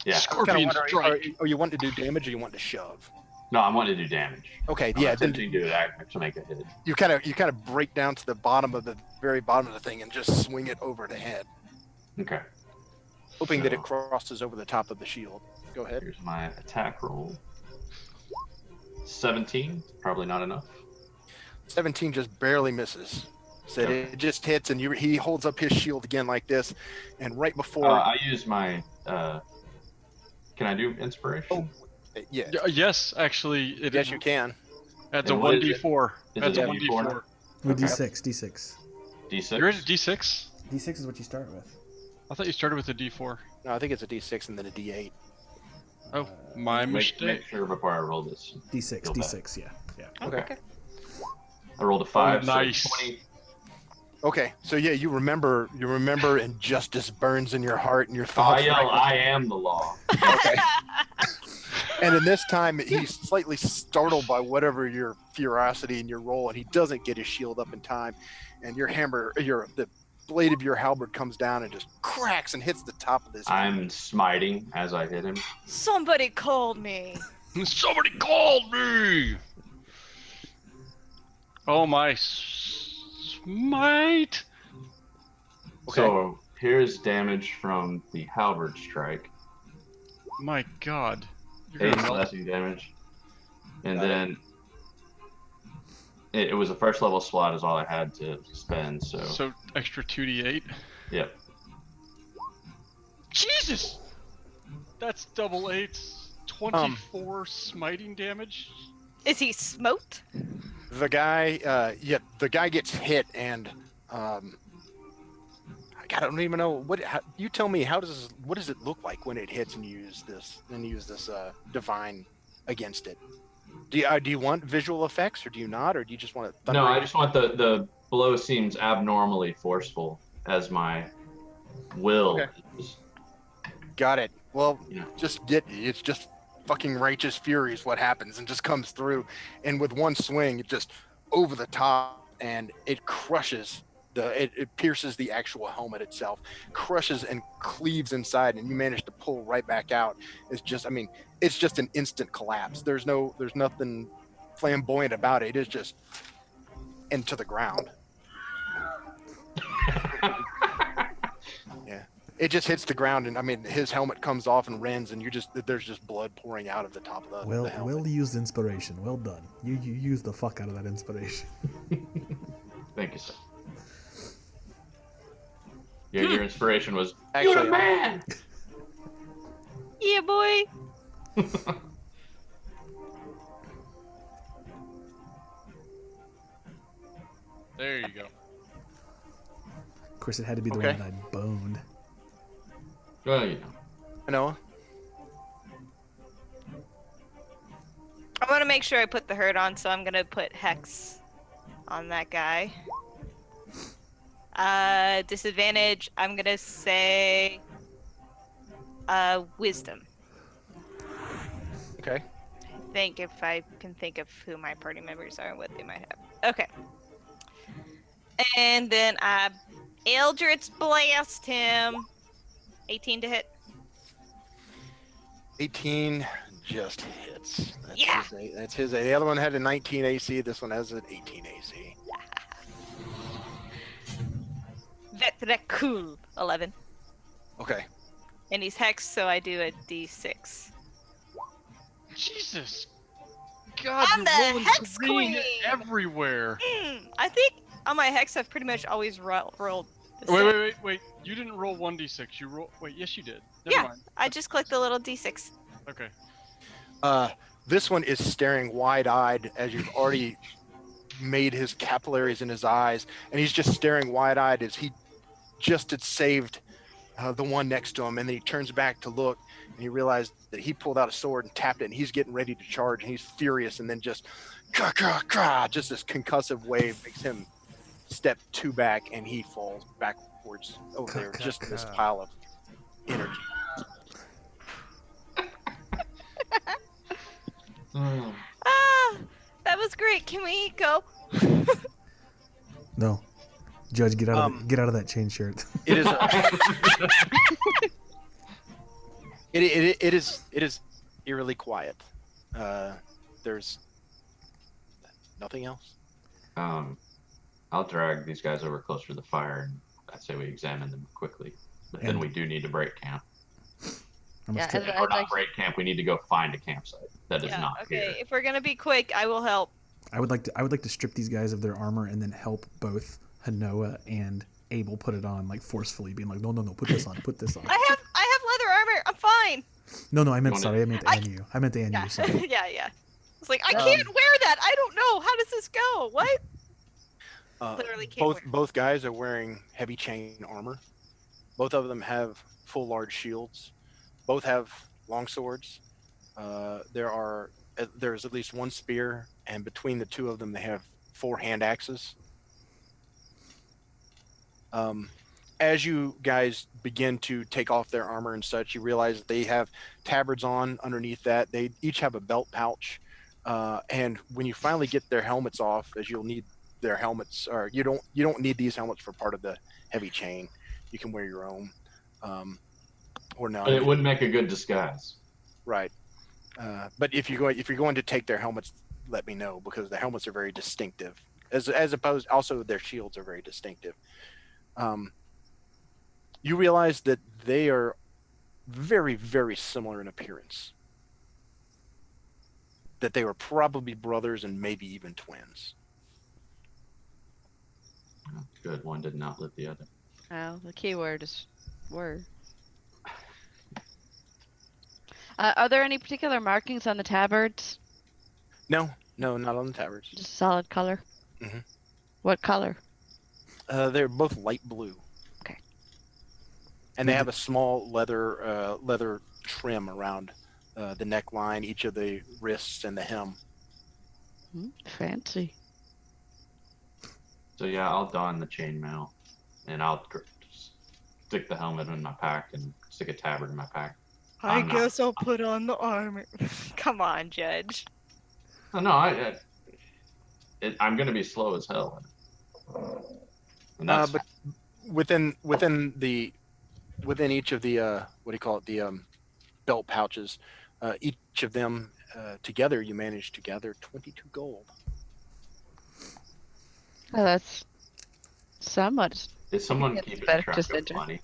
S6: Yeah.
S1: Scorpion strike.
S5: Are you want to do damage or you want to shove?
S6: No, I wanted to do damage.
S5: Okay,
S6: I'm
S5: yeah. Then
S6: attempting to do that to make a hit.
S5: you kind of break down to the very bottom of the thing and just swing it over the head,
S6: Okay.
S5: hoping that it
S6: So-
S5: crosses over the top of the shield. Go ahead.
S6: Here's my attack roll. 17, probably not enough.
S5: 17 just barely misses. So
S6: Okay.
S5: it just hits, and he holds up his shield again like this, and right before.
S6: I use my. Can I do inspiration?
S5: Yeah.
S1: Yes, actually, it
S5: Yes, you can.
S1: adds a
S6: And what is it?
S1: 1d4.
S6: Is
S1: Adds
S6: it
S1: a
S6: a D4?
S1: 1d4.
S3: With
S6: Okay.
S3: D6.
S6: D6.
S1: You're at a d6?
S3: D6 is what you start with.
S1: I thought you started with a d4.
S5: No, I think it's a D6 and then a D8.
S1: Oh, my
S6: Make
S1: mistake.
S6: sure before I roll this.
S3: D6,
S6: Feel bad.
S3: D6, yeah.
S5: Okay.
S6: I rolled a 5.
S1: nice.
S6: So 20.
S5: Okay, so yeah, you remember, and justice burns in your heart and your
S6: I
S5: thoughts.
S6: yell, I am the law.
S5: Okay. And in this time, he's slightly startled by whatever your ferocity and your roll, and he doesn't get his shield up in time. And the blade of your halberd comes down and just cracks and hits the top of his head.
S6: I'm smiting as I hit him.
S2: Somebody called me.
S1: Somebody called me! Oh my smite!
S5: Okay.
S6: So here's damage from the halberd strike.
S1: My god. You're
S6: 8
S1: gonna melt.
S6: slashing damage. And
S5: Got it.
S6: then it was a first level slot is all I had to spend, so
S1: So extra 2d8.
S6: yep.
S1: Jesus! That's double 8s. 24 smiting damage?
S2: Is he smoked?
S5: The guy gets hit, and God, I don't even know you tell me. What does it look like when it hits and you use this divine against it? Do you want visual effects or do you not, or do you just want it?
S6: No, I just want the blow seems abnormally forceful as my will.
S5: Okay.
S6: Is,
S5: Got it. Well,
S6: you know.
S5: it's just fucking righteous fury is what happens and just comes through, and with one swing, it just over the top and it crushes it pierces the actual helmet itself, crushes and cleaves inside, and you manage to pull right back out. It's just an instant collapse. There's nothing flamboyant about it. It is just into the ground. Yeah. It just hits the ground, and I mean, his helmet comes off and rends, and there's just blood pouring out of the top of the helmet.
S3: Well used inspiration. Well done. You used the fuck out of that inspiration.
S6: Thank you, sir. Yeah, your inspiration was
S5: Actually,
S6: you're a man.
S2: Yeah, boy.
S1: There you go.
S3: Of course, it had to be the
S5: Okay.
S3: one that I boned.
S6: Well, you know.
S5: Noah?
S2: I want to make sure I put the hurt on, so I'm gonna put Hex on that guy. Disadvantage, I'm gonna say Wisdom.
S5: Okay.
S2: I think if I can think of who my party members are and what they might have. Okay. And then I Eldritch Blast him. 18 to hit.
S5: 18 just hits.
S2: Yeah.
S5: That's his. The other one had a 19 AC. This one has an 18 AC.
S2: That's cool. 11.
S5: Okay.
S2: And he's hexed, so I do a d6.
S1: Jesus. God,
S2: I'm
S1: you're
S2: the
S1: rolling
S2: Hex
S1: green
S2: Queen!
S1: everywhere.
S2: I think on my hex I've pretty much always rolled the
S1: Wait,
S2: same.
S1: wait. You didn't roll 1d6. You roll. Wait, yes, you did. Never
S2: Yeah.
S1: mind.
S2: I just clicked the little d6.
S1: Okay.
S5: This one is staring wide-eyed as you've already made his capillaries in his eyes, and he's just staring wide-eyed as he just had saved the one next to him, and then he turns back to look, and he realized that he pulled out a sword and tapped it, and he's getting ready to charge, and he's furious, and then just just this concussive wave makes him step 2 back, and he falls backwards over there, just in this pile of energy.
S2: Ah, that was great. Can we go?
S3: No, Judge, get out of that chain shirt.
S5: It is. It is eerily quiet. There's nothing else.
S6: I'll drag these guys over closer to the fire, and I'd say we examine them quickly. But then
S3: And-
S6: we do need to break camp.
S3: I must
S4: Yeah,
S3: tell-
S6: Or not break camp. We need to go find a campsite that is not
S2: okay.
S6: here.
S2: If we're gonna be quick, I will help.
S3: I would like to strip these guys of their armor and then help both Hanoa and Abel put it on, like forcefully, being like, no, put this on, put this on.
S2: I have leather armor. I'm fine.
S3: No, I meant
S6: You
S3: sorry, I meant the
S2: I-
S3: NU. I meant the NU.
S2: Yeah.
S3: Sorry.
S2: yeah. It's like I can't wear that. I don't know. How does this go? What? Literally can't wear.
S5: Both guys are wearing heavy chain armor. Both of them have full large shields. Both have long swords. There's at least one spear, and between the two of them, they have 4 hand axes. As you guys begin to take off their armor and such, you realize that they have tabards on underneath that. They each have a belt pouch, and when you finally get their helmets off, as you'll need their helmets, or you don't need these helmets for part of the heavy chain. You can wear your own, or not.
S6: But it would make a good disguise.
S5: Right. But if you're going to take their helmets, let me know, because the helmets are very distinctive. As opposed, also their shields are very distinctive. You realize that they are very, very similar in appearance. That they were probably brothers and maybe even twins.
S6: Good. One did not live the other.
S4: Oh, the key word is word. Are there any particular markings on the tabards?
S5: No, not on the tabards.
S4: Just solid color?
S5: Mhm.
S4: What color?
S5: They're both light blue. And they have a small leather trim around the neckline, each of the wrists, and the hem.
S4: Fancy.
S6: So yeah, I'll don the chainmail, and I'll stick the helmet in my pack and stick a tabard in my pack.
S2: I guess I'll put on the armor. Come on, Judge.
S6: Oh, no, I'm gonna be slow as hell. And that's
S5: But within each of the what do you call it, the belt pouches, each of them together, you manage to gather 22 gold.
S4: Oh, that's somewhat.
S6: is someone
S4: It's
S6: keeping
S4: better
S6: track
S4: just
S6: of
S4: enter.
S6: money?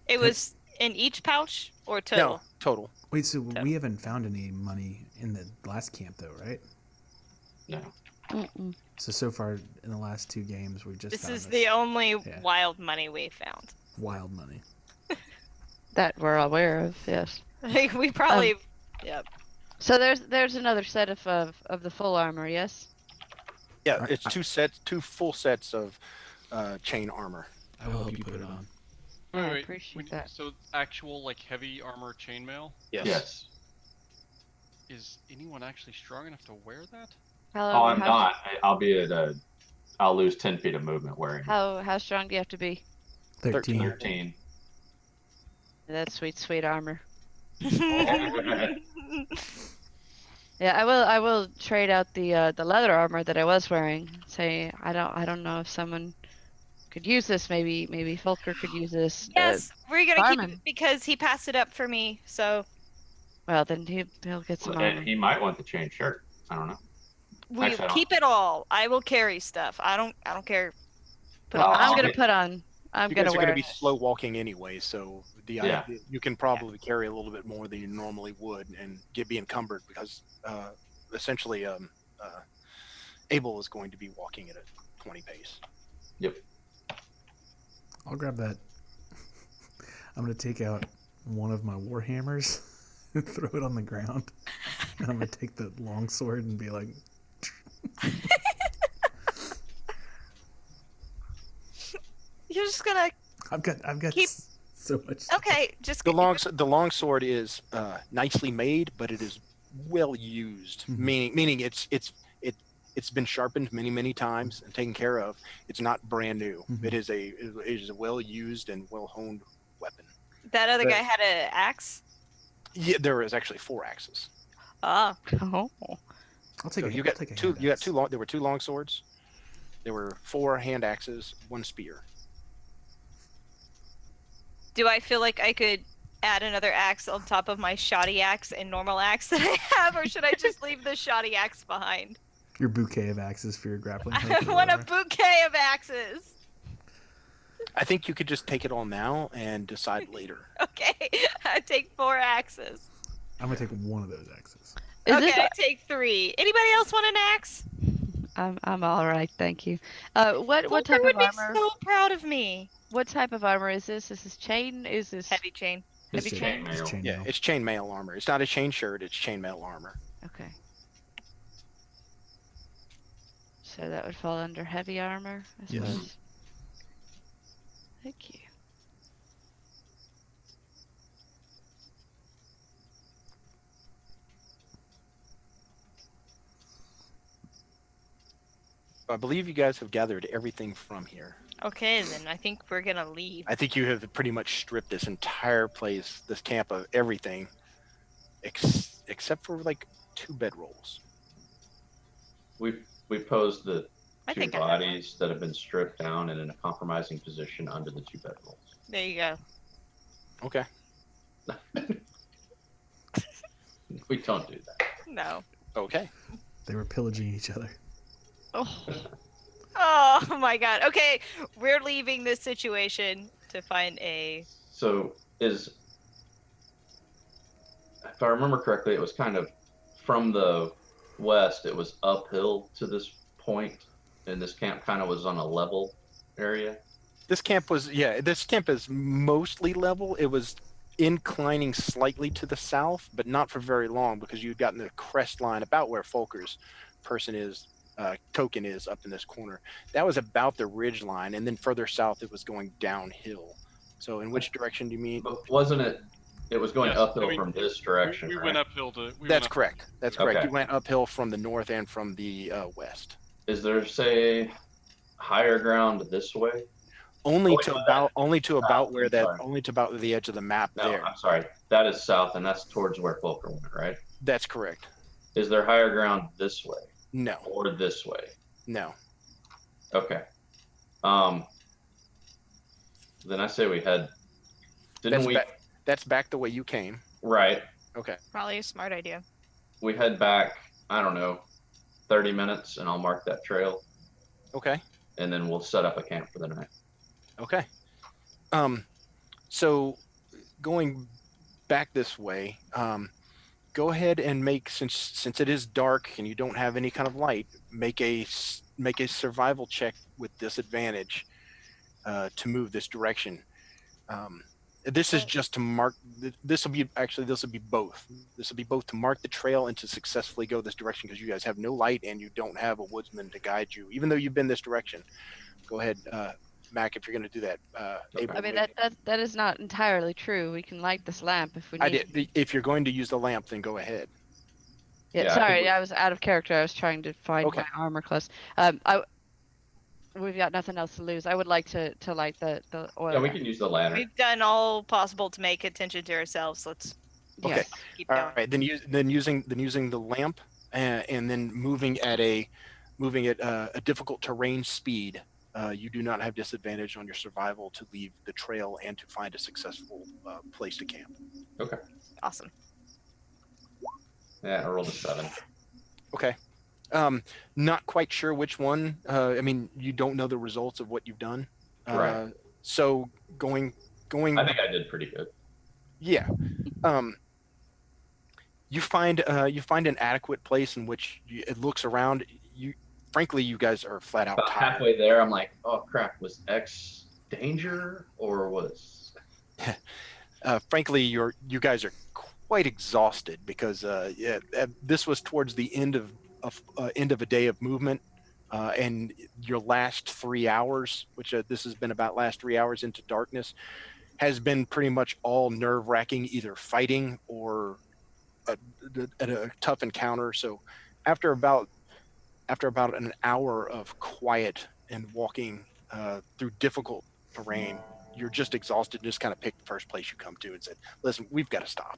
S2: It was in each pouch or total?
S5: No, total.
S3: Wait, so we haven't found any money in the last camp, though, right?
S6: No.
S4: Mm-mm.
S3: So far in the last 2 games, we've just
S2: This
S3: found
S2: is the only
S3: Yeah.
S2: wild money we found.
S3: wild money.
S4: That we're aware of, yes.
S2: Like, we probably. Yep.
S4: So there's another set of the full armor, yes?
S5: Yeah, it's 2 full sets of chain armor.
S3: I will help you put it on.
S4: I
S1: Wait,
S4: appreciate that.
S1: So actual like heavy armor chainmail?
S5: Yes.
S6: Yes.
S1: Is anyone actually strong enough to wear that?
S6: Oh, I'm not. I'll be at I'll lose 10 feet of movement wearing it.
S4: How strong do you have to be?
S3: 13.
S6: 13.
S4: That's sweet armor.
S6: Oh.
S4: Yeah, I will trade out the leather armor that I was wearing. Say I don't know if someone could use this. Maybe Folkher could use this.
S2: Yes, we're gonna keep
S4: Barman.
S2: it because he passed it up for me. So
S4: Well, then he'll get some armor.
S6: And he might want the chain shirt. I don't know.
S2: we
S6: Actually, I don't-
S2: keep it all. I will carry stuff. I don't care. Put
S6: Well,
S2: on
S4: I'm
S6: I'll
S4: gonna
S6: get-
S4: put on. I'm
S5: You
S4: gonna
S5: guys are
S4: wear.
S5: going to be slow walking anyway, so
S6: Yeah.
S5: you can probably carry a little bit more than you normally would and be encumbered because essentially Abel is going to be walking at a 20 pace.
S6: Yep.
S3: I'll grab that. I'm going to take out one of my war hammers and throw it on the ground. And I'm going to take the long sword and be like,
S2: You're just gonna.
S3: I've got
S2: Keep-
S3: so much.
S2: Okay, just
S5: The long sword is nicely made, but it is well used.
S3: Mhm.
S5: Meaning it's been sharpened many times and taken care of. It's not brand new.
S3: Mhm.
S5: It is a well used and well honed weapon.
S2: That other
S5: but-
S2: guy had an axe.
S5: Yeah, there is actually 4 axes.
S2: Ah,
S4: Oh.
S3: I'll take
S5: So
S3: a
S5: you
S3: I'll
S5: got
S3: take a
S5: two.
S3: hand
S5: You got
S3: axe.
S5: 2 long. There were 2 long swords. There were 4 hand axes, 1 spear.
S2: do I feel like I could add another axe on top of my shoddy axe and normal axe that I have, or should I just leave the shoddy axe behind?
S3: Your bouquet of axes for your grappling hook.
S2: I
S3: or
S2: want a
S3: whatever.
S2: bouquet of axes.
S5: I think you could just take it all now and decide later.
S2: Okay, I take 4 axes.
S3: I'm going to take one of those axes.
S4: Is
S2: Okay,
S4: this?
S2: I take 3. Anybody else want an axe?
S4: I'm all right, thank you. What
S2: Folkher
S4: type
S2: would
S4: of
S2: be
S4: armor?
S2: so proud of me.
S4: What type of armor is this? Is this chain? Is this
S2: Heavy chain.
S6: It's
S4: Heavy
S6: chain
S3: It's
S6: mail.
S3: chainmail.
S5: Yeah, it's chainmail armor. It's not a chain shirt. It's chainmail armor.
S4: Okay. So that would fall under heavy armor, I
S3: Yes.
S4: suppose. Thank you.
S5: I believe you guys have gathered everything from here.
S2: Okay, then I think we're gonna leave.
S5: I think you have pretty much stripped this entire place, this camp, of everything, except for like 2 bedrolls.
S6: We posed the
S2: I
S6: 2
S2: think I have one.
S6: bodies that have been stripped down and in a compromising position under the 2 bedrolls.
S2: There you go.
S5: Okay.
S6: We don't do that.
S2: No.
S5: Okay.
S3: They were pillaging each other.
S4: Oh,
S2: Oh my god. Okay, we're leaving this situation to find a.
S6: So if I remember correctly, it was kind of from the west. It was uphill to this point, and this camp kind of was on a level area.
S5: This camp is mostly level. It was inclining slightly to the south, but not for very long because you'd gotten the crest line about where Folker's person is token is up in this corner. That was about the ridge line, and then further south it was going downhill. So in which direction do you mean?
S6: But wasn't it? It was going
S1: Yes,
S6: uphill
S1: I mean,
S6: from this direction.
S1: We
S6: right?
S1: went uphill to. We
S5: That's
S1: went up-
S5: correct. That's correct.
S6: Okay.
S5: You went uphill from the north and from the west.
S6: Is there, say, higher ground this way?
S5: Only
S6: Oh,
S5: to
S6: wait,
S5: about
S6: south,
S5: where
S6: I'm
S5: that
S6: sorry.
S5: only to about the edge of the map
S6: No,
S5: there.
S6: I'm sorry. That is south, and that's towards where Folkher went, right?
S5: That's correct.
S6: Is there higher ground this way
S5: No,
S6: or this way?
S5: no.
S6: Okay. Then I say we head. Didn't
S5: That's
S6: we?
S5: that's back the way you came.
S6: Right.
S5: Okay.
S2: Probably a smart idea.
S6: We head back. I don't know, 30 minutes, and I'll mark that trail,
S5: Okay.
S6: and then we'll set up a camp for the night.
S5: Okay. So going back this way, go ahead and make, since it is dark and you don't have any kind of light, make a survival check with disadvantage to move this direction. This is just to mark. This will be both. This will be both to mark the trail and to successfully go this direction, because you guys have no light and you don't have a woodsman to guide you, even though you've been this direction. Go ahead, Mac, if you're going to do that. Abel,
S4: I mean,
S5: maybe.
S4: that is not entirely true. We can light this lamp if we need.
S5: I did. If you're going to use the lamp, then go ahead.
S4: Yeah,
S6: Yeah, I
S4: sorry,
S6: think
S4: I was out of character. I was trying to find
S5: Okay.
S4: my armor class. We've got nothing else to lose. I would like to light the oil.
S6: Yeah, we can use the lantern.
S2: We've done all possible to make attention to ourselves. Let's
S5: Okay.
S4: Yes.
S2: keep
S5: All
S2: going.
S5: right. Then using the lamp and then moving at a difficult terrain speed. You do not have disadvantage on your survival to leave the trail and to find a successful place to camp.
S2: Awesome.
S6: Yeah, I rolled a 7.
S5: Okay. Not quite sure which one. I mean, you don't know the results of what you've done.
S6: Right.
S5: So going.
S6: I think I did pretty good.
S5: Yeah. You find an adequate place in which it looks around. Frankly, you guys are flat out
S6: About
S5: tired.
S6: halfway there, I'm like, oh crap, was X danger or was?
S5: Frankly, you guys are quite exhausted because this was towards the end of a day of movement, and your last 3 hours, which this has been about last 3 hours into darkness, has been pretty much all nerve-wracking, either fighting or a tough encounter. So after about an hour of quiet and walking through difficult terrain, you're just exhausted and just kind of picked the first place you come to and said, listen, we've got to stop.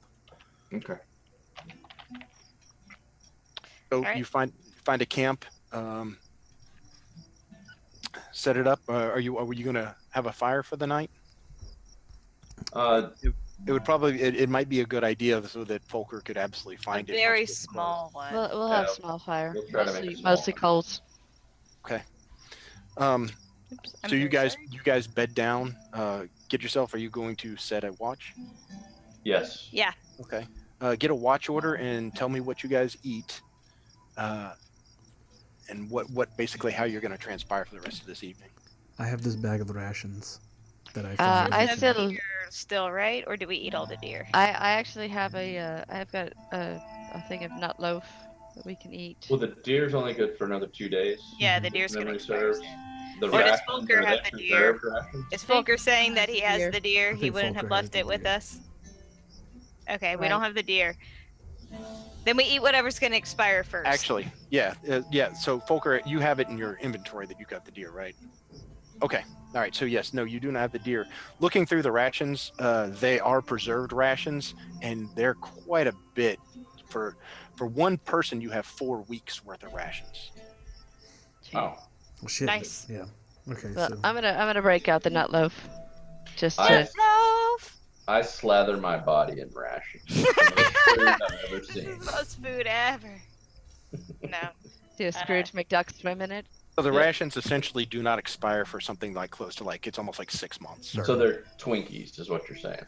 S6: Okay.
S5: So
S2: All right.
S5: you find a camp, set it up. Are you going to have a fire for the night? It would probably, it might be a good idea so that Folkher could absolutely
S2: A
S5: find it.
S2: very
S5: once it's closed.
S2: small one.
S4: We'll have
S6: Yeah,
S4: small fire.
S6: we'll try to make a
S4: Mostly
S6: small
S4: coals.
S2: Oops, I'm
S5: So you
S2: very
S5: guys bed down, get yourself, are you going to set a watch?
S6: Yes.
S2: Yeah.
S5: Okay. Get a watch order and tell me what you guys eat, and what basically how you're going to transpire for the rest of this evening.
S3: I have this bag of rations that I
S2: sorry.
S3: found.
S4: I
S2: We have
S4: still-
S2: deer still, right? Or do we eat all the deer?
S4: I actually have I've got a thing of nut loaf that we can eat.
S6: Well, the deer's only good for another 2 days.
S2: Yeah, the deer's gonna
S6: Memory
S2: expire
S6: serves.
S2: soon.
S6: The
S2: Or does
S6: rations,
S2: Folkher
S6: are
S2: have
S6: they
S2: the deer?
S6: preserved rations?
S2: Is Folkher saying that he has
S4: Deer.
S2: the deer?
S3: I
S2: He
S3: think
S2: wouldn't
S3: Folkher
S2: have
S3: has
S2: left
S3: the
S2: it with
S3: deer.
S2: us? Okay, we
S4: Right.
S2: don't have the deer. Then we eat whatever's gonna expire first.
S5: Actually, yeah. So Folkher, you have it in your inventory that you got the deer, right? Okay. All right. So yes, no, you do not have the deer. Looking through the rations, they are preserved rations, and they're quite a bit. For one person, you have 4 weeks worth of rations.
S6: Oh.
S3: Well, shit.
S2: Nice.
S3: Yeah. Okay.
S4: Well,
S3: So
S4: I'm gonna break out the nut loaf. Just
S6: I-
S4: to,
S2: Loaf!
S6: I slather my body in rations. It's the most food I've ever
S2: This
S6: seen.
S2: is the most food ever. No.
S4: do a Scrooge McDuck swim in it.
S5: So the
S6: Yeah.
S5: rations essentially do not expire for something like close to it's almost like 6 months.
S6: So they're Twinkies, is what you're saying.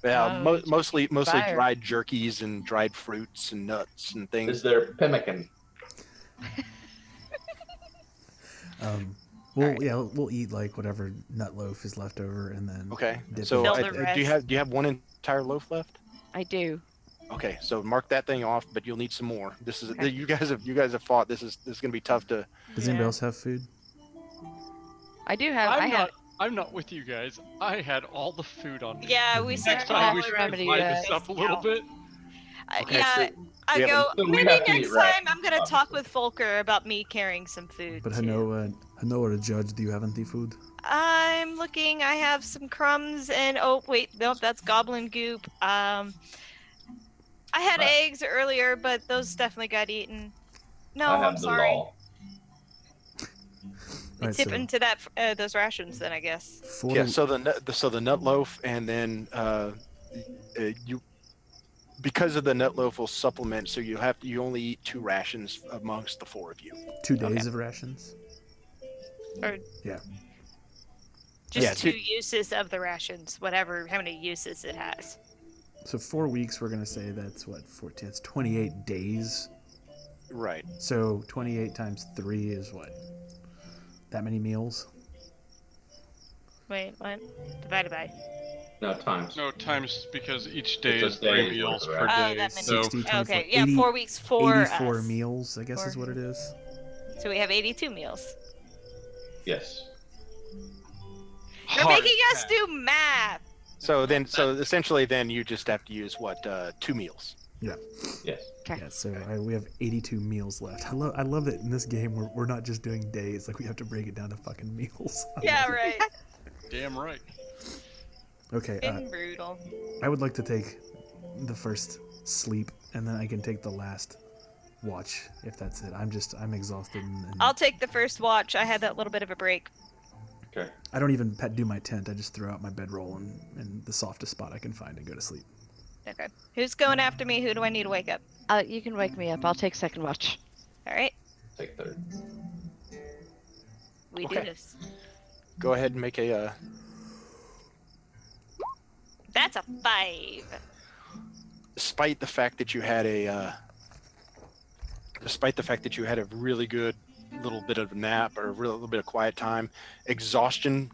S5: Yeah,
S4: Oh,
S5: mostly
S4: expired.
S5: dried jerkies and dried fruits and nuts and things.
S6: Is there pemmican?
S3: we'll eat like whatever nut loaf is left over, and then
S5: Okay.
S3: dip
S5: So
S2: Fill
S3: it.
S2: the
S5: do you
S2: rest.
S5: have one entire loaf left?
S4: I do.
S5: Okay, so mark that thing off, but you'll need some more. This is
S4: Okay.
S5: you guys have fought. This is going to be tough to.
S3: Does anybody else have food?
S4: I do have. I have.
S1: I'm not with you guys. I had all the food on me.
S2: Yeah, we
S1: Next
S2: searched
S1: time
S2: all
S1: we
S2: the
S1: should
S4: remedy
S1: divide
S4: that.
S1: this up a little bit.
S5: Okay,
S2: yeah,
S5: so
S2: I
S5: we have
S2: go.
S6: So we
S2: Maybe
S6: have to
S2: next
S6: eat rats,
S2: time I'm gonna talk
S6: obviously.
S2: with Folkher about me carrying some food.
S3: But
S2: too.
S3: Hano or a judge, do you have any food?
S2: I'm looking. I have some crumbs and oh wait, nope, that's goblin goop. I had
S6: Right.
S2: eggs earlier, but those definitely got eaten. No,
S6: I
S2: I'm
S6: have the
S2: sorry.
S6: law.
S2: We
S3: Alright,
S2: tip
S3: so
S2: into that those rations then, I guess.
S5: Yeah, so the nut loaf, and then you, because of the nut loaf will supplement, so you only eat 2 rations amongst the 4 of you.
S3: 2 days of rations.
S2: Just
S5: Yeah,
S2: 2
S5: two-
S2: uses of the rations, whatever, how many uses it has.
S3: So 4 weeks, we're gonna say that's what 14. It's 28 days.
S5: Right.
S3: So 28 times 3 is what? That many meals?
S2: Wait, what? Divided by.
S6: No, times.
S1: No, times because each day
S6: It's a
S1: is 3
S6: day's
S1: meals
S6: worth
S1: per
S6: of
S2: Oh,
S1: day.
S2: that many.
S1: So
S3: 60, 24,
S2: Okay, yeah,
S3: 80
S2: 4 weeks for
S3: 84
S2: us.
S3: meals, I guess is what it is.
S2: So we have 82 meals.
S6: Yes.
S2: You're
S1: hard
S2: making us
S1: pass.
S2: do math.
S5: So essentially then you just have to use what 2 meals.
S6: Yes.
S4: Okay.
S3: Yeah, so we have 82 meals left. I love that in this game we're not just doing days, like we have to break it down to fucking meals. I
S2: Yeah,
S3: love it.
S2: right.
S1: Damn right.
S3: Okay,
S2: Been brutal.
S3: I would like to take the first sleep, and then I can take the last watch if that's it. I'm exhausted, and
S2: I'll take the first watch. I had that little bit of a break.
S6: Okay.
S3: I don't even do my tent. I just throw out my bedroll and the softest spot I can find and go to sleep.
S2: Okay. Who's going after me? Who do I need to wake up?
S4: You can wake me up. I'll take second watch.
S2: All right.
S6: Take third.
S2: We do
S5: Okay.
S2: this.
S5: Go ahead and make a
S2: That's a 5.
S5: despite the fact that you had a really good little bit of a nap or a little bit of quiet time, exhaustion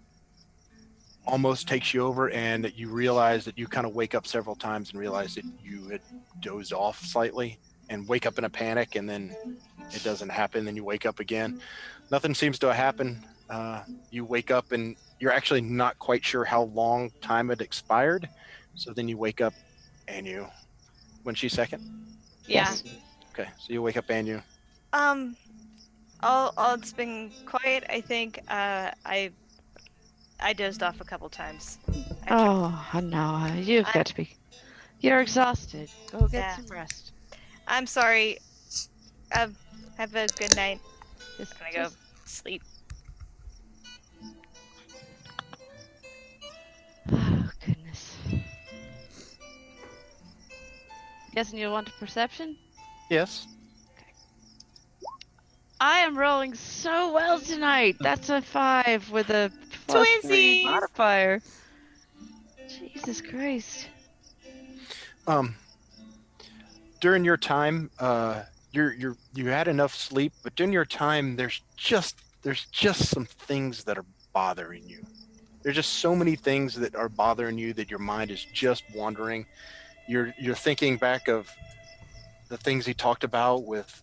S5: almost takes you over, and you realize that you kind of wake up several times and realize that you had dozed off slightly and wake up in a panic, and then it doesn't happen. Then you wake up again. Nothing seems to happen. You wake up and you're actually not quite sure how long time had expired. So then you wake up and when she's second?
S2: Yeah.
S4: Yes.
S5: Okay, so you wake up and you.
S2: All it's been quiet. I think I dozed off a couple times.
S4: Oh, no. You've got to be. You're exhausted. Go get
S2: Yeah.
S4: some rest.
S2: I'm sorry. Have a good night.
S4: Just
S2: Gonna go sleep.
S4: Oh, goodness. Guessing you'll want a perception?
S5: Yes.
S4: I am rolling so well tonight. That's a 5 with a +3
S2: Twinsies!
S4: modifier. Jesus Christ.
S5: During your time, you had enough sleep, but during your time, there's just some things that are bothering you. There's just so many things that are bothering you that your mind is just wandering. You're thinking back of the things he talked about with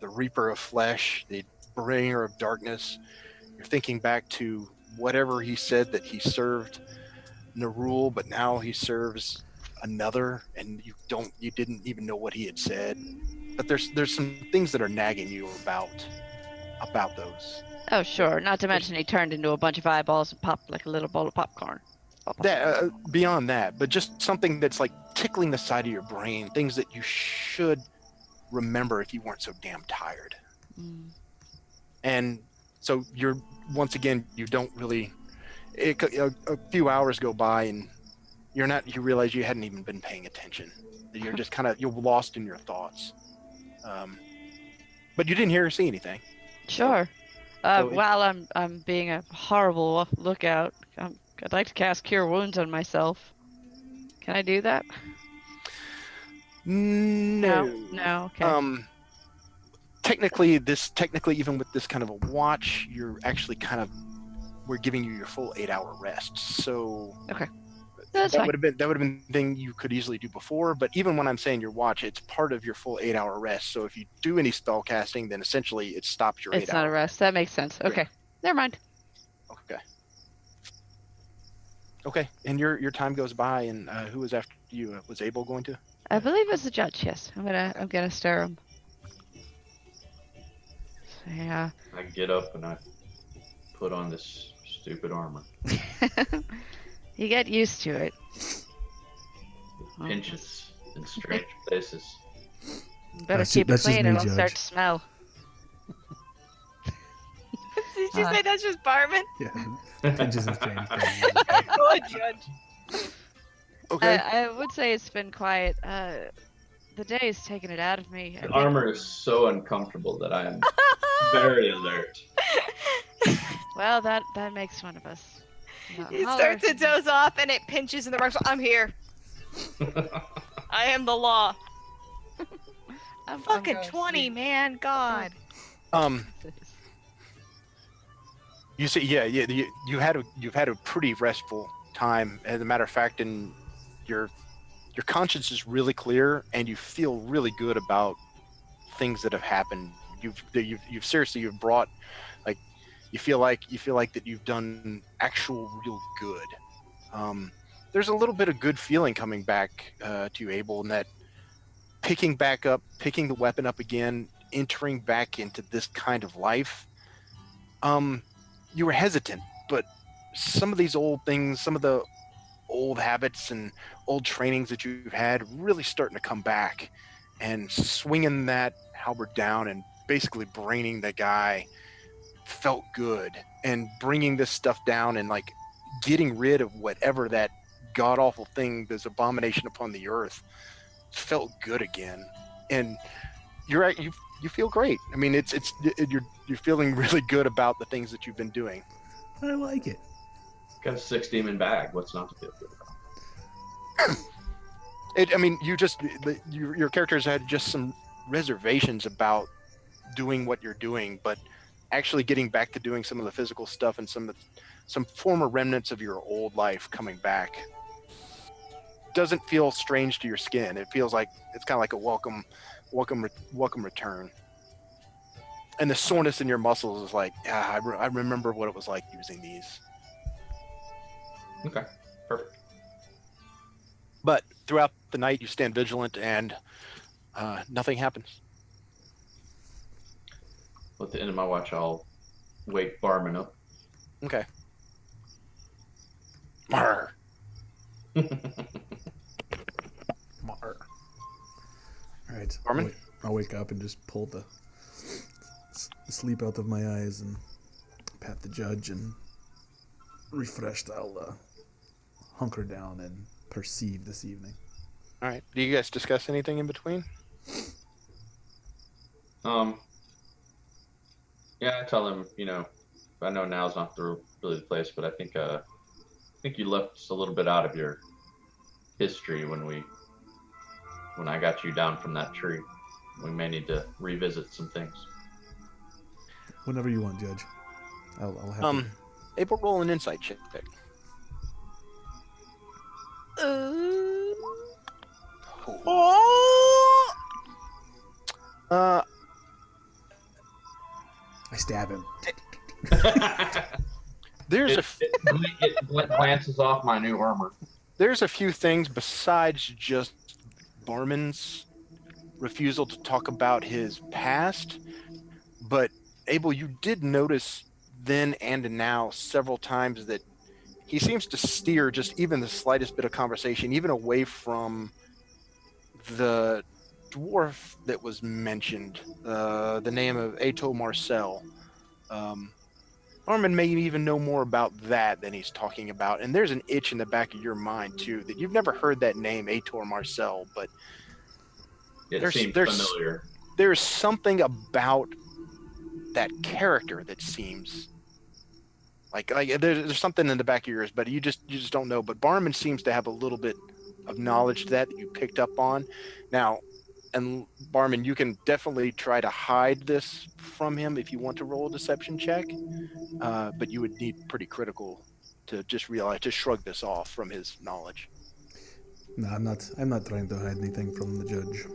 S5: the Reaper of Flesh, the Bringer of Darkness. You're thinking back to whatever he said that he served Nerul, but now he serves another, and you didn't even know what he had said. But there's some things that are nagging you about those.
S4: Oh, sure. Not to mention he turned into a bunch of eyeballs and popped like a little bowl of popcorn.
S5: That beyond that, but just something that's like tickling the side of your brain, things that you should remember if you weren't so damn tired.
S4: Mm.
S5: And so you're once again, you don't really. A few hours go by and you realize you hadn't even been paying attention. You're just you're lost in your thoughts. But you didn't hear or see anything.
S4: Sure.
S5: So
S4: While I'm being a horrible lookout, I'd like to cast Cure Wounds on myself. Can I do that?
S5: No.
S4: No. Okay.
S5: Technically, even with this kind of a watch, you're actually we're giving you your full 8-hour rest. So
S4: Okay. That's
S5: that
S4: fine.
S5: would have been the thing you could easily do before. But even when I'm saying your watch, it's part of your full 8-hour rest. So if you do any spell casting, then essentially it stops your
S4: It's not a
S5: 8-hour
S4: rest. That makes sense. Okay. Never mind.
S5: Okay. Okay, and your time goes by, and who was after you? Was Abel going to?
S4: I believe it's the judge. Yes. I'm gonna stir him. So, yeah.
S6: I get up and I put on this stupid armor.
S4: You get used to it. Well,
S6: Pinches in strange places.
S4: better
S3: That's
S4: keep it
S3: just
S4: clean
S3: me,
S4: or it'll start
S3: Judge.
S4: to smell.
S2: Did you say that's just Barman?
S3: Yeah, pinches and strange things.
S2: Good judge.
S5: Okay.
S4: I would say it's been quiet. The day has taken it out of me. I
S6: The
S4: think-
S6: armor is so uncomfortable that I am very alert.
S4: Well, that makes one of us.
S2: He
S4: Holler.
S2: starts to doze off and it pinches in the rocks. I'm here. I am the law.
S4: I'm
S2: Fucking
S4: going
S2: 20,
S4: to-
S2: man. God.
S5: You see, you've had a pretty restful time. As a matter of fact, and your conscience is really clear, and you feel really good about things that have happened. You've seriously brought, like, you feel like that you've done actual real good. There's a little bit of good feeling coming back to you, Abel, and that picking the weapon up again, entering back into this kind of life. You were hesitant, but some of these old things, some of the old habits and old trainings that you've had really starting to come back, and swinging that halberd down and basically braining the guy felt good, and bringing this stuff down and like getting rid of whatever that god awful thing, this abomination upon the earth, felt good again. And you feel great. I mean, you're feeling really good about the things that you've been doing.
S3: I like it.
S6: Got a 6 demon bag. What's not to feel good about?
S5: Your characters had just some reservations about doing what you're doing, but actually getting back to doing some of the physical stuff and some former remnants of your old life coming back doesn't feel strange to your skin. It feels like it's kind of like a welcome return. And the soreness in your muscles is like, I remember what it was like using these.
S6: Okay, perfect.
S5: But throughout the night, you stand vigilant, and nothing happens.
S6: At the end of my watch, I'll wake Barman up.
S5: Okay. Marr.
S3: Mar. All right.
S5: Barman?
S3: I'll wake up and just pull the sleep out of my eyes and pat the judge, and refreshed, I'll hunker down and perceive this evening.
S5: All right. Do you guys discuss anything in between?
S6: Yeah, I tell him, I know now's not really the place, but I think you left us a little bit out of your history when I got you down from that tree. We may need to revisit some things.
S3: Whenever you want, Judge. I'll have it.
S5: April, roll an insight check.
S2: Oh!
S3: I stab him.
S5: There's
S6: It glances off my new armor.
S5: there's a few things besides just Barman's refusal to talk about his past, but Abel, you did notice then and now several times that he seems to steer just even the slightest bit of conversation, even away from the dwarf that was mentioned, the name of Ato Marcel. Armin may even know more about that than he's talking about, and there's an itch in the back of your mind too that you've never heard that name, Ator Marcel, but
S6: It seems familiar.
S5: there's something about that character that seems like there's something in the back of yours, but you just don't know. But Barman seems to have a little bit of knowledge that you picked up on now. And Barman, you can definitely try to hide this from him if you want to roll a deception check, but you would need pretty critical to just shrug this off from his knowledge.
S3: No, I'm not trying to hide anything from the judge.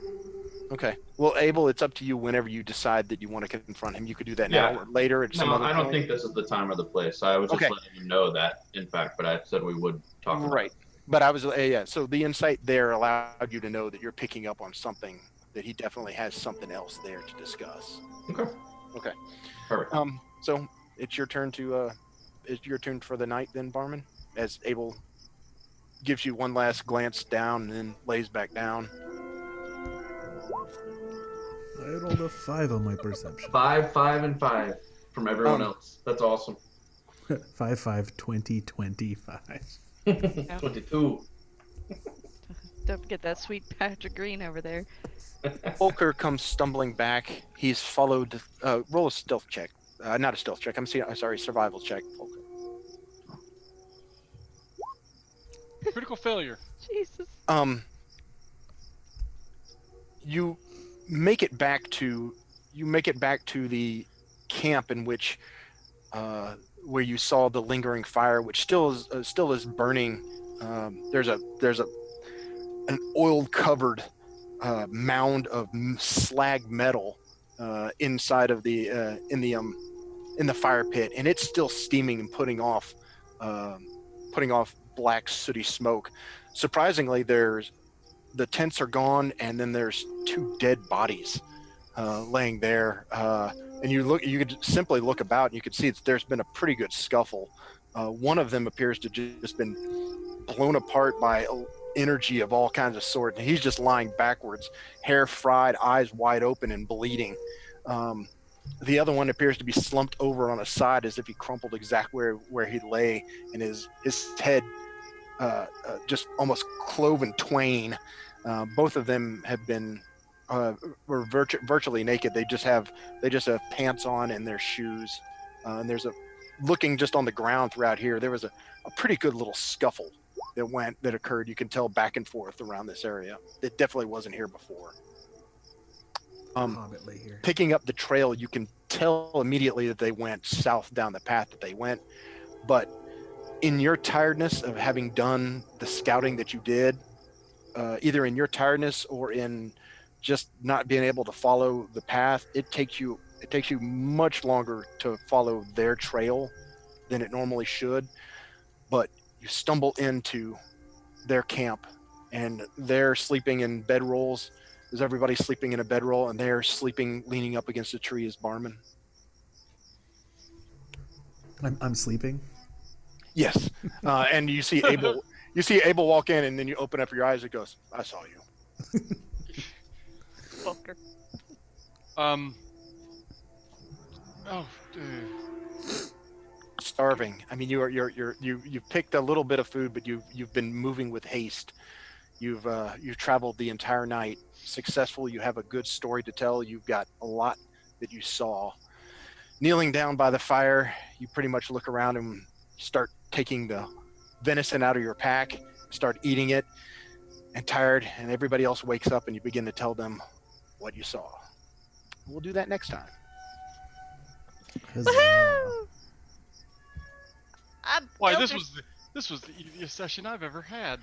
S5: Okay. Well, Abel, it's up to you whenever you decide that you want to confront him. You could do that
S6: Yeah.
S5: now or later at some
S6: No,
S5: other
S6: I don't
S5: point.
S6: think this is the time or the place. I was just
S5: Okay.
S6: letting him know that, in fact, but I said we would talk about
S5: Right.
S6: it.
S5: But I was, yeah. So the insight there allowed you to know that you're picking up on something, that he definitely has something else there to discuss.
S6: Okay.
S5: Okay.
S6: Perfect.
S5: So it's your turn for the night then, Barman, as Abel gives you one last glance down and then lays back down.
S3: I rolled a 5 on my perception.
S6: 5, 5, and 5 from everyone else. That's awesome.
S3: 5, 5, 20, 25.
S6: 22.
S4: Don't forget that sweet patch of green over there.
S5: Folkher comes stumbling back. He's followed. Roll a stealth check. Not a stealth check. I'm sorry, survival check. Folkher.
S1: Critical failure.
S4: Jesus.
S5: You make it back to the camp in which where you saw the lingering fire, which still is burning. There's an oil covered mound of slag metal inside of the in the fire pit, and it's still steaming and putting off black sooty smoke. Surprisingly, the tents are gone, and then there's 2 dead bodies laying there. And you could simply look about, and you can see that there's been a pretty good scuffle. One of them appears to just been blown apart by energy of all kinds of sorts, and he's just lying backwards, hair fried, eyes wide open and bleeding. The other one appears to be slumped over on his side as if he crumpled exactly where he lay, and his head just almost cloven twain. Both of them have been were virtually naked. They just have pants on and their shoes. And there's looking just on the ground throughout here, there was a pretty good little scuffle that occurred. You can tell back and forth around this area. It definitely wasn't here before.
S3: Hobbit lay here.
S5: Picking up the trail, you can tell immediately that they went south down the path that they went. But in your tiredness of having done the scouting that you did, either in your tiredness or in just not being able to follow the path, it takes you much longer to follow their trail than it normally should. But you stumble into their camp, and they're sleeping in bedrolls. There's everybody sleeping in a bedroll, and they're sleeping leaning up against a tree as Barman.
S3: I'm sleeping.
S5: Yes, and you see Abel. You see Abel walk in, and then you open up your eyes. It goes, "I saw you."
S2: Folkher.
S1: Oh.
S5: Starving. I mean, you've picked a little bit of food, but you've been moving with haste. You've traveled the entire night, successful. You have a good story to tell. You've got a lot that you saw. Kneeling down by the fire, you pretty much look around and start taking the venison out of your pack, start eating it, and tired, and everybody else wakes up, and you begin to tell them what you saw. We'll do that next time.
S2: Woohoo!
S1: Why, this was the easiest session I've ever had.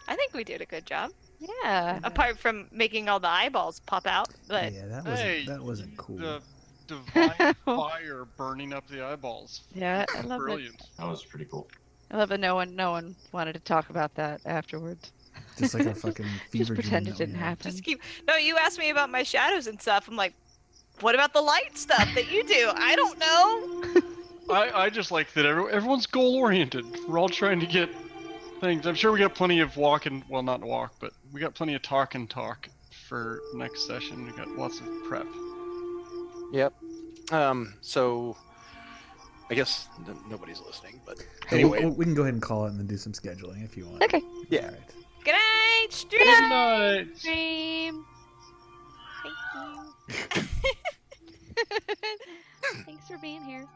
S2: I think we did a good job.
S4: Yeah.
S2: Apart from making all the eyeballs pop out, but
S3: Yeah,
S1: Hey,
S3: that wasn't cool.
S1: The divine fire burning up the eyeballs.
S4: Yeah, I love it.
S1: Brilliant.
S6: That was pretty cool.
S4: I love that no one wanted to talk about that afterwards.
S3: Just like a fucking fever
S4: Just
S3: dream
S4: pretend
S3: that
S4: it
S3: we
S4: didn't
S3: had.
S4: happen.
S2: just keep. No, you asked me about my shadows and stuff. I'm like, what about the light stuff that you do? I don't know.
S1: I just like that everyone's goal oriented. We're all trying to get things. I'm sure we got plenty of not walk, but we got plenty of talk for next session. We got lots of prep.
S5: Yep. So I guess nobody's listening, but
S3: Hey,
S5: anyway.
S3: we can go ahead and call it and then do some scheduling if you want.
S4: Okay.
S5: Yeah.
S3: All right.
S2: Good night, stream.
S1: Good night.
S4: Dream.
S2: Thank you.
S4: Thanks for being here.